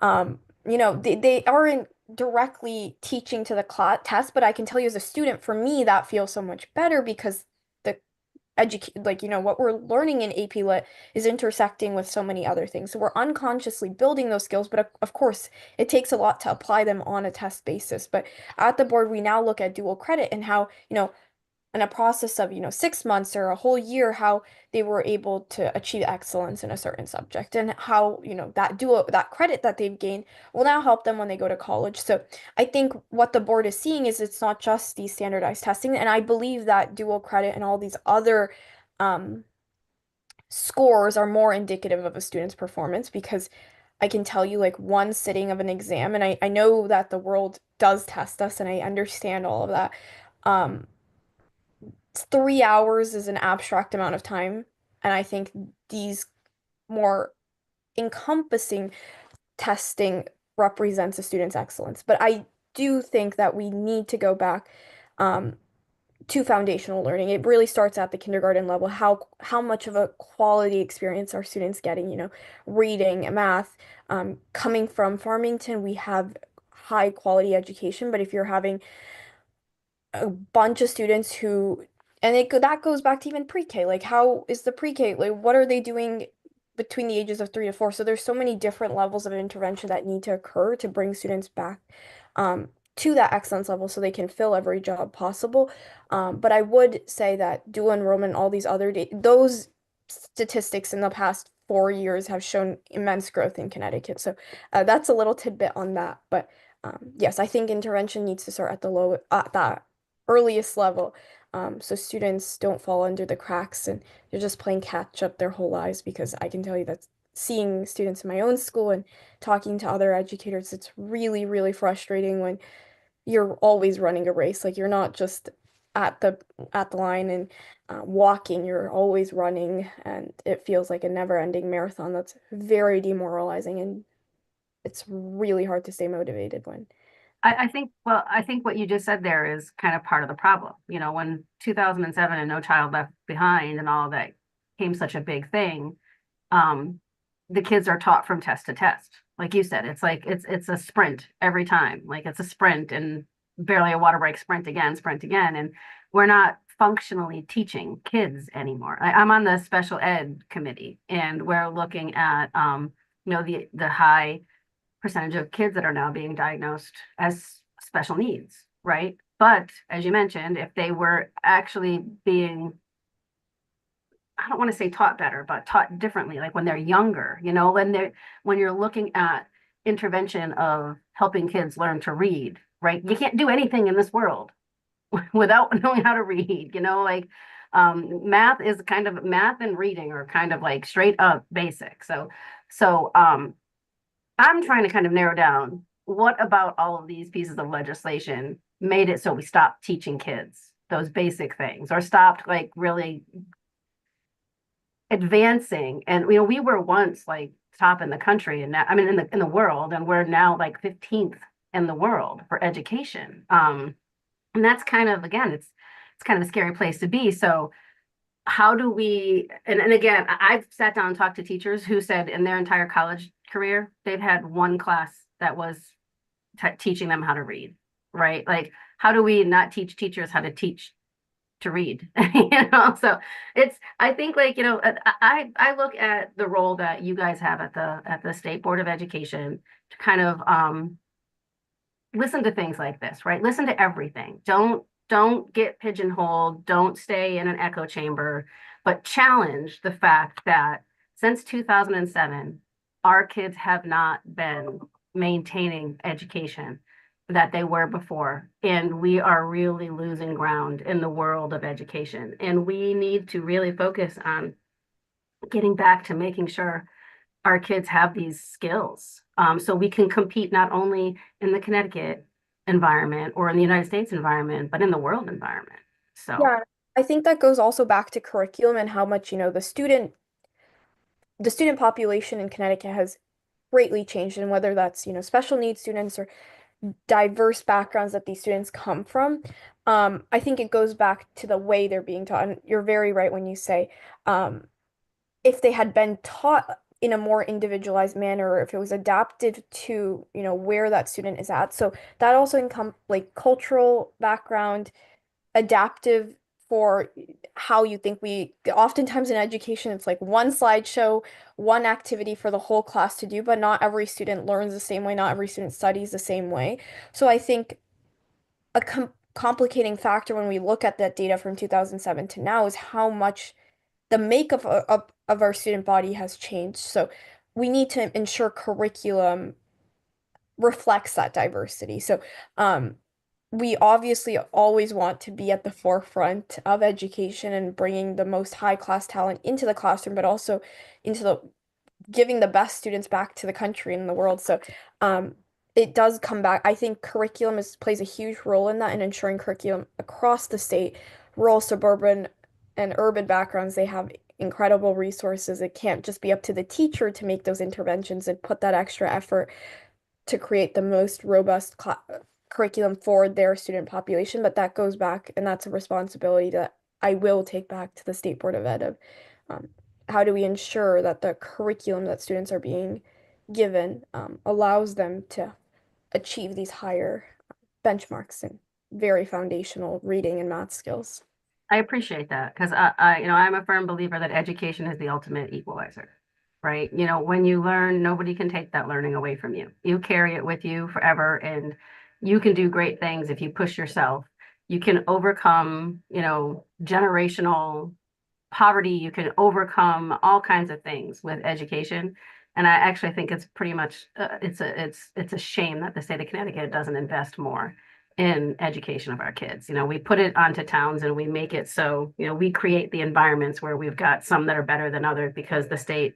You know, they aren't directly teaching to the class test, but I can tell you as a student, for me, that feels so much better because like, you know, what we're learning in AP Lit is intersecting with so many other things. So we're unconsciously building those skills, but of course, it takes a lot to apply them on a test basis. But at the board, we now look at dual credit and how, you know, in a process of, you know, 6 months or a whole year, how they were able to achieve excellence in a certain subject and how, you know, that credit that they've gained will now help them when they go to college. So I think what the board is seeing is it's not just these standardized testing. And I believe that dual credit and all these other scores are more indicative of a student's performance, because I can tell you, like, one sitting of an exam, and I know that the world does test us and I understand all of that. 3 hours is an abstract amount of time, and I think these more encompassing testing represents a student's excellence. But I do think that we need to go back to foundational learning. It really starts at the kindergarten level. How much of a quality experience are students getting? You know, reading, math. Coming from Farmington, we have high quality education, but if you're having a bunch of students who that goes back to even pre-K. Like, how is the pre-K? Like, what are they doing between the ages of 3 to 4? So there's so many different levels of intervention that need to occur to bring students back to that excellence level so they can fill every job possible. But I would say that dual enrollment, all these other those statistics in the past 4 years have shown immense growth in Connecticut. So that's a little tidbit on that. But yes, I think intervention needs to start at that earliest level. So students don't fall under the cracks and they're just playing catch up their whole lives, because I can tell you that seeing students in my own school and talking to other educators, it's really, really frustrating when you're always running a race. Like, you're not just at the line and walking, you're always running, and it feels like a never-ending marathon. That's very demoralizing, and it's really hard to stay motivated when I think what you just said there is kind of part of the problem. You know, when 2007 and No Child Left Behind and all of that became such a big thing, the kids are taught from test to test. Like you said, it's like it's a sprint every time. Like, it's a sprint and barely a water break, sprint again, and we're not functionally teaching kids anymore. I'm on the special ed committee, and we're looking at you know, the high percentage of kids that are now being diagnosed as special needs, right? But as you mentioned, if they were actually being, I don't want to say taught better, but taught differently, like when they're younger, you know, when you're looking at intervention of helping kids learn to read, right? You can't do anything in this world without knowing how to read, like math and reading are kind of like straight up basic. So I'm trying to kind of narrow down what about all of these pieces of legislation made it so we stopped teaching kids those basic things, or stopped like really advancing. And we were once like top in the country, and now, I mean in the world, and we're now like 15th in the world for education. And that's kind of, again, it's kind of a scary place to be. So how do we, and again, I've sat down and talked to teachers who said in their entire college career, they've had one class that was teaching them how to read, right? Like, how do we not teach teachers how to teach to read? So I think like, I look at the role that you guys have at the State Board of Education to kind of listen to things like this, right? Listen to everything. Don't get pigeonholed. Don't stay in an echo chamber, but challenge the fact that since 2007, our kids have not been maintaining education that they were before. And we are really losing ground in the world of education. And we need to really focus on getting back to making sure our kids have these skills, so we can compete not only in the Connecticut environment or in the United States environment, but in the world environment. So Yeah, I think that goes also back to curriculum and how much, the student population in Connecticut has greatly changed, and whether that's, special needs students or diverse backgrounds that these students come from. I think it goes back to the way they're being taught. And you're very right when you say, if they had been taught in a more individualized manner, or if it was adaptive to, where that student is at. So that also encompasses like cultural background, adaptive for how you think oftentimes in education, it's like one slideshow, one activity for the whole class to do, but not every student learns the same way, not every student studies the same way. So I think a complicating factor when we look at that data from 2007 to now is how much the makeup of our student body has changed. So we need to ensure curriculum reflects that diversity. So we obviously always want to be at the forefront of education and bringing the most high-class talent into the classroom, but also into giving the best students back to the country and the world. So it does come back. I think curriculum plays a huge role in that, and ensuring curriculum across the state, rural, suburban, and urban backgrounds, they have incredible resources. It can't just be up to the teacher to make those interventions and put that extra effort to create the most robust curriculum for their student population. But that goes back, and that's a responsibility that I will take back to the State Board of Ed of how do we ensure that the curriculum that students are being given allows them to achieve these higher benchmarks and very foundational reading and math skills. I appreciate that, because I'm a firm believer that education is the ultimate equalizer, right? When you learn, nobody can take that learning away from you. You carry it with you forever, and you can do great things if you push yourself. You can overcome, generational poverty. You can overcome all kinds of things with education. And I actually think it's pretty much it's a shame that the state of Connecticut doesn't invest more in education of our kids. We put it onto towns, and we make it so, we create the environments where we've got some that are better than others because the state,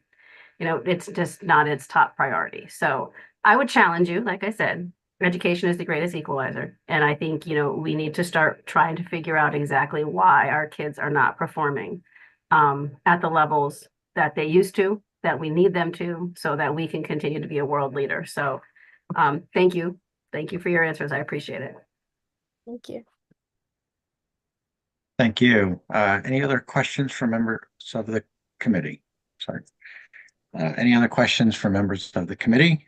it's just not its top priority. So I would challenge you, like I said, education is the greatest equalizer. And I think, we need to start trying to figure out exactly why our kids are not performing at the levels that they used to, that we need them to, so that we can continue to be a world leader. So thank you. Thank you for your answers. I appreciate it. Thank you. Thank you. Any other questions from members of the committee? Sorry. Any other questions from members of the committee?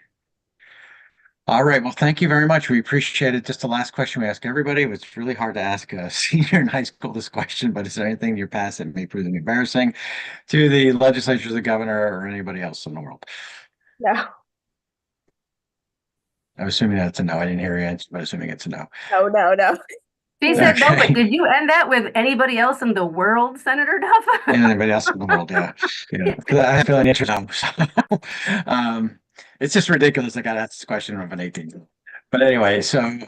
All right. Well, thank you very much. We appreciate it. Just the last question we ask everybody. It was really hard to ask a senior in high school this question, but is there anything in your past that may prove embarrassing to the legislature, the governor, or anybody else in the world? No. I'm assuming that's a no. I didn't hear your answer, but assuming it's a no. No. She said no, but did you end that with anybody else in the world, Senator Duff? Anybody else in the world? Yeah. Because I feel an answer no. So, it's just ridiculous. I got asked this question of an 18. But anyway, so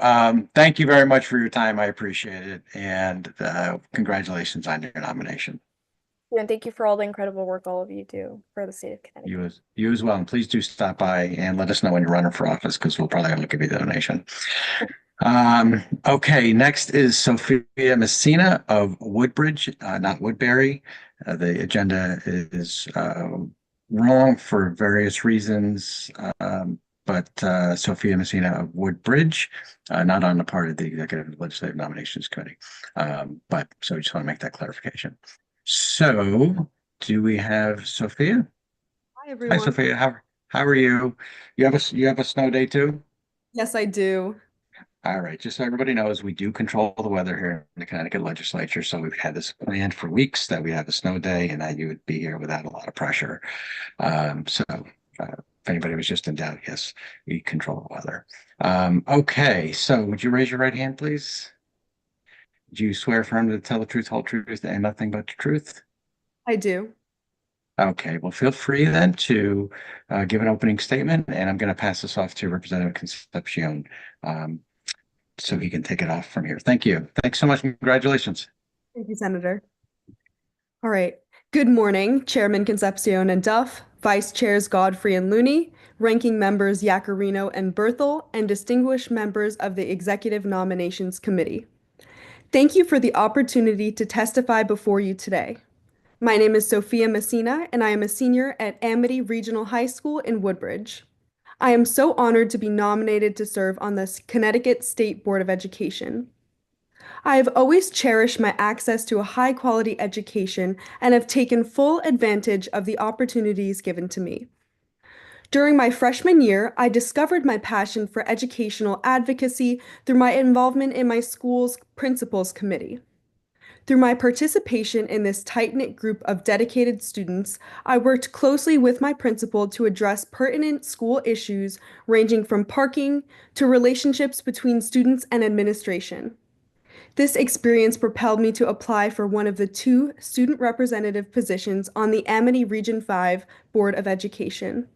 thank you very much for your time. I appreciate it. And congratulations on your nomination. Yeah, and thank you for all the incredible work all of you do for the state of Connecticut. You as well. And please do stop by and let us know when you're running for office because we'll probably have to give you the donation. Okay, next is Sophia Messina of Woodbridge, not Woodbury. The agenda is wrong for various reasons, but Sophia Messina of Woodbridge, not on the part of the Executive Legislative Nominations Committee. But so I just want to make that clarification. So do we have Sophia? Hi, everyone. Hi, Sophia. How are you? You have a snow day too? Yes, I do. All right, just so everybody knows, we do control the weather here in the Connecticut legislature. So we've had this planned for weeks that we have a snow day and that you would be here without a lot of pressure. If anybody was just in doubt, yes, we control the weather. Okay, so would you raise your right hand, please? Do you swear firm to tell the truth, whole truth, and nothing but the truth? I do. Okay, well, feel free then to give an opening statement, and I'm going to pass this off to Representative Concepcion so he can take it off from here. Thank you. Thanks so much. Congratulations. Thank you, Senator. All right. Good morning, Chairman Concepcion and Duff, Vice Chairs Godfrey and Looney, Ranking Members Yacarino and Berthel, and distinguished members of the Executive Nominations Committee. Thank you for the opportunity to testify before you today. My name is Sophia Messina, and I am a senior at Amity Regional High School in Woodbridge. I am so honored to be nominated to serve on the Connecticut State Board of Education. I have always cherished my access to a high-quality education and have taken full advantage of the opportunities given to me. During my freshman year, I discovered my passion for educational advocacy through my involvement in my school's Principals Committee. Through my participation in this tight-knit group of dedicated students, I worked closely with my principal to address pertinent school issues ranging from parking to relationships between students and administration. This experience propelled me to apply for one of the 2 student representative positions on the Amity Region 5 Board of Education.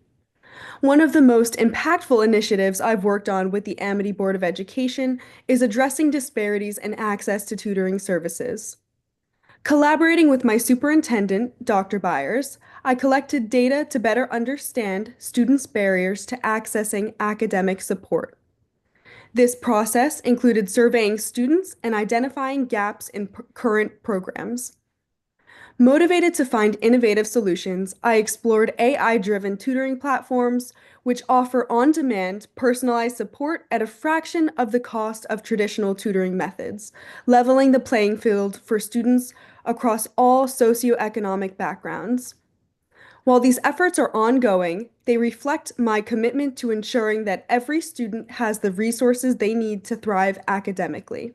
One of the most impactful initiatives I've worked on with the Amity Board of Education is addressing disparities in access to tutoring services. Collaborating with my superintendent, Dr. Byers, I collected data to better understand students' barriers to accessing academic support. This process included surveying students and identifying gaps in current programs. Motivated to find innovative solutions, I explored AI-driven tutoring platforms, which offer on-demand, personalized support at a fraction of the cost of traditional tutoring methods, leveling the playing field for students across all socioeconomic backgrounds. While these efforts are ongoing, they reflect my commitment to ensuring that every student has the resources they need to thrive academically.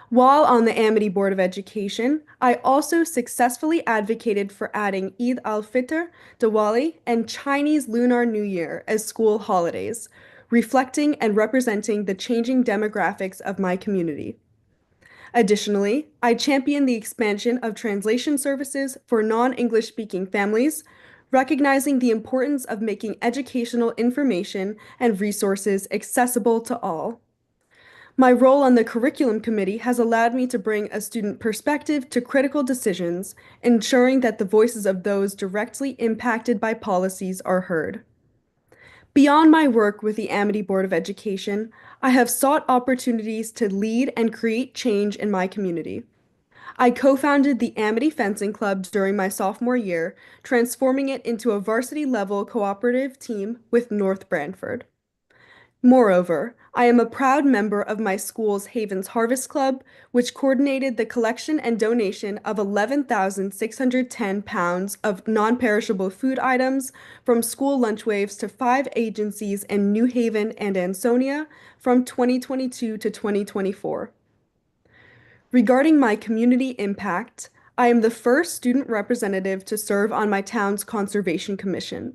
While on the Amity Board of Education, I also successfully advocated for adding Eid al-Fitr, Diwali, and Chinese Lunar New Year as school holidays, reflecting and representing the changing demographics of my community. Additionally, I championed the expansion of translation services for non-English speaking families, recognizing the importance of making educational information and resources accessible to all. My role on the curriculum committee has allowed me to bring a student perspective to critical decisions, ensuring that the voices of those directly impacted by policies are heard. Beyond my work with the Amity Board of Education, I have sought opportunities to lead and create change in my community. I co-founded the Amity Fencing Club during my sophomore year, transforming it into a varsity-level cooperative team with North Branford. Moreover, I am a proud member of my school's Havens Harvest Club, which coordinated the collection and donation of 11,610 pounds of non-perishable food items from school lunch waves to 5 agencies in New Haven and Ansonia from 2022 to 2024. Regarding my community impact, I am the first student representative to serve on my town's Conservation Commission.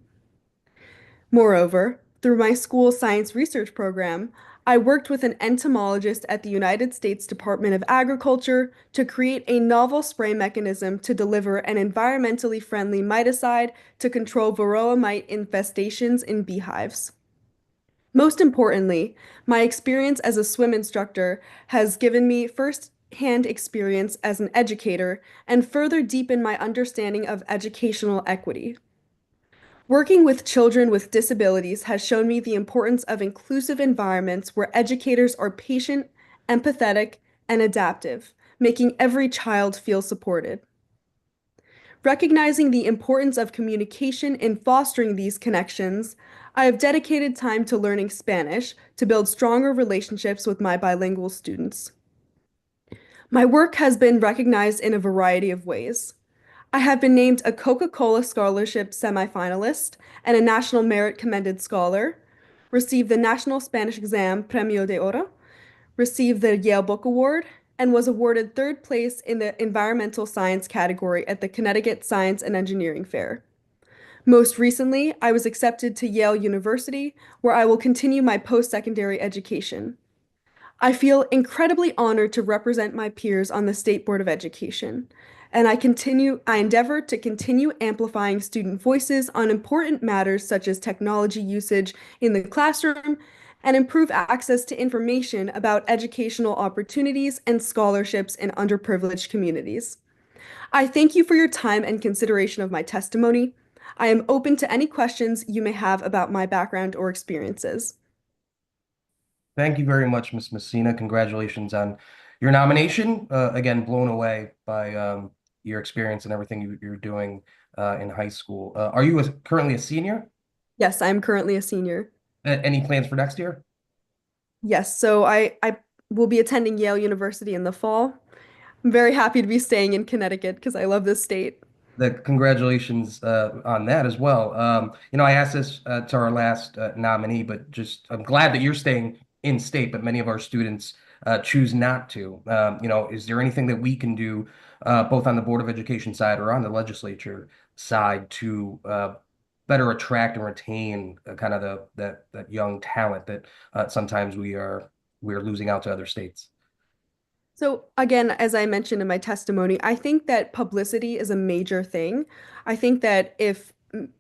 Moreover, through my school's science research program, I worked with an entomologist at the United States Department of Agriculture to create a novel spray mechanism to deliver an environmentally friendly miticide to control varroa mite infestations in beehives. Most importantly, my experience as a swim instructor has given me first-hand experience as an educator and further deepened my understanding of educational equity. Working with children with disabilities has shown me the importance of inclusive environments where educators are patient, empathetic, and adaptive, making every child feel supported. Recognizing the importance of communication in fostering these connections, I have dedicated time to learning Spanish to build stronger relationships with my bilingual students. My work has been recognized in a variety of ways. I have been named a Coca-Cola Scholarship semifinalist and a National Merit Commended Scholar, received the National Spanish Exam Premio de Oro, received the Yale Book Award, and was awarded third place in the environmental science category at the Connecticut Science and Engineering Fair. Most recently, I was accepted to Yale University, where I will continue my post-secondary education. I feel incredibly honored to represent my peers on the State Board of Education, and I endeavor to continue amplifying student voices on important matters such as technology usage in the classroom and improve access to information about educational opportunities and scholarships in underprivileged communities. I thank you for your time and consideration of my testimony. I am open to any questions you may have about my background or experiences. Thank you very much, Ms. Messina. Congratulations on your nomination. Again, blown away by your experience and everything you're doing in high school. Are you currently a senior? Yes, I'm currently a senior. Any plans for next year? Yes, so I will be attending Yale University in the fall. I'm very happy to be staying in Connecticut because I love this state. Congratulations on that as well. I asked this to our last nominee, but I'm glad that you're staying in state, but many of our students choose not to. Is there anything that we can do both on the Board of Education side or on the legislature side to better attract and retain kind of that young talent that sometimes we're losing out to other states? So again, as I mentioned in my testimony, I think that publicity is a major thing. I think that if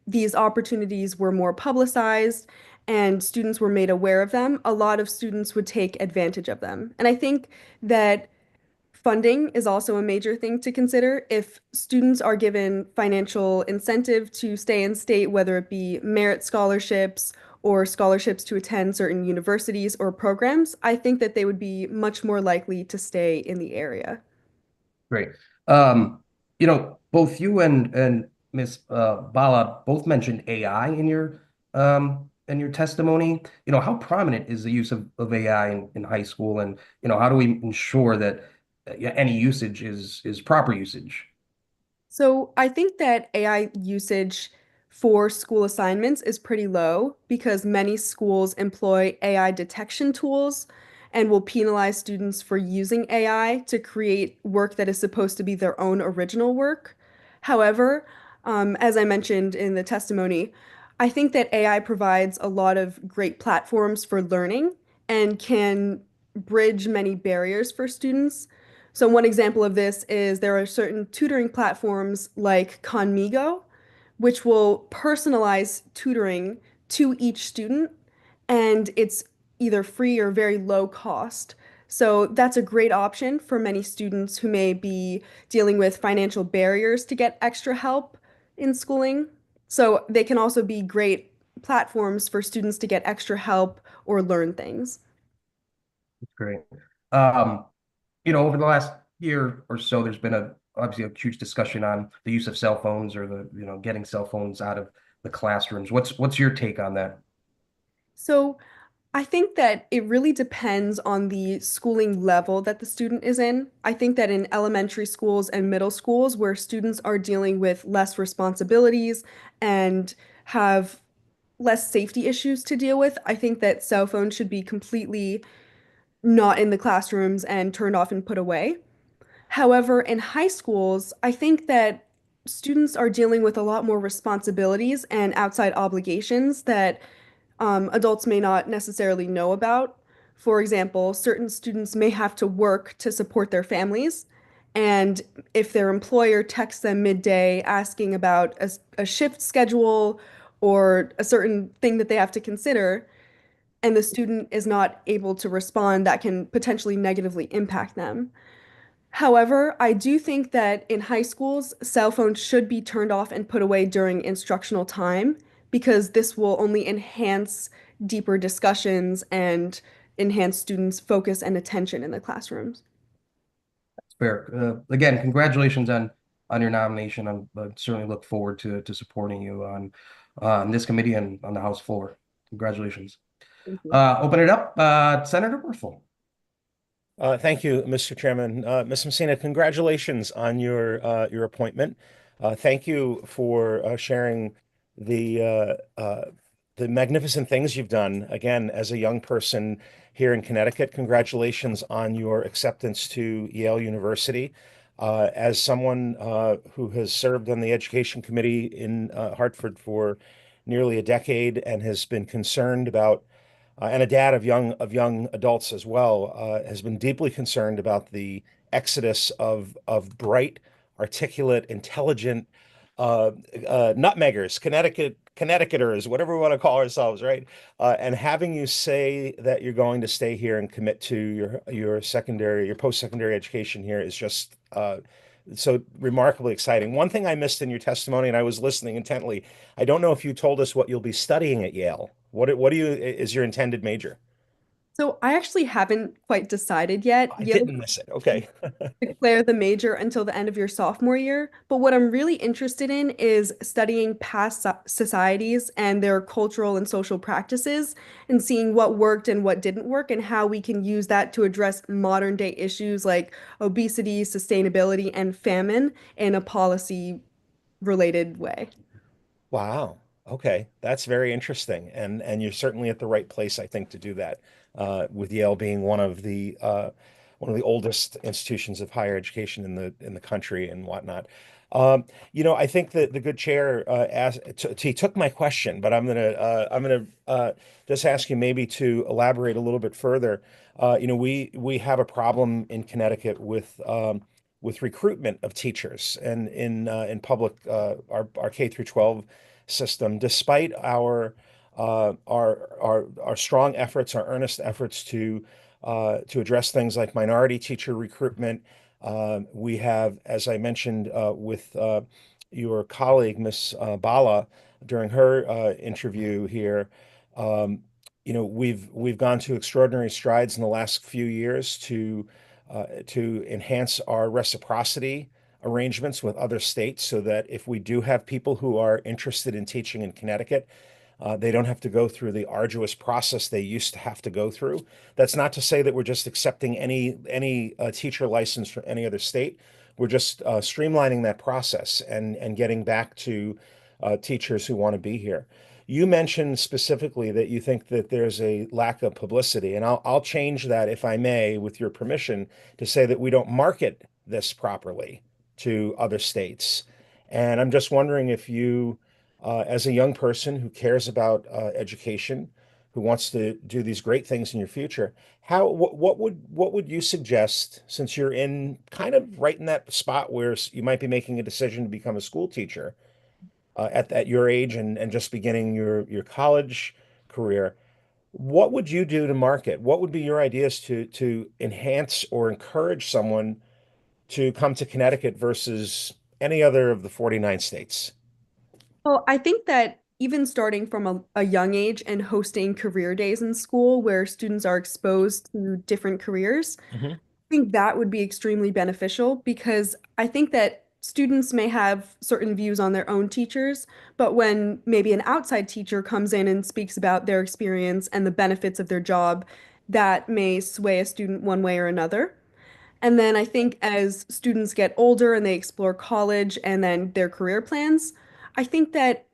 these opportunities were more publicized and students were made aware of them, a lot of students would take advantage of them. And I think that funding is also a major thing to consider. If students are given financial incentive to stay in state, whether it be merit scholarships or scholarships to attend certain universities or programs, I think that they would be much more likely to stay in the area. Great. Both you and Ms. Bala both mentioned AI in your testimony. How prominent is the use of AI in high school, and how do we ensure that any usage is proper usage? So I think that AI usage for school assignments is pretty low because many schools employ AI detection tools and will penalize students for using AI to create work that is supposed to be their own original work. However, as I mentioned in the testimony, I think that AI provides a lot of great platforms for learning and can bridge many barriers for students. So one example of this is there are certain tutoring platforms like Conmigo, which will personalize tutoring to each student, and it's either free or very low cost. So that's a great option for many students who may be dealing with financial barriers to get extra help in schooling. So they can also be great platforms for students to get extra help or learn things. Great. Over the last year or so, there's been obviously a huge discussion on the use of cell phones or getting cell phones out of the classrooms. What's your take on that? So I think that it really depends on the schooling level that the student is in. I think that in elementary schools and middle schools, where students are dealing with less responsibilities and have less safety issues to deal with, I think that cell phones should be completely not in the classrooms and turned off and put away. However, in high schools, I think that students are dealing with a lot more responsibilities and outside obligations that adults may not necessarily know about. For example, certain students may have to work to support their families. And if their employer texts them midday asking about a shift schedule or a certain thing that they have to consider, and the student is not able to respond, that can potentially negatively impact them. However, I do think that in high schools, cell phones should be turned off and put away during instructional time because this will only enhance deeper discussions and enhance students' focus and attention in the classrooms. Fair. Again, congratulations on your nomination. I certainly look forward to supporting you on this committee and on the House floor. Congratulations. Open it up, Senator Berthel. Thank you, Mr. Chairman. Ms. Messina, congratulations on your appointment. Thank you for sharing the magnificent things you've done. Again, as a young person here in Connecticut, congratulations on your acceptance to Yale University. As someone who has served on the Education Committee in Hartford for nearly a decade and has been concerned about and a dad of young adults as well, has been deeply concerned about the exodus of bright, articulate, intelligent nutmeggers, Connecticuters, whatever we want to call ourselves, right? And having you say that you're going to stay here and commit to your post-secondary education here is just so remarkably exciting. One thing I missed in your testimony, and I was listening intently, I don't know if you told us what you'll be studying at Yale. What is your intended major? So I actually haven't quite decided yet. I didn't miss it. Okay. Declare the major until the end of your sophomore year. But what I'm really interested in is studying past societies and their cultural and social practices and seeing what worked and what didn't work and how we can use that to address modern day issues like obesity, sustainability, and famine in a policy related way. Wow. Okay, that's very interesting, and you're certainly at the right place, I think, to do that. With Yale being one of the oldest institutions of higher education in the country and whatnot. I think that the good chair he took my question, but I'm gonna just ask you maybe to elaborate a little bit further. We have a problem in Connecticut with recruitment of teachers and in public our K through 12 system, despite our strong efforts, our earnest efforts to address things like minority teacher recruitment. We have, as I mentioned with your colleague, Ms. Bala, during her interview here, we've gone to extraordinary strides in the last few years to enhance our reciprocity arrangements with other states so that if we do have people who are interested in teaching in Connecticut, they don't have to go through the arduous process they used to have to go through. That's not to say that we're just accepting any teacher license from any other state. We're just streamlining that process and getting back to teachers who want to be here. You mentioned specifically that you think that there's a lack of publicity, and I'll change that, if I may, with your permission, to say that we don't market this properly to other states. And I'm just wondering if you, as a young person who cares about education, who wants to do these great things in your future, what would you suggest, since you're in kind of right in that spot where you might be making a decision to become a school teacher at your age and just beginning your college career, what would you do to market? What would be your ideas to enhance or encourage someone to come to Connecticut versus any other of the 49 states? Well, I think that even starting from a young age and hosting career days in school where students are exposed to different careers, I think that would be extremely beneficial because I think that students may have certain views on their own teachers, but when maybe an outside teacher comes in and speaks about their experience and the benefits of their job, that may sway a student one way or another. And then I think as students get older and they explore college and then their career plans, I think that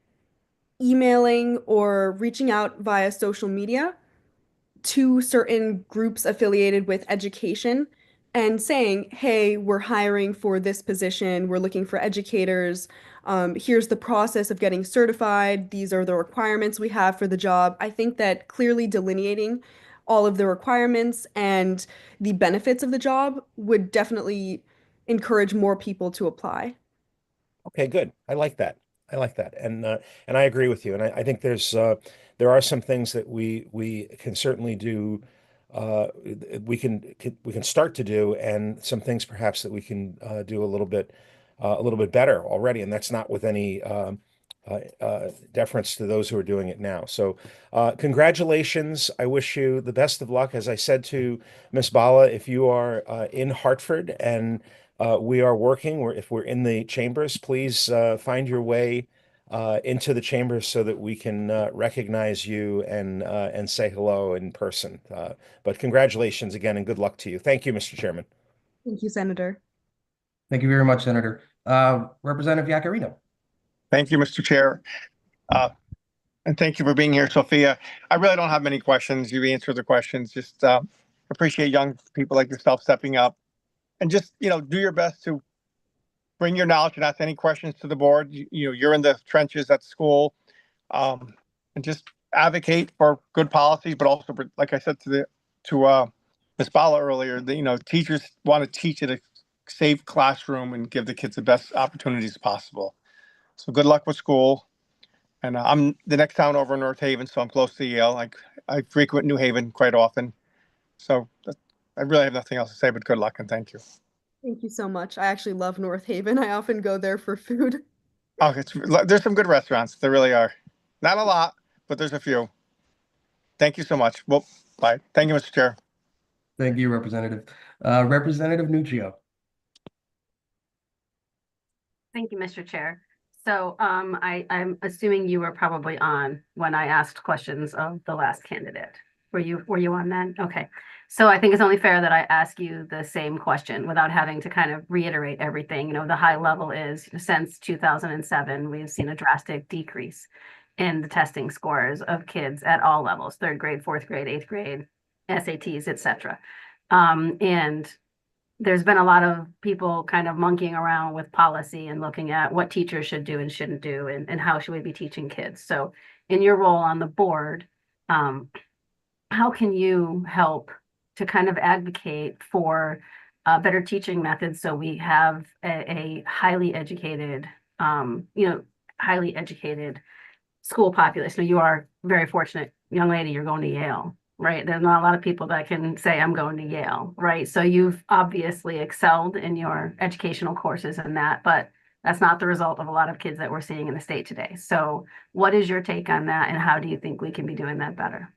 emailing or reaching out via social media to certain groups affiliated with education and saying, hey, we're hiring for this position, we're looking for educators, here's the process of getting certified, these are the requirements we have for the job. I think that clearly delineating all of the requirements and the benefits of the job would definitely encourage more people to apply. Okay, good. I like that. And I agree with you. And I think there's there are some things that we can certainly do. We can start to do, and some things perhaps that we can do a little bit better already, and that's not with any deference to those who are doing it now. So congratulations. I wish you the best of luck. As I said to Ms. Bala, if you are in Hartford and we are working, or if we're in the chambers, please find your way into the chambers so that we can recognize you and say hello in person. But congratulations again and good luck to you. Thank you, Mr. Chairman. Thank you, Senator. Thank you very much, Senator. Representative Yacarino. Thank you, Mr. Chair. And thank you for being here, Sophia. I really don't have many questions. You've answered the questions. Just appreciate young people like yourself stepping up and just, do your best to bring your knowledge and ask any questions to the board. You're in the trenches at school, and just advocate for good policies, but also, like I said to Ms. Bala earlier, teachers want to teach in a safe classroom and give the kids the best opportunities possible. So good luck with school. And I'm the next town over in North Haven, so I'm close to Yale. I frequent New Haven quite often. So I really have nothing else to say, but good luck and thank you. Thank you so much. I actually love North Haven. I often go there for food. Oh, there's some good restaurants. There really are. Not a lot, but there's a few. Thank you so much. Well, bye. Thank you, Mr. Chair. Thank you, Representative. Representative Nuccio. Thank you, Mr. Chair. So I'm assuming you were probably on when I asked questions of the last candidate. Were you on then? Okay. So I think it's only fair that I ask you the same question without having to kind of reiterate everything. The high level is since 2007, we've seen a drastic decrease in the testing scores of kids at all levels, 3rd grade, 4th grade, 8th grade, SATs, etc. And there's been a lot of people kind of monkeying around with policy and looking at what teachers should do and shouldn't do and how should we be teaching kids. So in your role on the board, how can you help to kind of advocate for better teaching methods so we have a highly educated, highly educated school populace? So you are very fortunate, young lady, you're going to Yale. Right. There's not a lot of people that can say I'm going to Yale. Right. So you've obviously excelled in your educational courses and that, but that's not the result of a lot of kids that we're seeing in the state today. So what is your take on that? And how do you think we can be doing that better?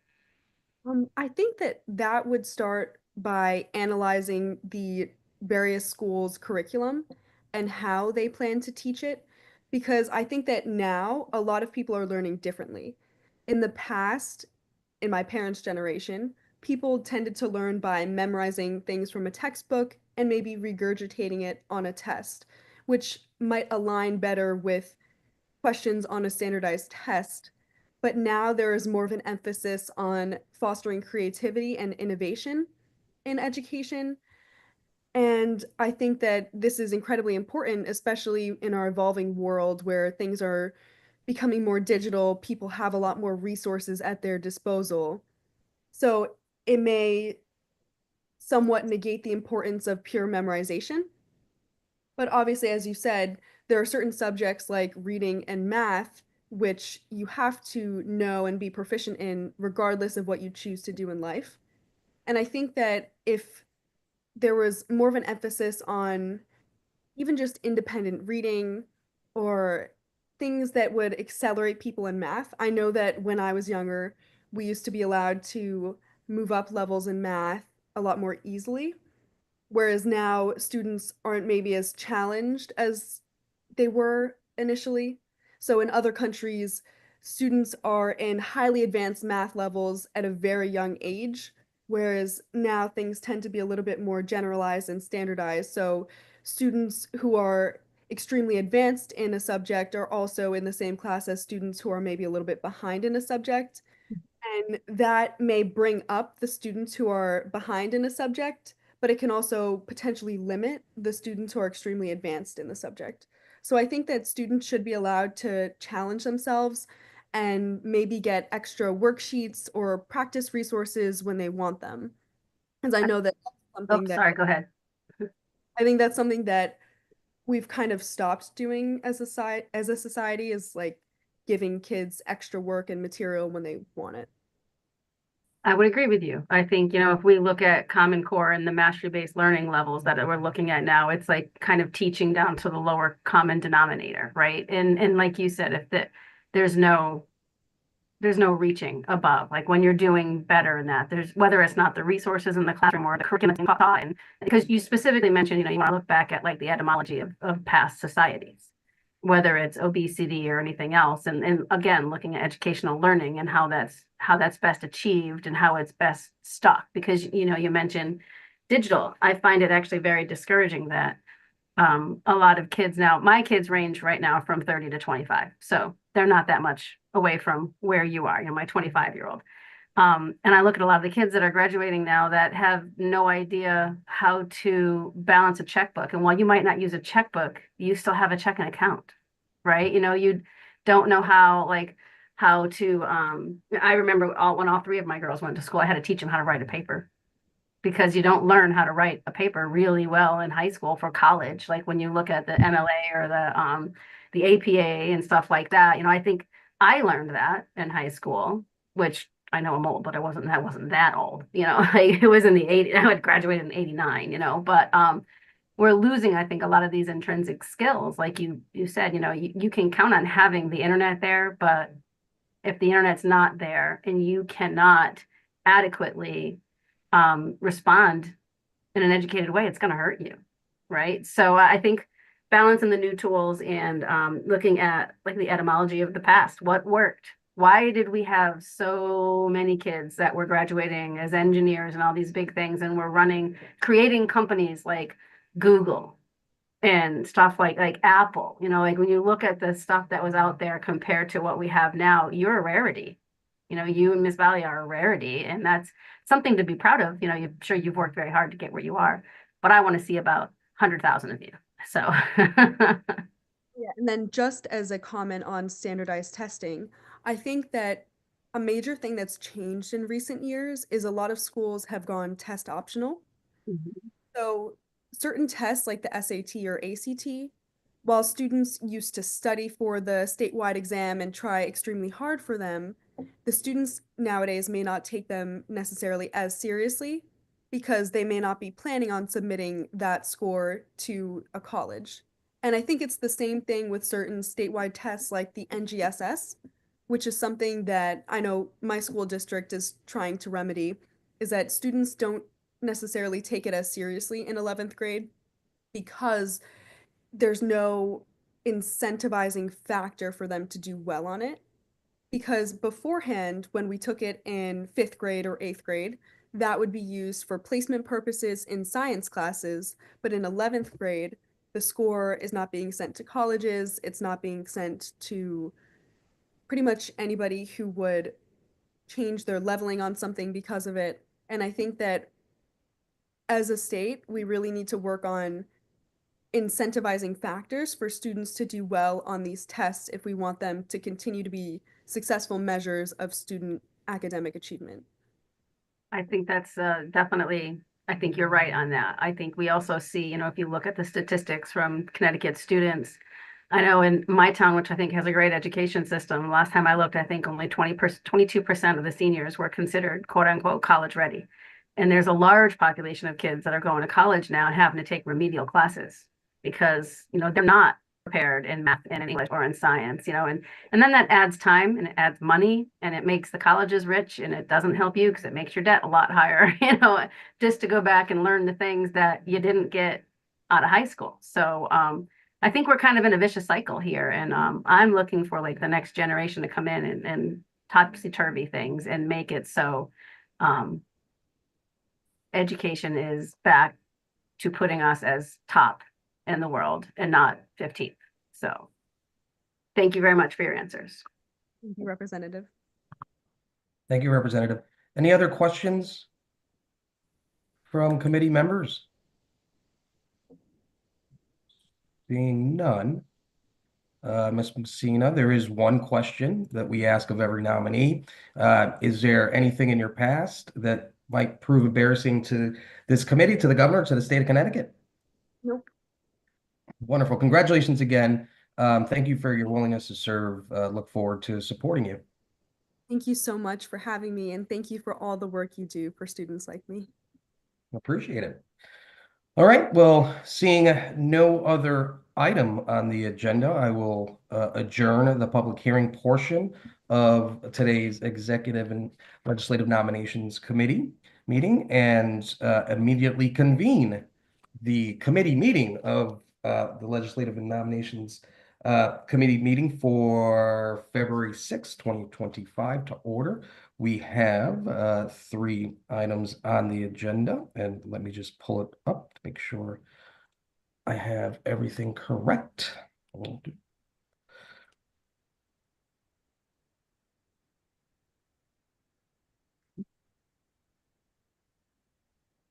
I think that would start by analyzing the various schools' curriculum and how they plan to teach it, because I think that now a lot of people are learning differently. In the past, in my parents' generation, people tended to learn by memorizing things from a textbook and maybe regurgitating it on a test, which might align better with questions on a standardized test. But now there is more of an emphasis on fostering creativity and innovation in education. And I think that this is incredibly important, especially in our evolving world where things are becoming more digital. People have a lot more resources at their disposal. So it may somewhat negate the importance of pure memorization. But obviously, as you said, there are certain subjects like reading and math which you have to know and be proficient in regardless of what you choose to do in life. And I think that if there was more of an emphasis on even just independent reading or things that would accelerate people in math. I know that when I was younger, we used to be allowed to move up levels in math a lot more easily, whereas now students aren't maybe as challenged as they were initially. So in other countries, students are in highly advanced math levels at a very young age, whereas now things tend to be a little bit more generalized and standardized. So students who are extremely advanced in a subject are also in the same class as students who are maybe a little bit behind in a subject. And that may bring up the students who are behind in a subject, but it can also potentially limit the students who are extremely advanced in the subject. So I think that students should be allowed to challenge themselves and maybe get extra worksheets or practice resources when they want them. Because I know that that's something sorry, go ahead. I think that's something that we've kind of stopped doing as a society, is like giving kids extra work and material when they want it. I would agree with you. I think, if we look at Common Core and the mastery-based learning levels that we're looking at now, it's like kind of teaching down to the lower common denominator, right? And like you said, if there's no reaching above, like when you're doing better in that, there's whether it's not the resources in the classroom or the curriculum taught, and because you specifically mentioned, you want to look back at like the etymology of past societies, whether it's obesity or anything else. And again, looking at educational learning and how that's best achieved and how it's best stuck. Because, you mentioned digital. I find it actually very discouraging that a lot of kids now, my kids range right now from 30 to 25. So they're not that much away from where you are, my 25-year-old. And I look at a lot of the kids that are graduating now that have no idea how to balance a checkbook. And while you might not use a checkbook, you still have a checking account, right? You don't know how to, I remember when all three of my girls went to school, I had to teach them how to write a paper, because you don't learn how to write a paper really well in high school for college. Like when you look at the MLA or the APA and stuff like that, I think I learned that in high school, which I know I'm old, but I wasn't that old, like it was in the 80s. I had graduated in 89, but we're losing, I think, a lot of these intrinsic skills. Like you said, you can count on having the internet there, but if the internet's not there and you cannot adequately respond in an educated way, it's going to hurt you, right? So I think balancing the new tools and looking at like the etymology of the past, what worked? Why did we have so many kids that were graduating as engineers and all these big things, and we're creating companies like Google and stuff like Apple? Like when you look at the stuff that was out there compared to what we have now, you're a rarity. You and Miss Valley are a rarity, and that's something to be proud of. I'm sure you've worked very hard to get where you are, but I want to see about 100,000 of you. So Yeah, and then just as a comment on standardized testing, I think that a major thing that's changed in recent years is a lot of schools have gone test optional. So certain tests like the SAT or ACT, while students used to study for the statewide exam and try extremely hard for them, the students nowadays may not take them necessarily as seriously because they may not be planning on submitting that score to a college. And I think it's the same thing with certain statewide tests like the NGSS, which is something that I know my school district is trying to remedy, is that students don't necessarily take it as seriously in 11th grade because there's no incentivizing factor for them to do well on it. Because beforehand, when we took it in 5th grade or 8th grade, that would be used for placement purposes in science classes. But in 11th grade, the score is not being sent to colleges. It's not being sent to pretty much anybody who would change their leveling on something because of it. And I think that as a state, we really need to work on incentivizing factors for students to do well on these tests if we want them to continue to be successful measures of student academic achievement. I think that's definitely, I think you're right on that. I think we also see, if you look at the statistics from Connecticut students, I know in my town, which I think has a great education system, last time I looked, I think only 22% of the seniors were considered quote unquote college ready. And there's a large population of kids that are going to college now and having to take remedial classes because, they're not prepared in math and in English or in science, and then that adds time and it adds money and it makes the colleges rich and it doesn't help you because it makes your debt a lot higher, just to go back and learn the things that you didn't get out of high school. So I think we're kind of in a vicious cycle here, and I'm looking for like the next generation to come in and topsy-turvy things and make it so education is back to putting us as top in the world and not 15th. So thank you very much for your answers. Thank you, Representative. Thank you, Representative. Any other questions from committee members? Seeing none, Ms. Messina, there is one question that we ask of every nominee. Is there anything in your past that might prove embarrassing to this committee, to the governor, to the state of Connecticut? Nope. Wonderful. Congratulations again. Thank you for your willingness to serve. Look forward to supporting you. Thank you so much for having me, and thank you for all the work you do for students like me. Appreciate it. All right, well, seeing no other item on the agenda, I will adjourn the public hearing portion of today's Executive and Legislative Nominations Committee meeting and immediately convene the committee meeting of the Legislative and Nominations Committee meeting for February 6, 2025 to order. We have 3 items on the agenda, and let me just pull it up to make sure I have everything correct.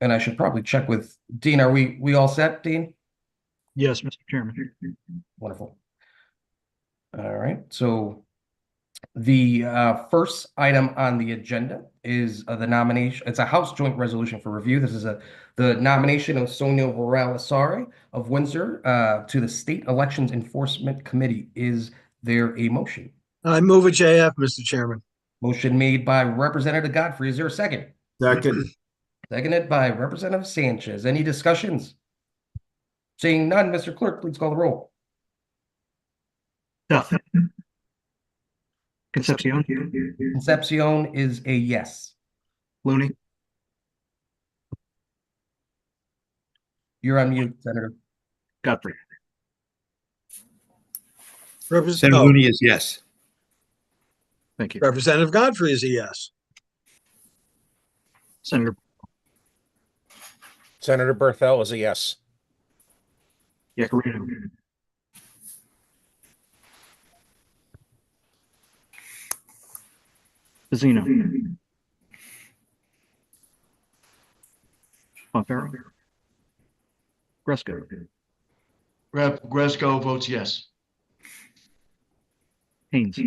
And I should probably check with Dean. Are we all set, Dean? Yes, Mr. Chairman. Wonderful. All right, so the first item on the agenda is the nomination. It's a House Joint Resolution for review. This is the nomination of Sonia Varela-Asare of Windsor to the State Elections Enforcement Committee. Is there a motion? I move a JF, Mr. Chairman. Motion made by Representative Godfrey. Is there a second? Second. Seconded by Representative Sanchez. Any discussions? Seeing none, Mr. Clerk, please call the roll. Duff. Concepcion. Concepcion is a yes. Looney. You're on mute, Senator. Godfrey. Senator Looney is yes. Thank you. Representative Godfrey is a yes. Senator Berthel is a yes. Yacarino. Zeno. Fonfaro. Gresco. Rep. Gresco votes yes. Haynes.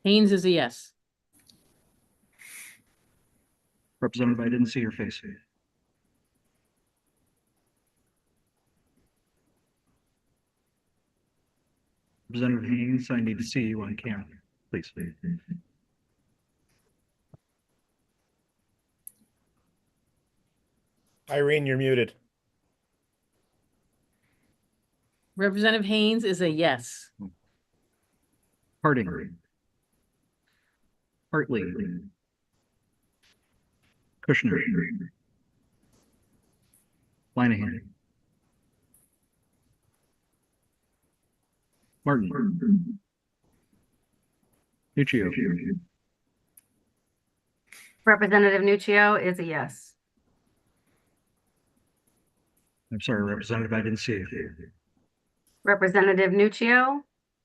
Haynes is a yes. Representative, I didn't see your face. Representative Haynes, I need to see you on camera, please. Irene, you're muted. Representative Haynes is a yes. Harding. Hartley. Kushner. Linehan. Martin. Nuccio. Representative Nuccio is a yes. I'm sorry, Representative, I didn't see you. Representative Nuccio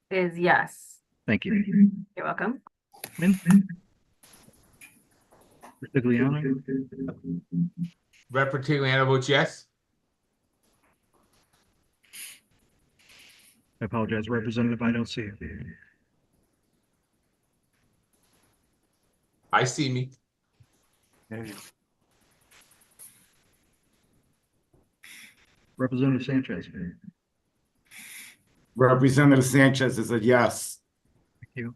is yes. Thank you. You're welcome. Retigliano. Rep. Retigliano votes yes. I apologize, Representative, I don't see you. I see me. Representative Sanchez. Representative Sanchez is a yes. Thank you.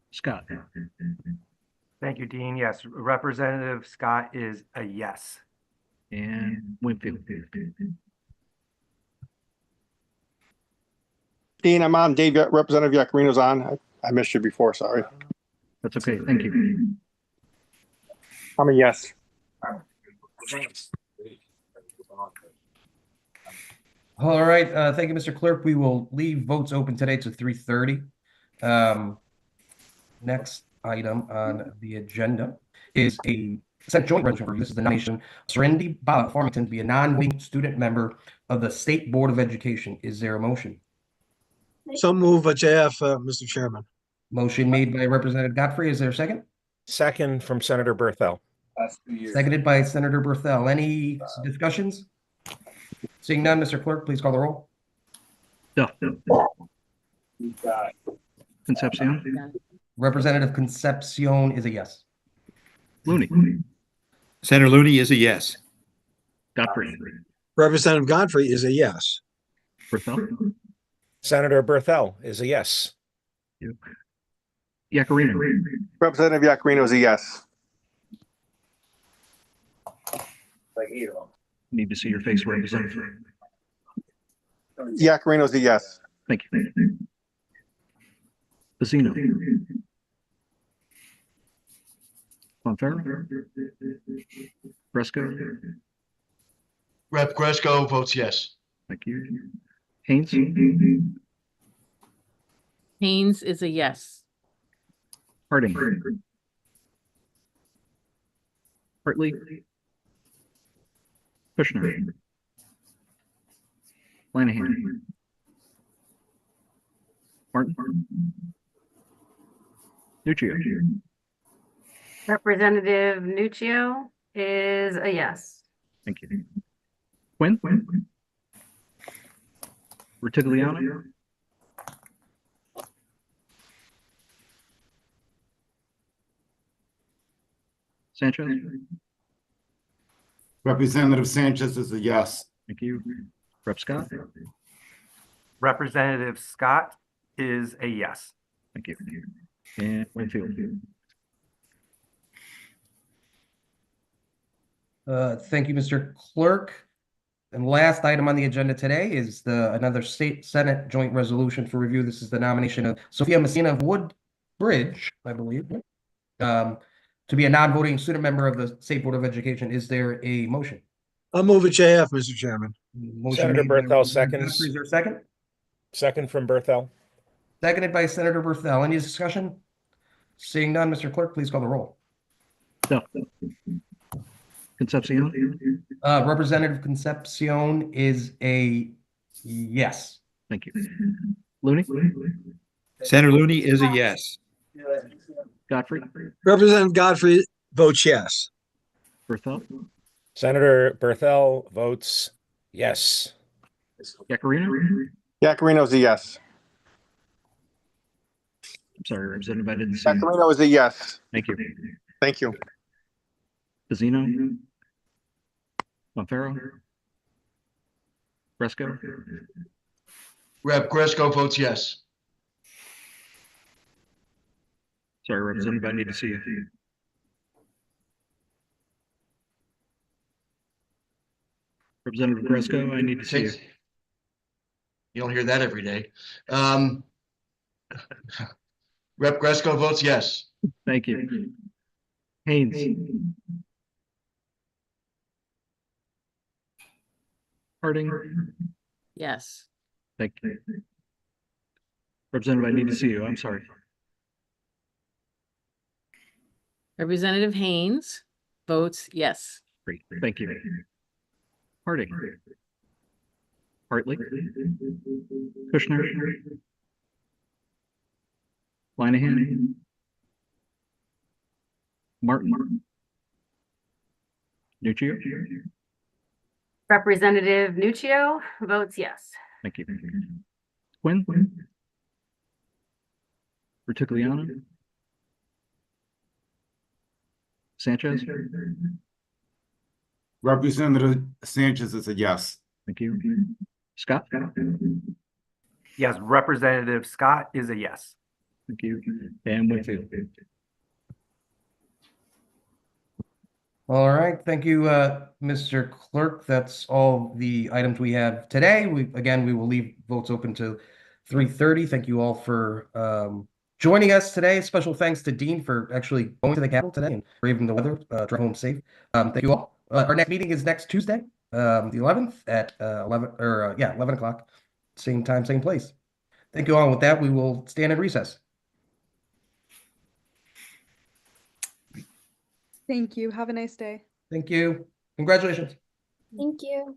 Scott. Thank you, Dean. Yes, Representative Scott is a yes. And Winfield. Dean, I'm on. Dave, Representative Yacarino's on. I missed you before, sorry. That's okay, thank you. I'm a yes. All right, thank you, Mr. Clerk. We will leave votes open today to 3:30. Next item on the agenda is a Senate Joint Resolution. This is the nomination of Serenity Bala Farmington to be a non-voting student member of the State Board of Education. Is there a motion? So move a JF, Mr. Chairman. Motion made by Representative Godfrey. Is there a second? Second from Senator Berthel. Seconded by Senator Berthel. Any discussions? Seeing none, Mr. Clerk, please call the roll. Duff. Concepcion. Representative Concepcion is a yes. Looney. Senator Looney is a yes. Godfrey. Representative Godfrey is a yes. Berthel. Senator Berthel is a yes. Yakarino. Representative Yakarino is a yes. Need to see your face, Representative. Yakarino is a yes. Thank you. Pacino. Bonferro. Bresco. Rep. Gresco votes yes. Thank you. Haynes. Haynes is a yes. Harding. Hartley. Kushner. Lanahan. Martin. Nuccio. Representative Nuccio is a yes. Thank you. Quinn. Rutigliano. Sanchez. Representative Sanchez is a yes. Thank you. Rep. Scott. Representative Scott is a yes. Thank you. And Winfield. Thank you, Mr. Clerk. And last item on the agenda today is another state Senate joint resolution for review. This is the nomination of Sophia Messina of Woodbridge, I believe, to be a non-voting student member of the State Board of Education. Is there a motion? I'll move it JF, Mr. Chairman. Motion Senator made by Berthel Representative seconds. Godfrey. Is there a second? Second from Berthel. Seconded by Senator Berthel. Any discussion? Seeing none, Mr. Clerk, please call the roll. Duff. Concepcion. Representative Concepcion is a yes. Thank you. Looney. Senator Looney is a yes. Godfrey. Representative Godfrey votes yes. Berthel. Senator Berthel votes yes. Yakarino. Yakarino is a yes. I'm sorry, Representative, I didn't see. Yakarino is a yes. Thank you. Thank you. Pacino. Bonferro. Bresco. Rep. Gresco votes yes. Sorry, Representative, I need to see you. Representative Bresco, I need to see you. You don't hear that every day. Rep. Gresco votes yes. Thank you. Haynes. Harding. Yes. Thank you. Representative, I need to see you. I'm sorry. Representative Haynes votes yes. Great. Thank you. Harding. Hartley. Kushner. Linehan. Martin. Nuccio. Representative Nuccio votes yes. Thank you. Quinn. Rutigliano. Sanchez. Representative Sanchez is a yes. Thank you. Scott. Yes, Representative Scott is a yes. Thank you. And Winfield. All right, thank you, Mr. Clerk. That's all the items we have today. We will leave votes open to 3:30. Thank you all for joining us today. Special thanks to Dean for actually going to the Capitol today and braving the weather. Drive home safe. Thank you all. Our next meeting is next Tuesday, the 11th at 11 o'clock, same time, same place. Thank you all. And with that, we will stand in recess. Thank you. Have a nice day. Thank you. Congratulations. Thank you.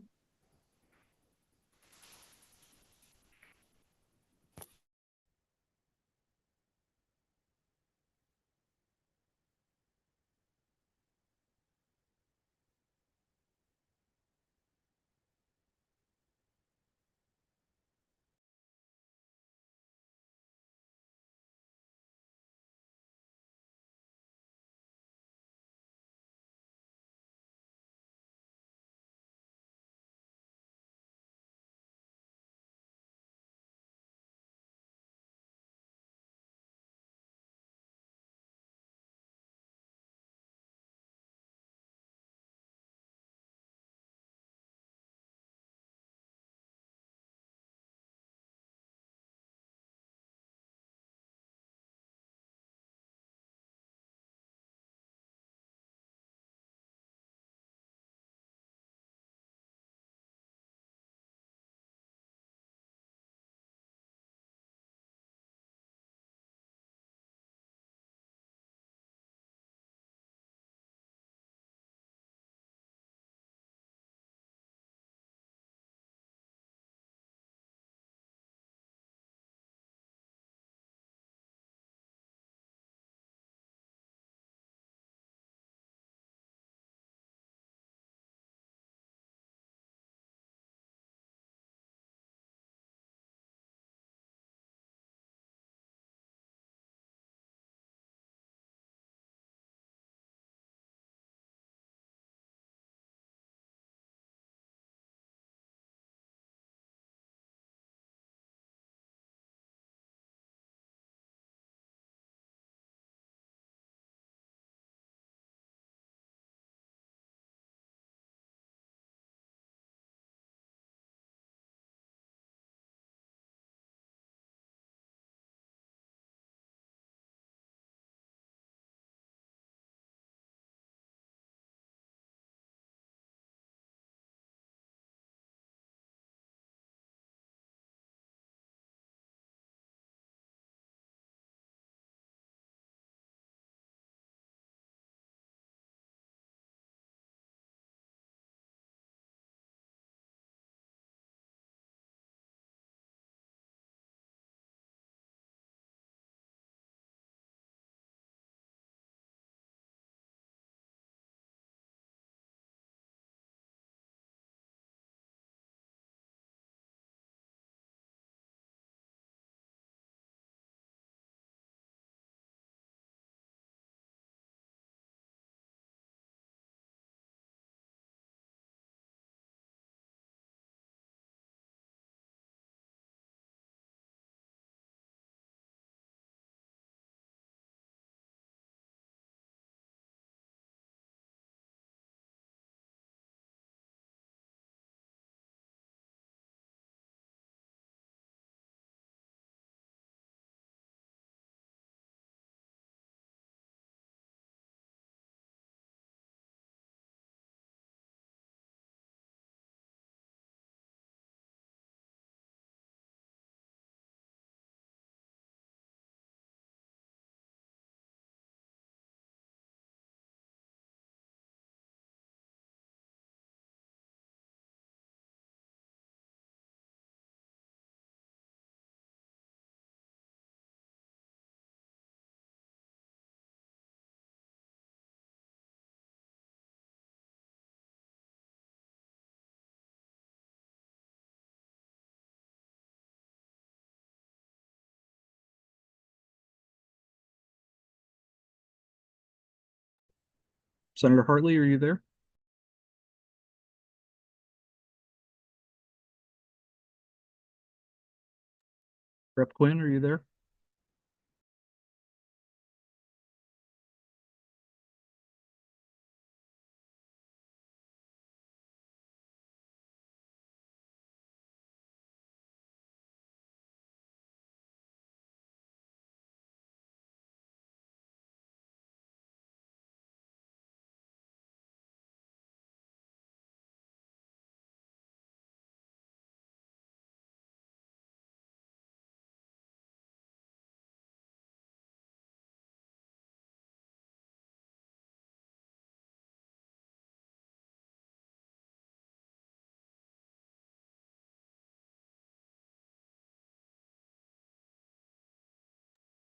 Senator Hartley, are you there? Rep. Quinn, are you there?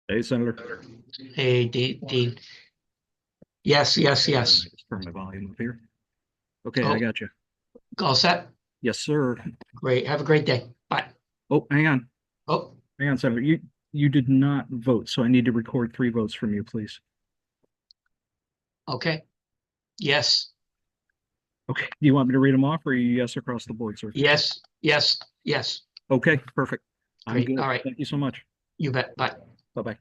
Hey, Senator. Hey, Dean. Yes, yes, yes. Turn my volume up here. Okay, I Oh. got you. All set? Yes, sir. Great. Have a great day. Bye. Oh, hang on. Oh, Hang on, Senator. You did not vote, so I need to record 3 votes from you, please. okay. Yes, Okay. Do you want me to read them off, or are you yes across the board, sir? yes, yes, yes. Okay, perfect. I'm Great. good. All right. Thank you so much. You bet. Bye. Bye-bye.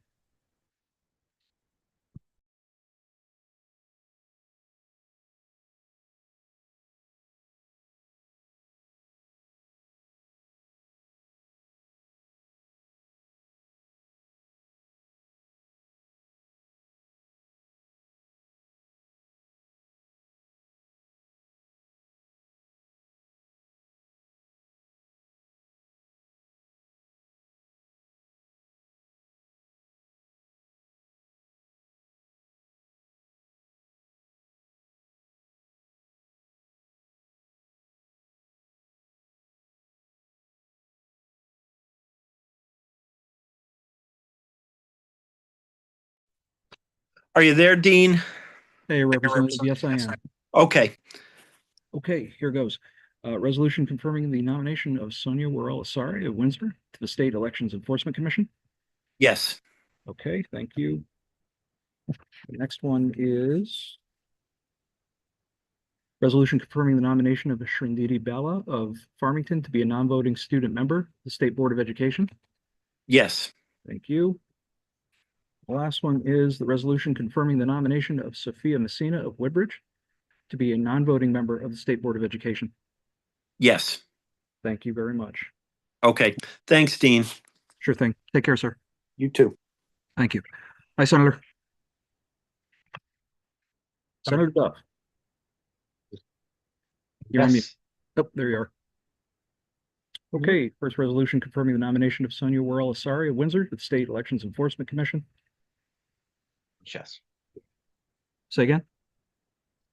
Are you there, Dean? Hey, Representative. Yes, I am. Okay. Okay, here goes. Resolution confirming the nomination of Sonia Worrell Asari of Windsor to the State Elections Enforcement Commission. Yes. Okay, thank you. The next one is resolution confirming the nomination of Shrinditi Bala of Farmington to be a non-voting student member of the State Board of Education. Yes. Thank you. The last one is the resolution confirming the nomination of Sophia Messina of Woodbridge to be a non-voting member of the State Board of Education. Yes. Thank you very much. Okay. Thanks, Dean. Sure thing. Take care, sir. You too. Thank you. Hi, Senator. Senator Duff. You're on mute. Oh, there you are. Okay, first resolution confirming the nomination of Sonia Worrell Asari of Windsor to the State Elections Enforcement Commission. Yes. Say again?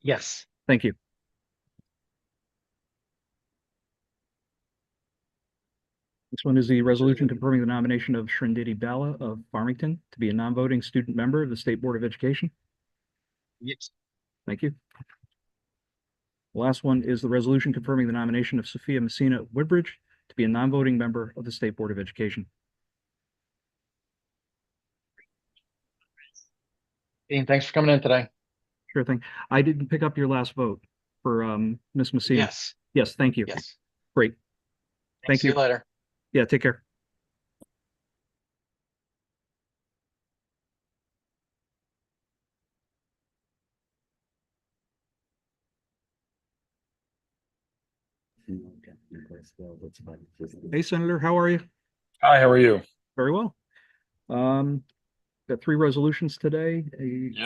Yes. Thank you. This one is the resolution confirming the nomination of Shrinditi Bala of Farmington to be a non-voting student member of the State Board of Education. Yes. Thank you. The last one is the resolution confirming the nomination of Sophia Messina of Woodbridge to be a non-voting member of the State Board of Education. Dean, thanks for coming in today. Sure thing. I didn't pick up your last vote for Ms. Messina. Yes. Yes, thank you. Yes. Great. Thank See you. you later. Yeah, take care. Hey, Senator, how are you? Hi, how are you? Very well. Got 3 resolutions today.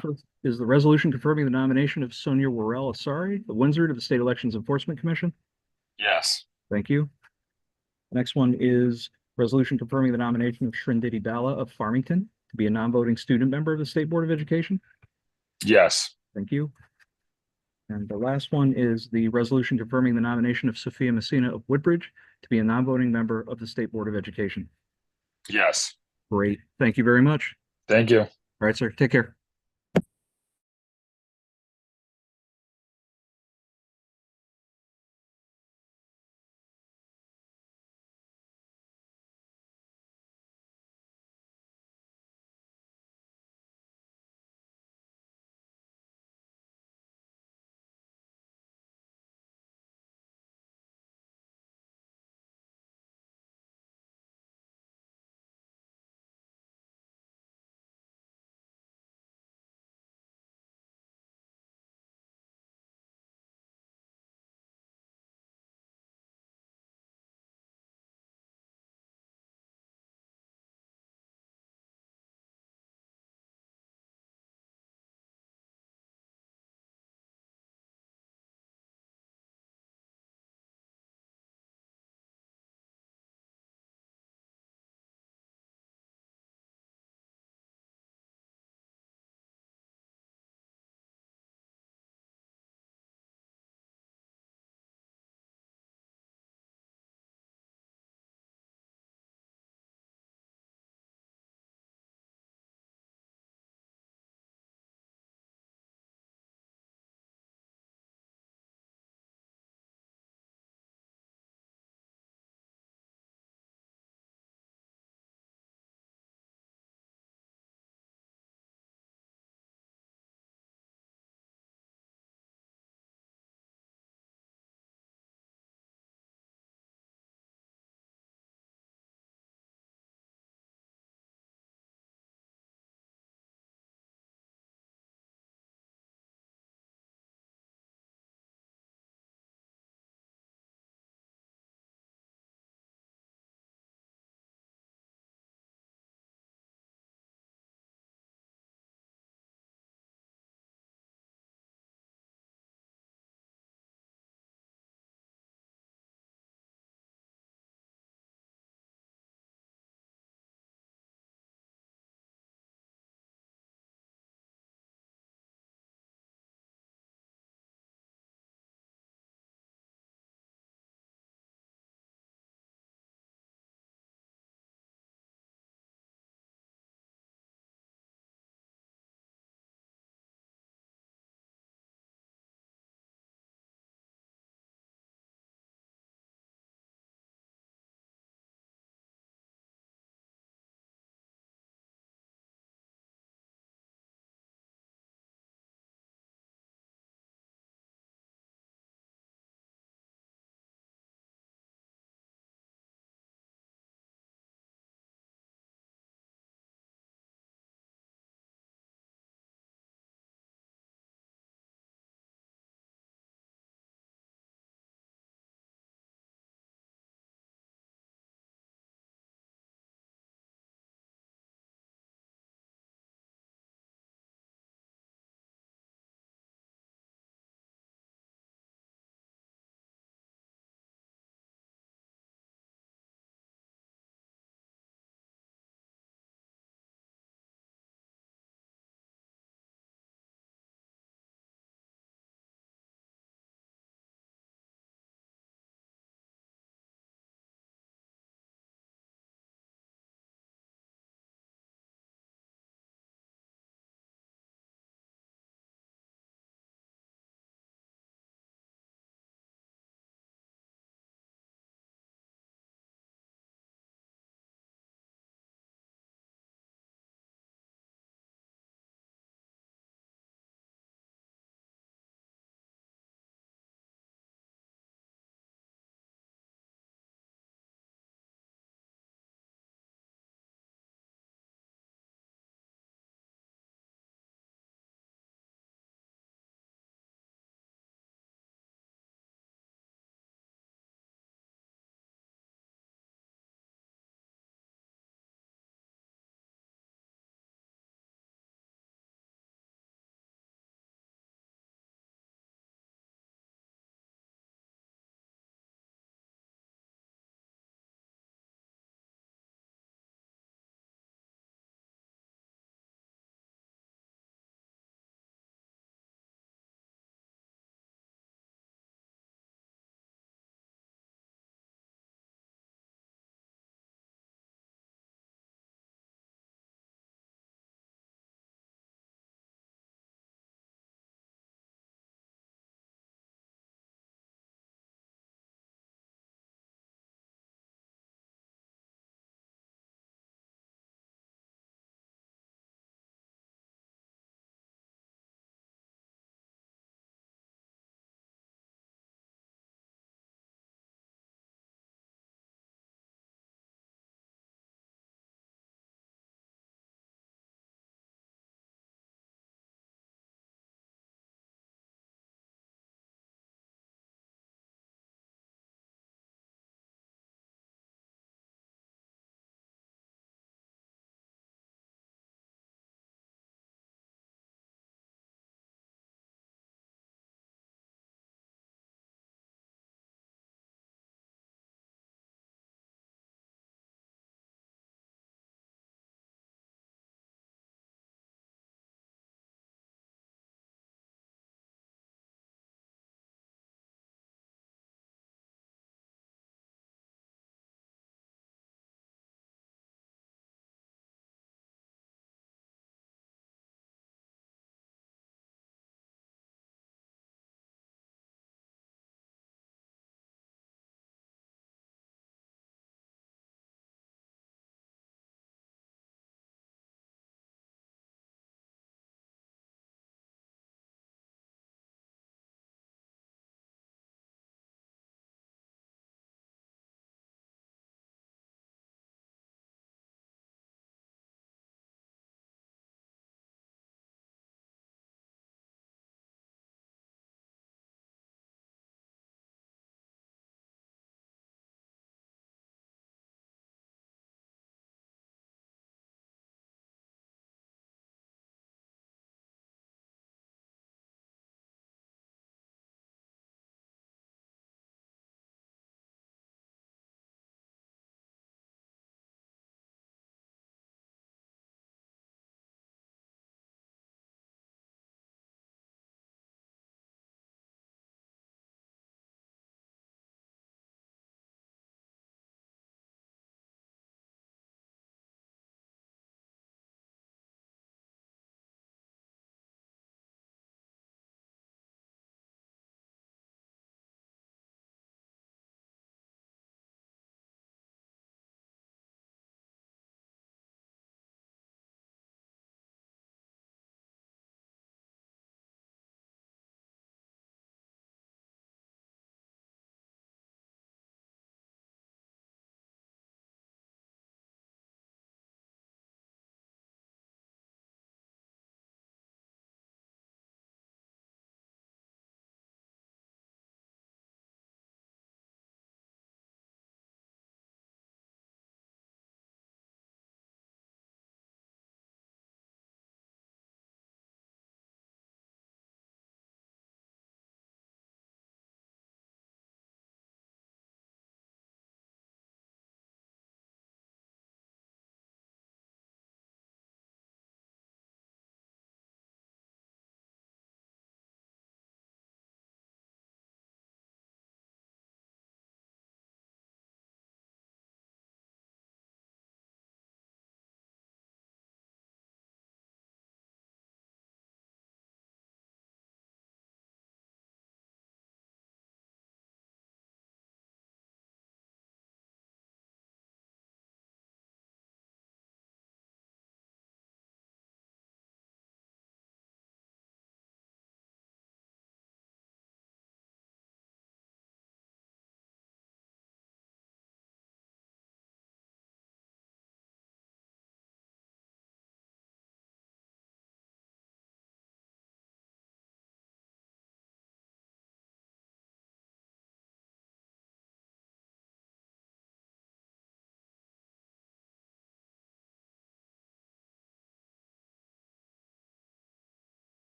First is the resolution confirming the nomination of Sonia Worrell Asari of Windsor to the State Elections Enforcement Commission. Yes. Thank you. The next one is resolution confirming the nomination of Shrinditi Bala of Farmington to be a non-voting student member of the State Board of Education. Yes. Thank you. And the last one is the resolution confirming the nomination of Sophia Messina of Woodbridge to be a non-voting member of the State Board of Education. Yes. Great. Thank you very much. Thank you. All right, sir. Take care.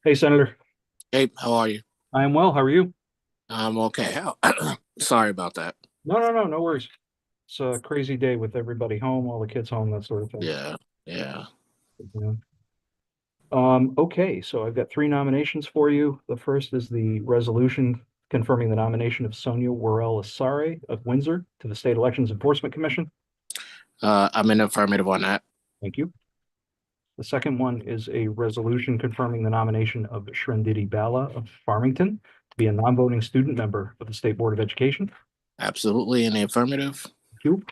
Hey, Senator. Hey, how are you? I am well. How are you? I'm okay. Sorry about that. No worries. It's a crazy day with everybody home, all the kids home, that sort of thing. Yeah. Yeah. Okay, so I've got three nominations for you. The first is the resolution confirming the nomination of Sonia Worrell Asare of Windsor to the State Elections Enforcement Commission. I'm in affirmative on that. Thank you. The second one is a resolution confirming the nomination of Shrinditi Bala of Farmington to be a non-voting student member of the State Board of Education. Absolutely in the affirmative. Thank you.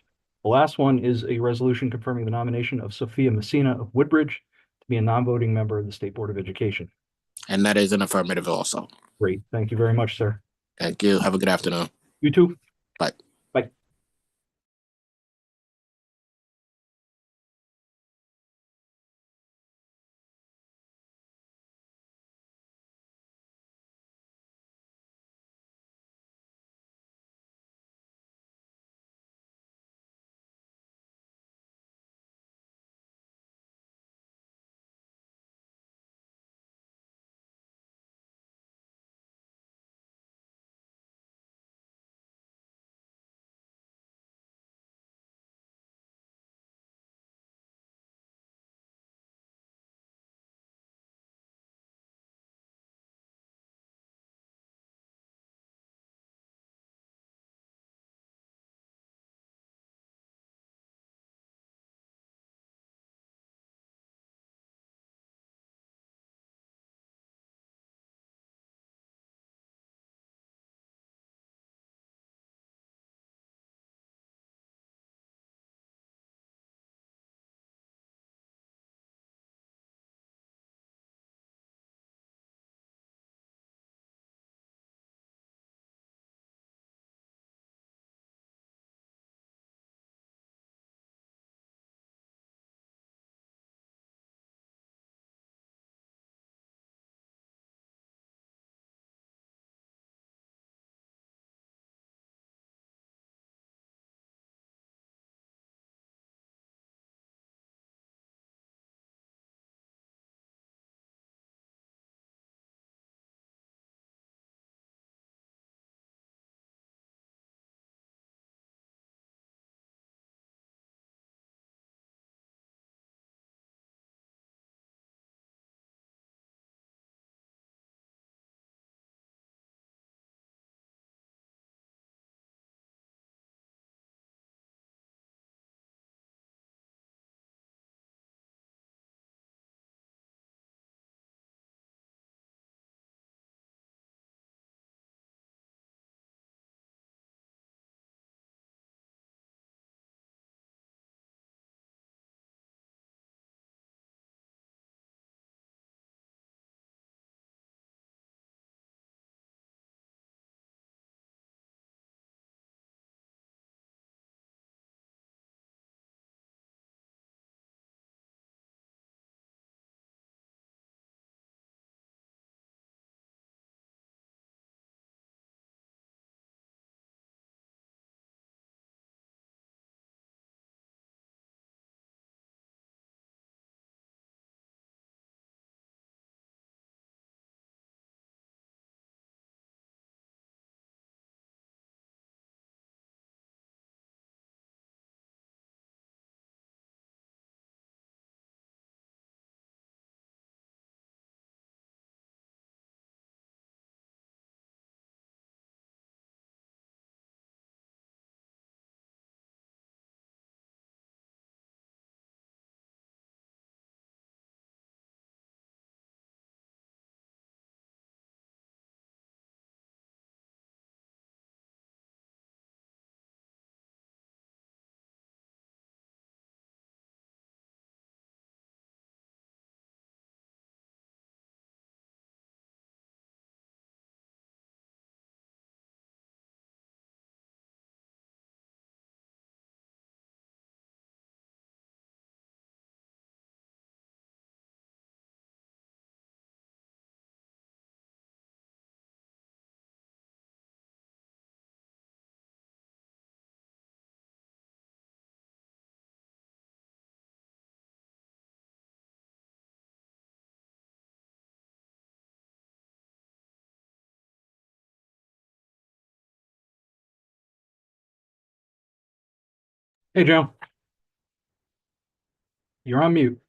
The last one is a resolution confirming the nomination of Sophia Messina of Woodbridge to be a non-voting member of the State Board of Education. And that is an affirmative also. Great. Thank you very much, sir. Thank you. Have a good afternoon. You too. Bye. Bye. Hey, Joe. You're on mute.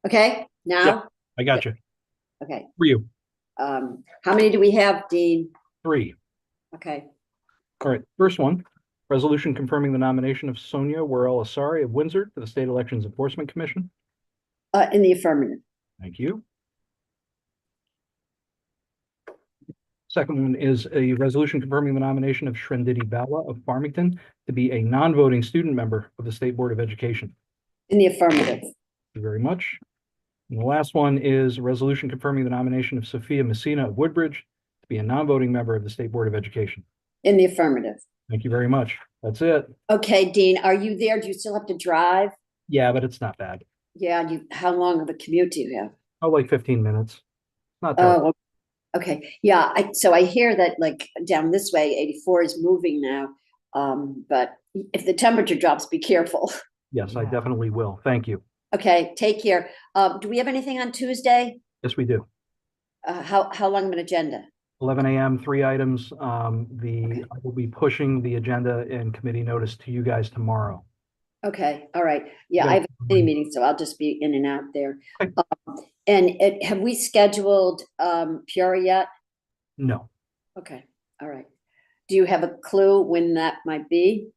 Okay, now, I got you. okay. For you. How many do we have, Dean? 3. Okay, All right, first one, resolution confirming the nomination of Sonia Worrell Asari of Windsor to the State Elections Enforcement Commission. in the affirmative. Thank you. Second one is a resolution confirming the nomination of Shrenditi Bala of Farmington to be a non-voting student member of the State Board of Education. In the affirmative. Thank you very much. And the last one is a resolution confirming the nomination of Sophia Messina of Woodbridge to be a non-voting member of the State Board of Education. In the affirmative. Thank you very much. That's it. Okay, Dean, are you there? Do you still have to drive? Yeah, but it's not bad. Yeah, how long of a commute do you have? Oh, like 15 minutes. Not bad. Oh, okay. Yeah, so I hear that like down this way, 84 is moving now. But if the temperature drops, be careful. Yes, I definitely will. Thank you. Okay, take care. Do we have anything on Tuesday? Yes, we do. How long of an agenda? 11 a.m., 3 items. I will be pushing the agenda and committee notice to you guys tomorrow. Okay, all right. Yeah, Yeah. I have a committee meeting, so I'll just be in and out there. And have we scheduled Peoria yet? No, Okay, all right. Do you have a clue when that might be?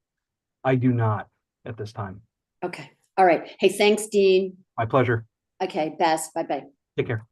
I do not at this time. Okay, all right. Hey, thanks, Dean. My pleasure. Okay, Bess, bye-bye. Take care.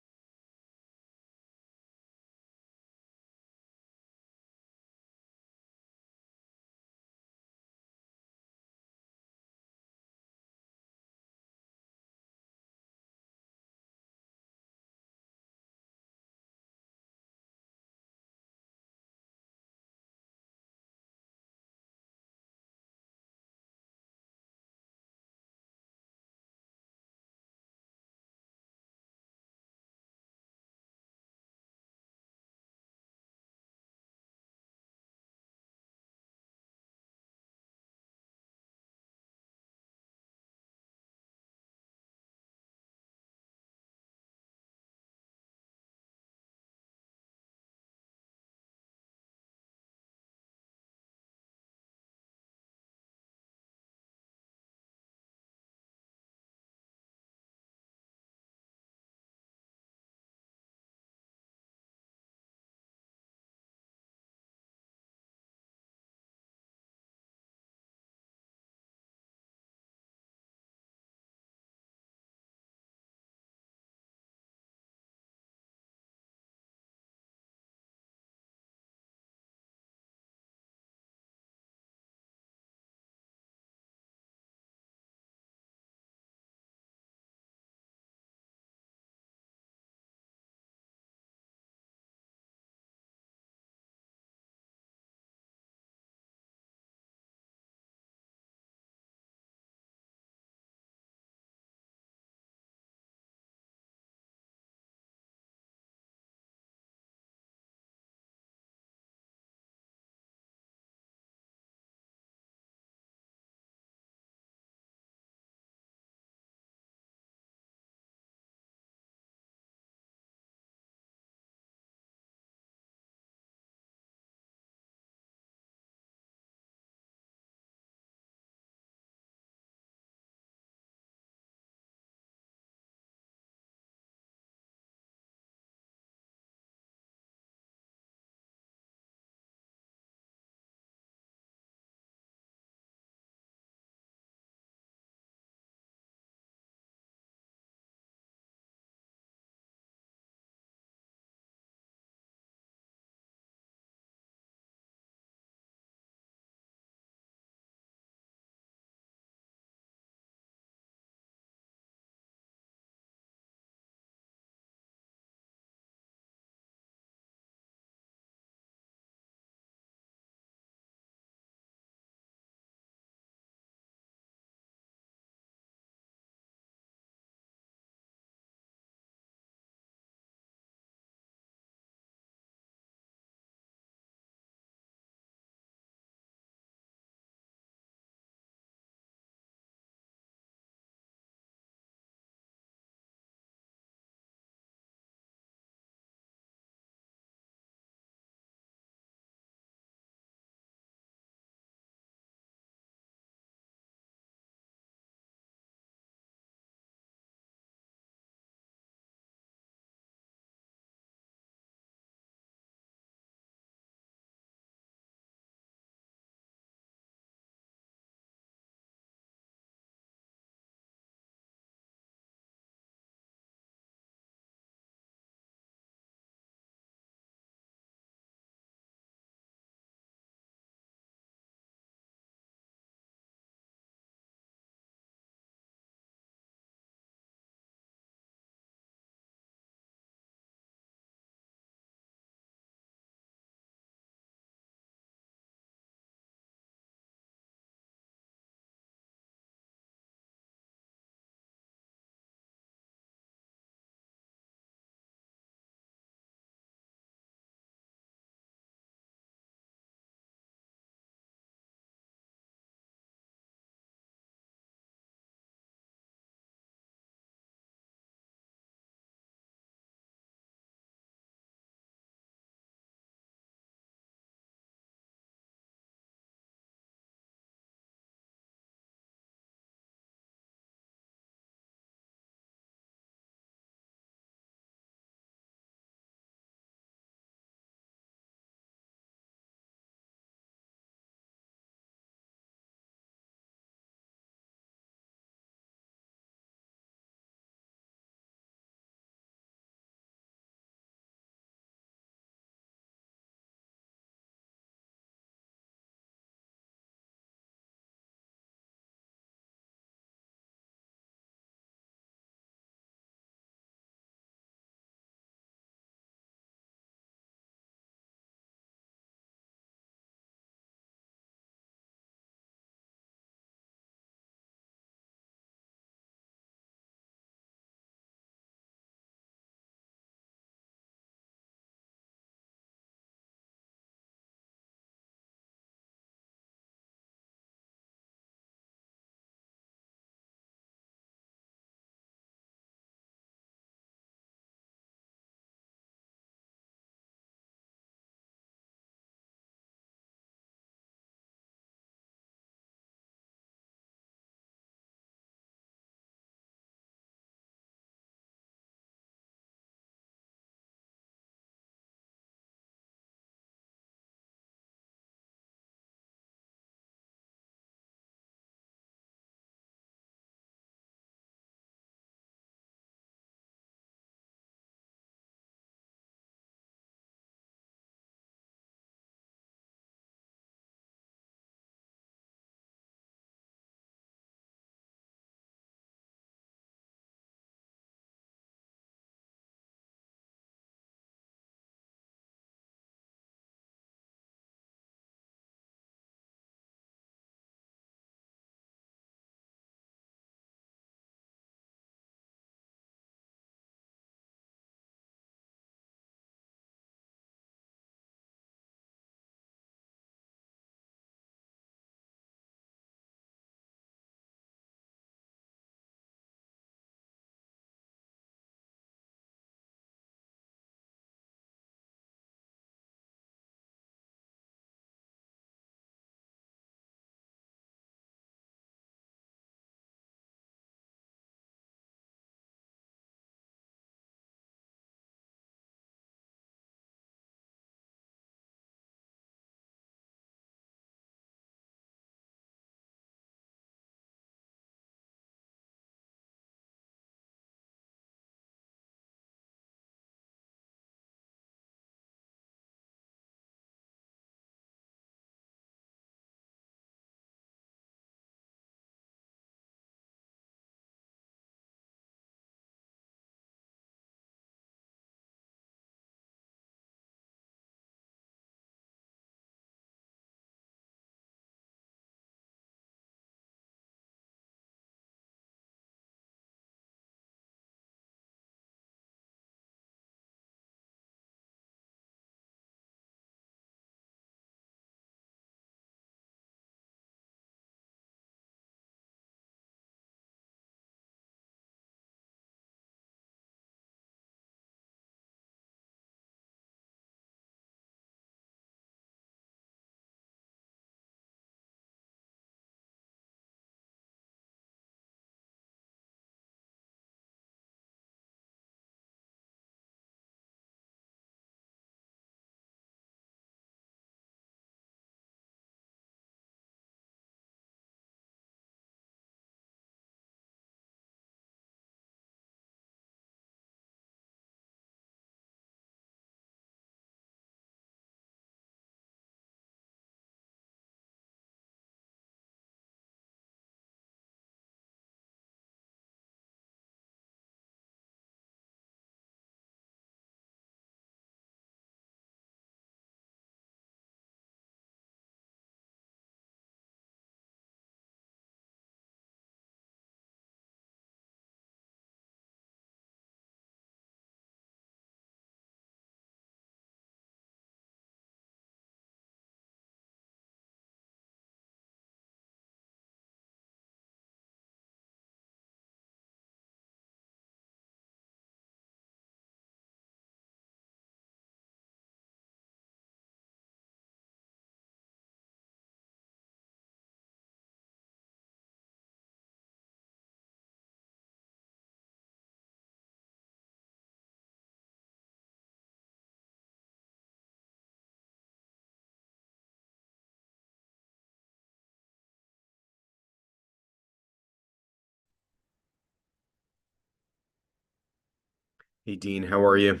Hey, Dean, how are you?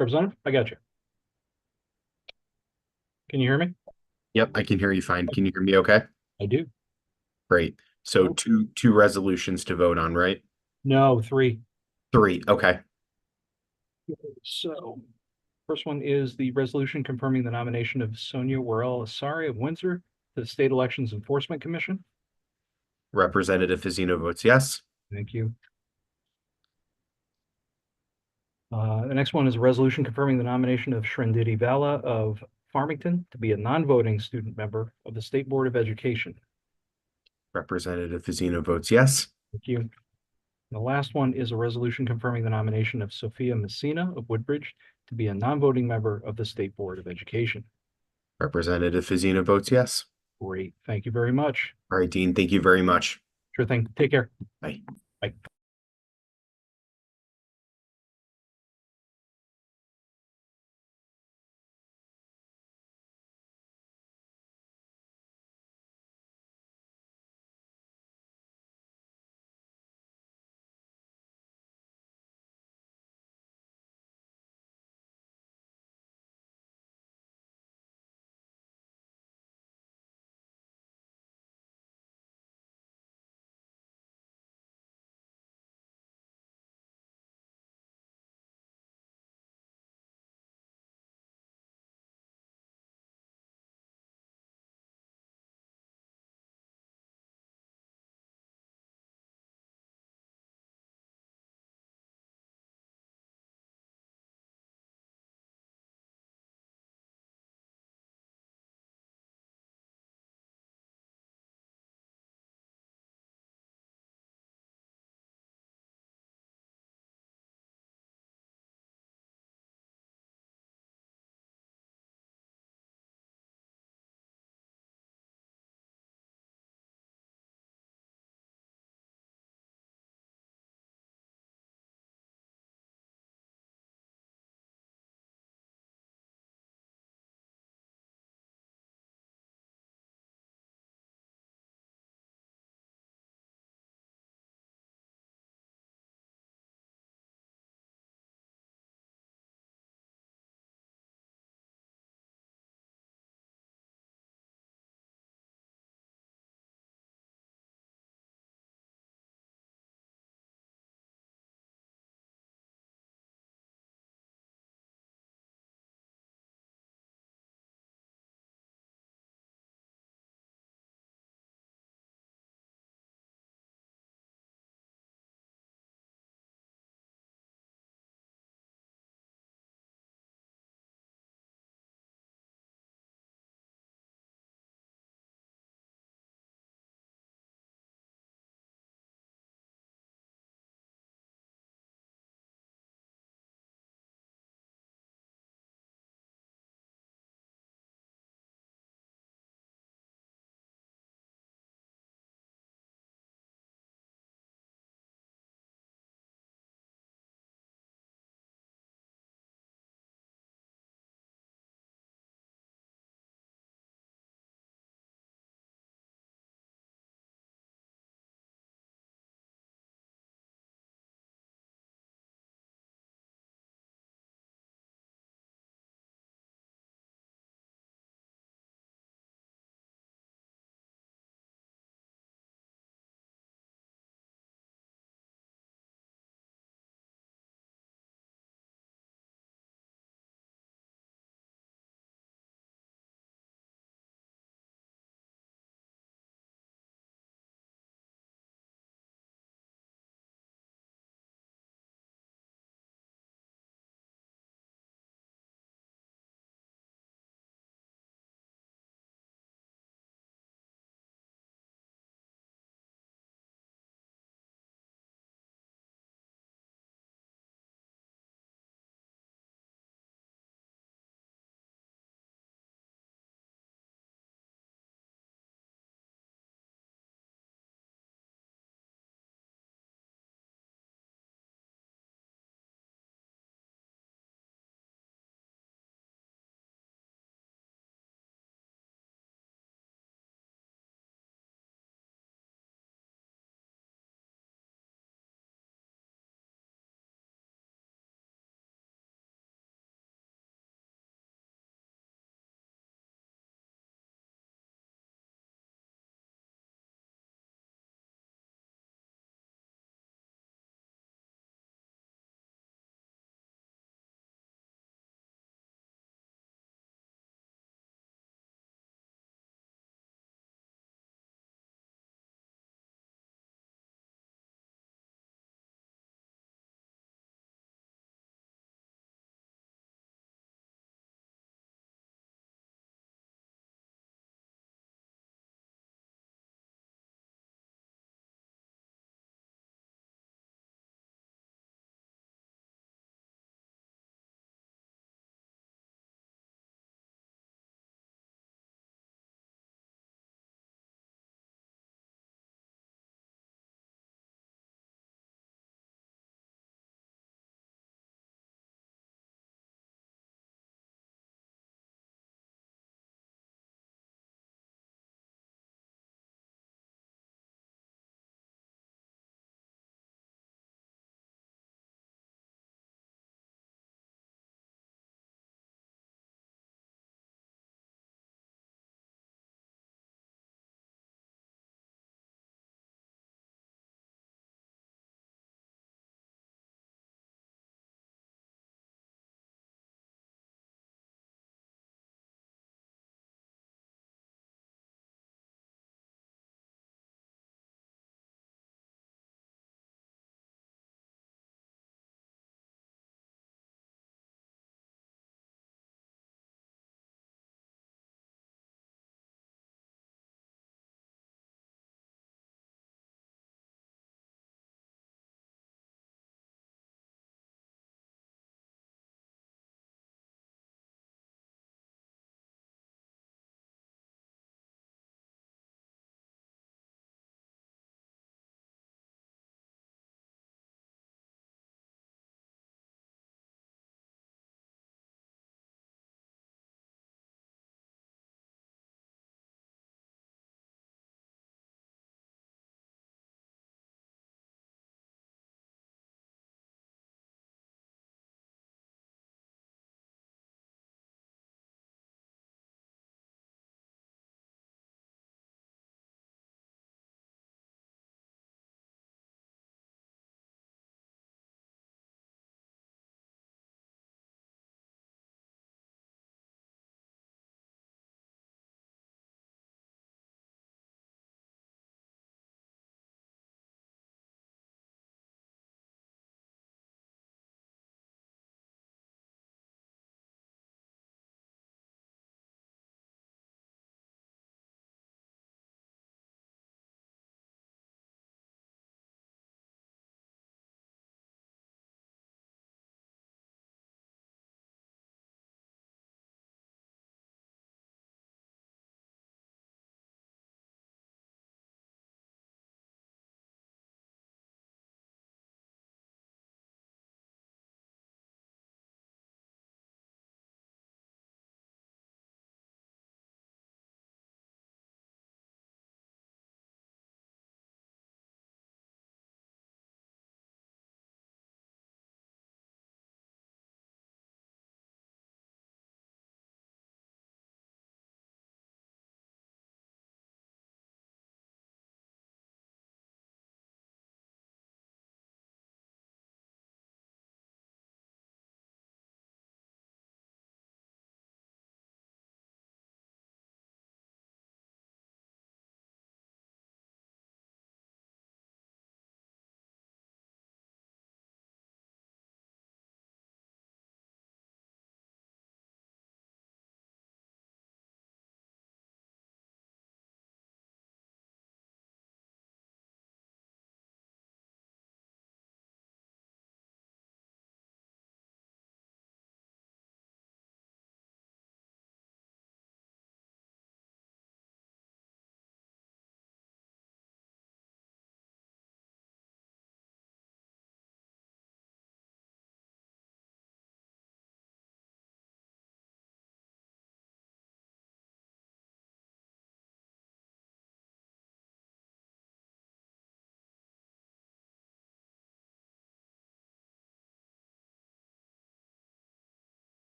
Representative, I got you. Can you hear me? Yep, I can hear you fine. Can you hear me okay? I do. Great. So two resolutions to vote on, right? No, three. Three, okay. So, first one is the resolution confirming the nomination of Sonia Worrell Asari of Windsor to the State Elections Enforcement Commission. Representative Fazino votes yes. Thank you. The next one is a resolution confirming the nomination of Shrinditi Vala of Farmington to be a non-voting student member of the State Board of Education. Representative Fazino votes yes. Thank you. The last one is a resolution confirming the nomination of Sophia Messina of Woodbridge to be a non-voting member of the State Board of Education. Representative Fazino votes yes. Great. Thank you very much. All right, Dean, thank you very much. Sure thing. Take care. Bye. Bye.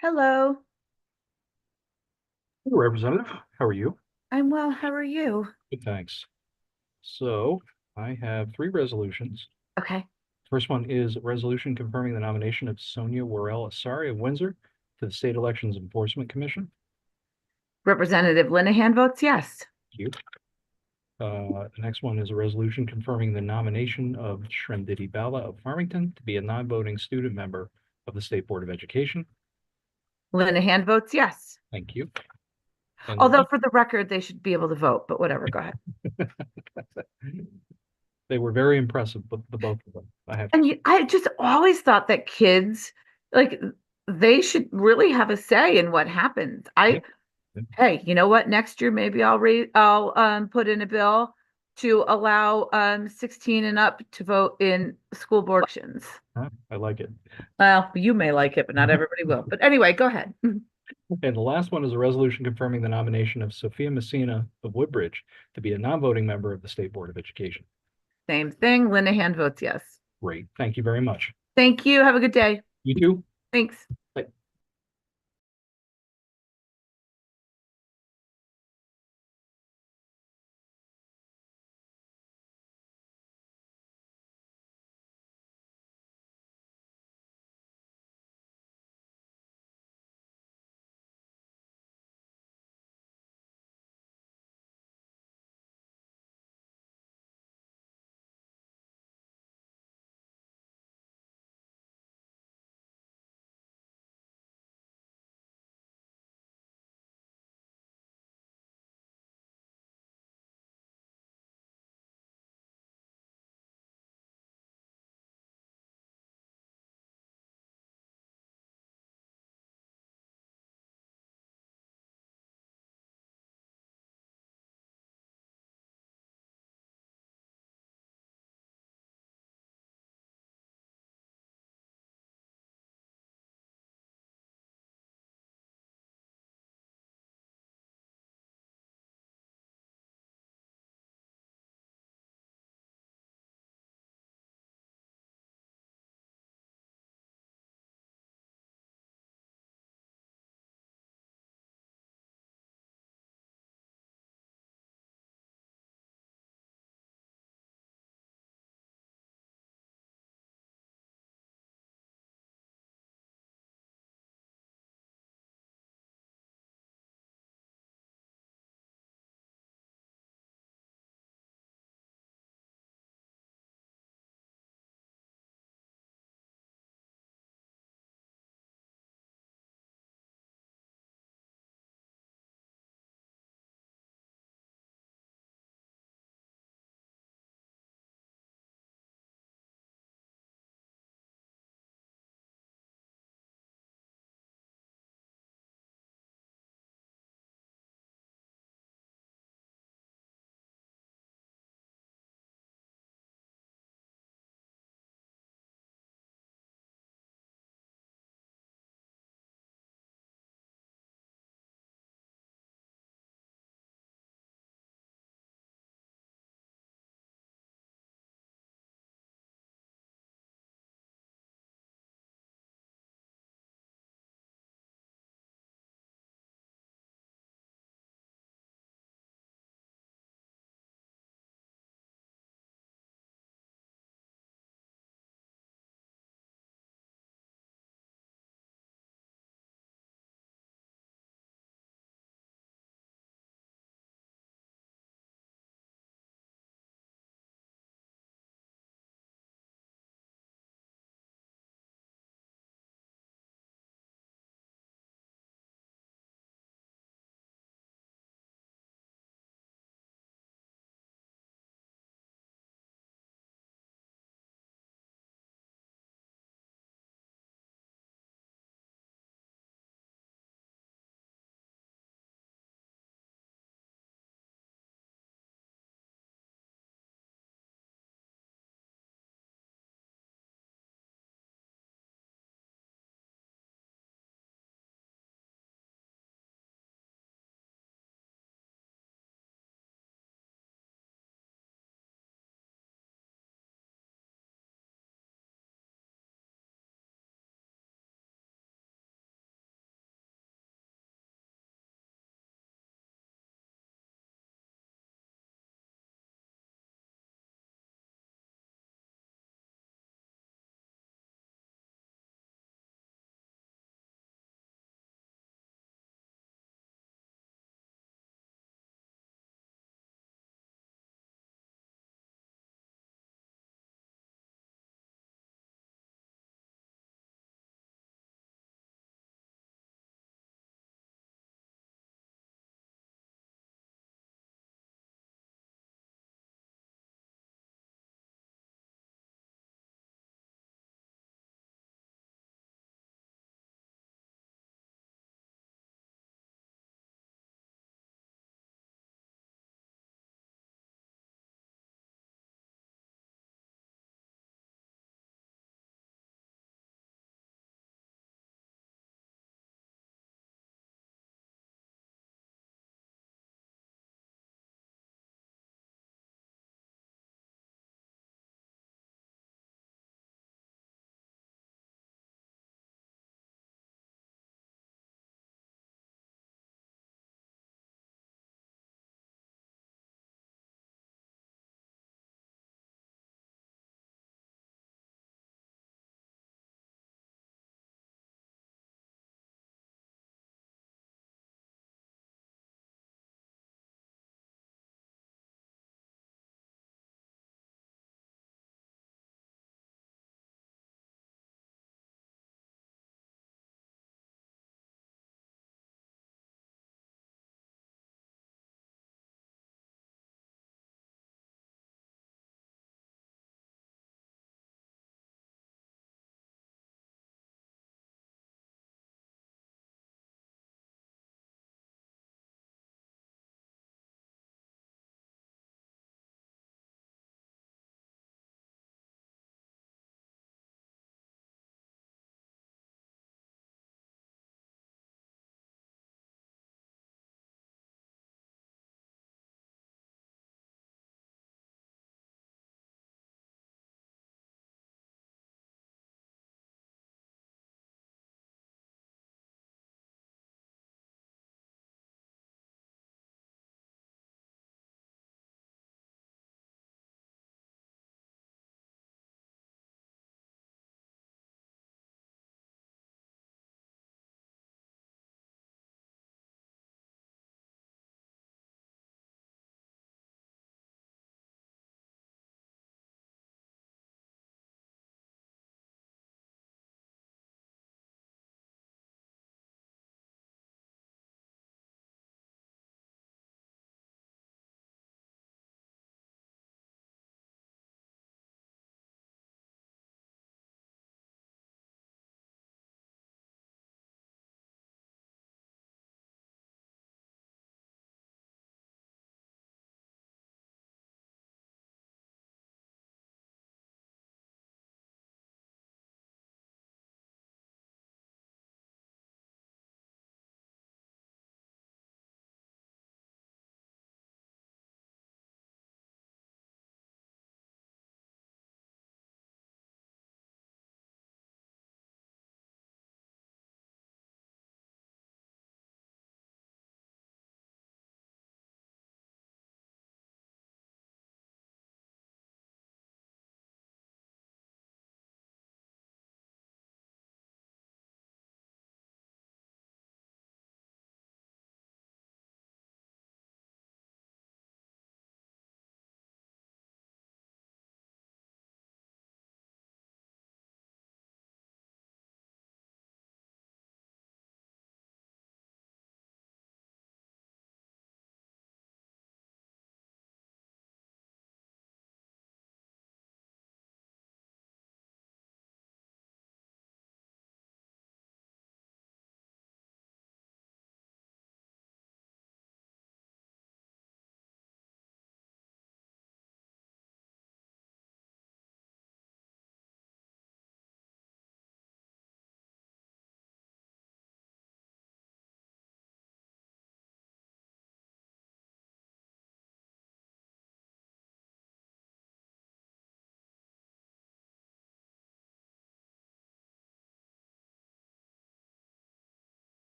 Hello, Hey, Representative, how are you? I'm well. How are you? Good, thanks. So I have three resolutions. Okay. First one is a resolution confirming the nomination of Sonia Worrell Asari of Windsor to the State Elections Enforcement Commission. Representative Linehan votes yes. Thank you. The next one is a resolution confirming the nomination of Shrenditi Bala of Farmington to be a non-voting student member of the State Board of Education. Linehan votes yes. Thank you. And Although for the record, they should be able to vote, but whatever, go ahead. they were very impressive, but the both of them. I just always thought that kids, like, they should really have a say in what happens. Hey, you know what? Next year, maybe I'll put in a bill to allow 16 and up to vote in school board elections. I like it. Well, you may like it, but not everybody will. But anyway, go ahead. And the last one is a resolution confirming the nomination of Sophia Messina of Woodbridge to be a non-voting member of the State Board of Education. Same thing. Linehan votes yes. Great. Thank you very much. Thank you. Have a good day. You too. Thanks.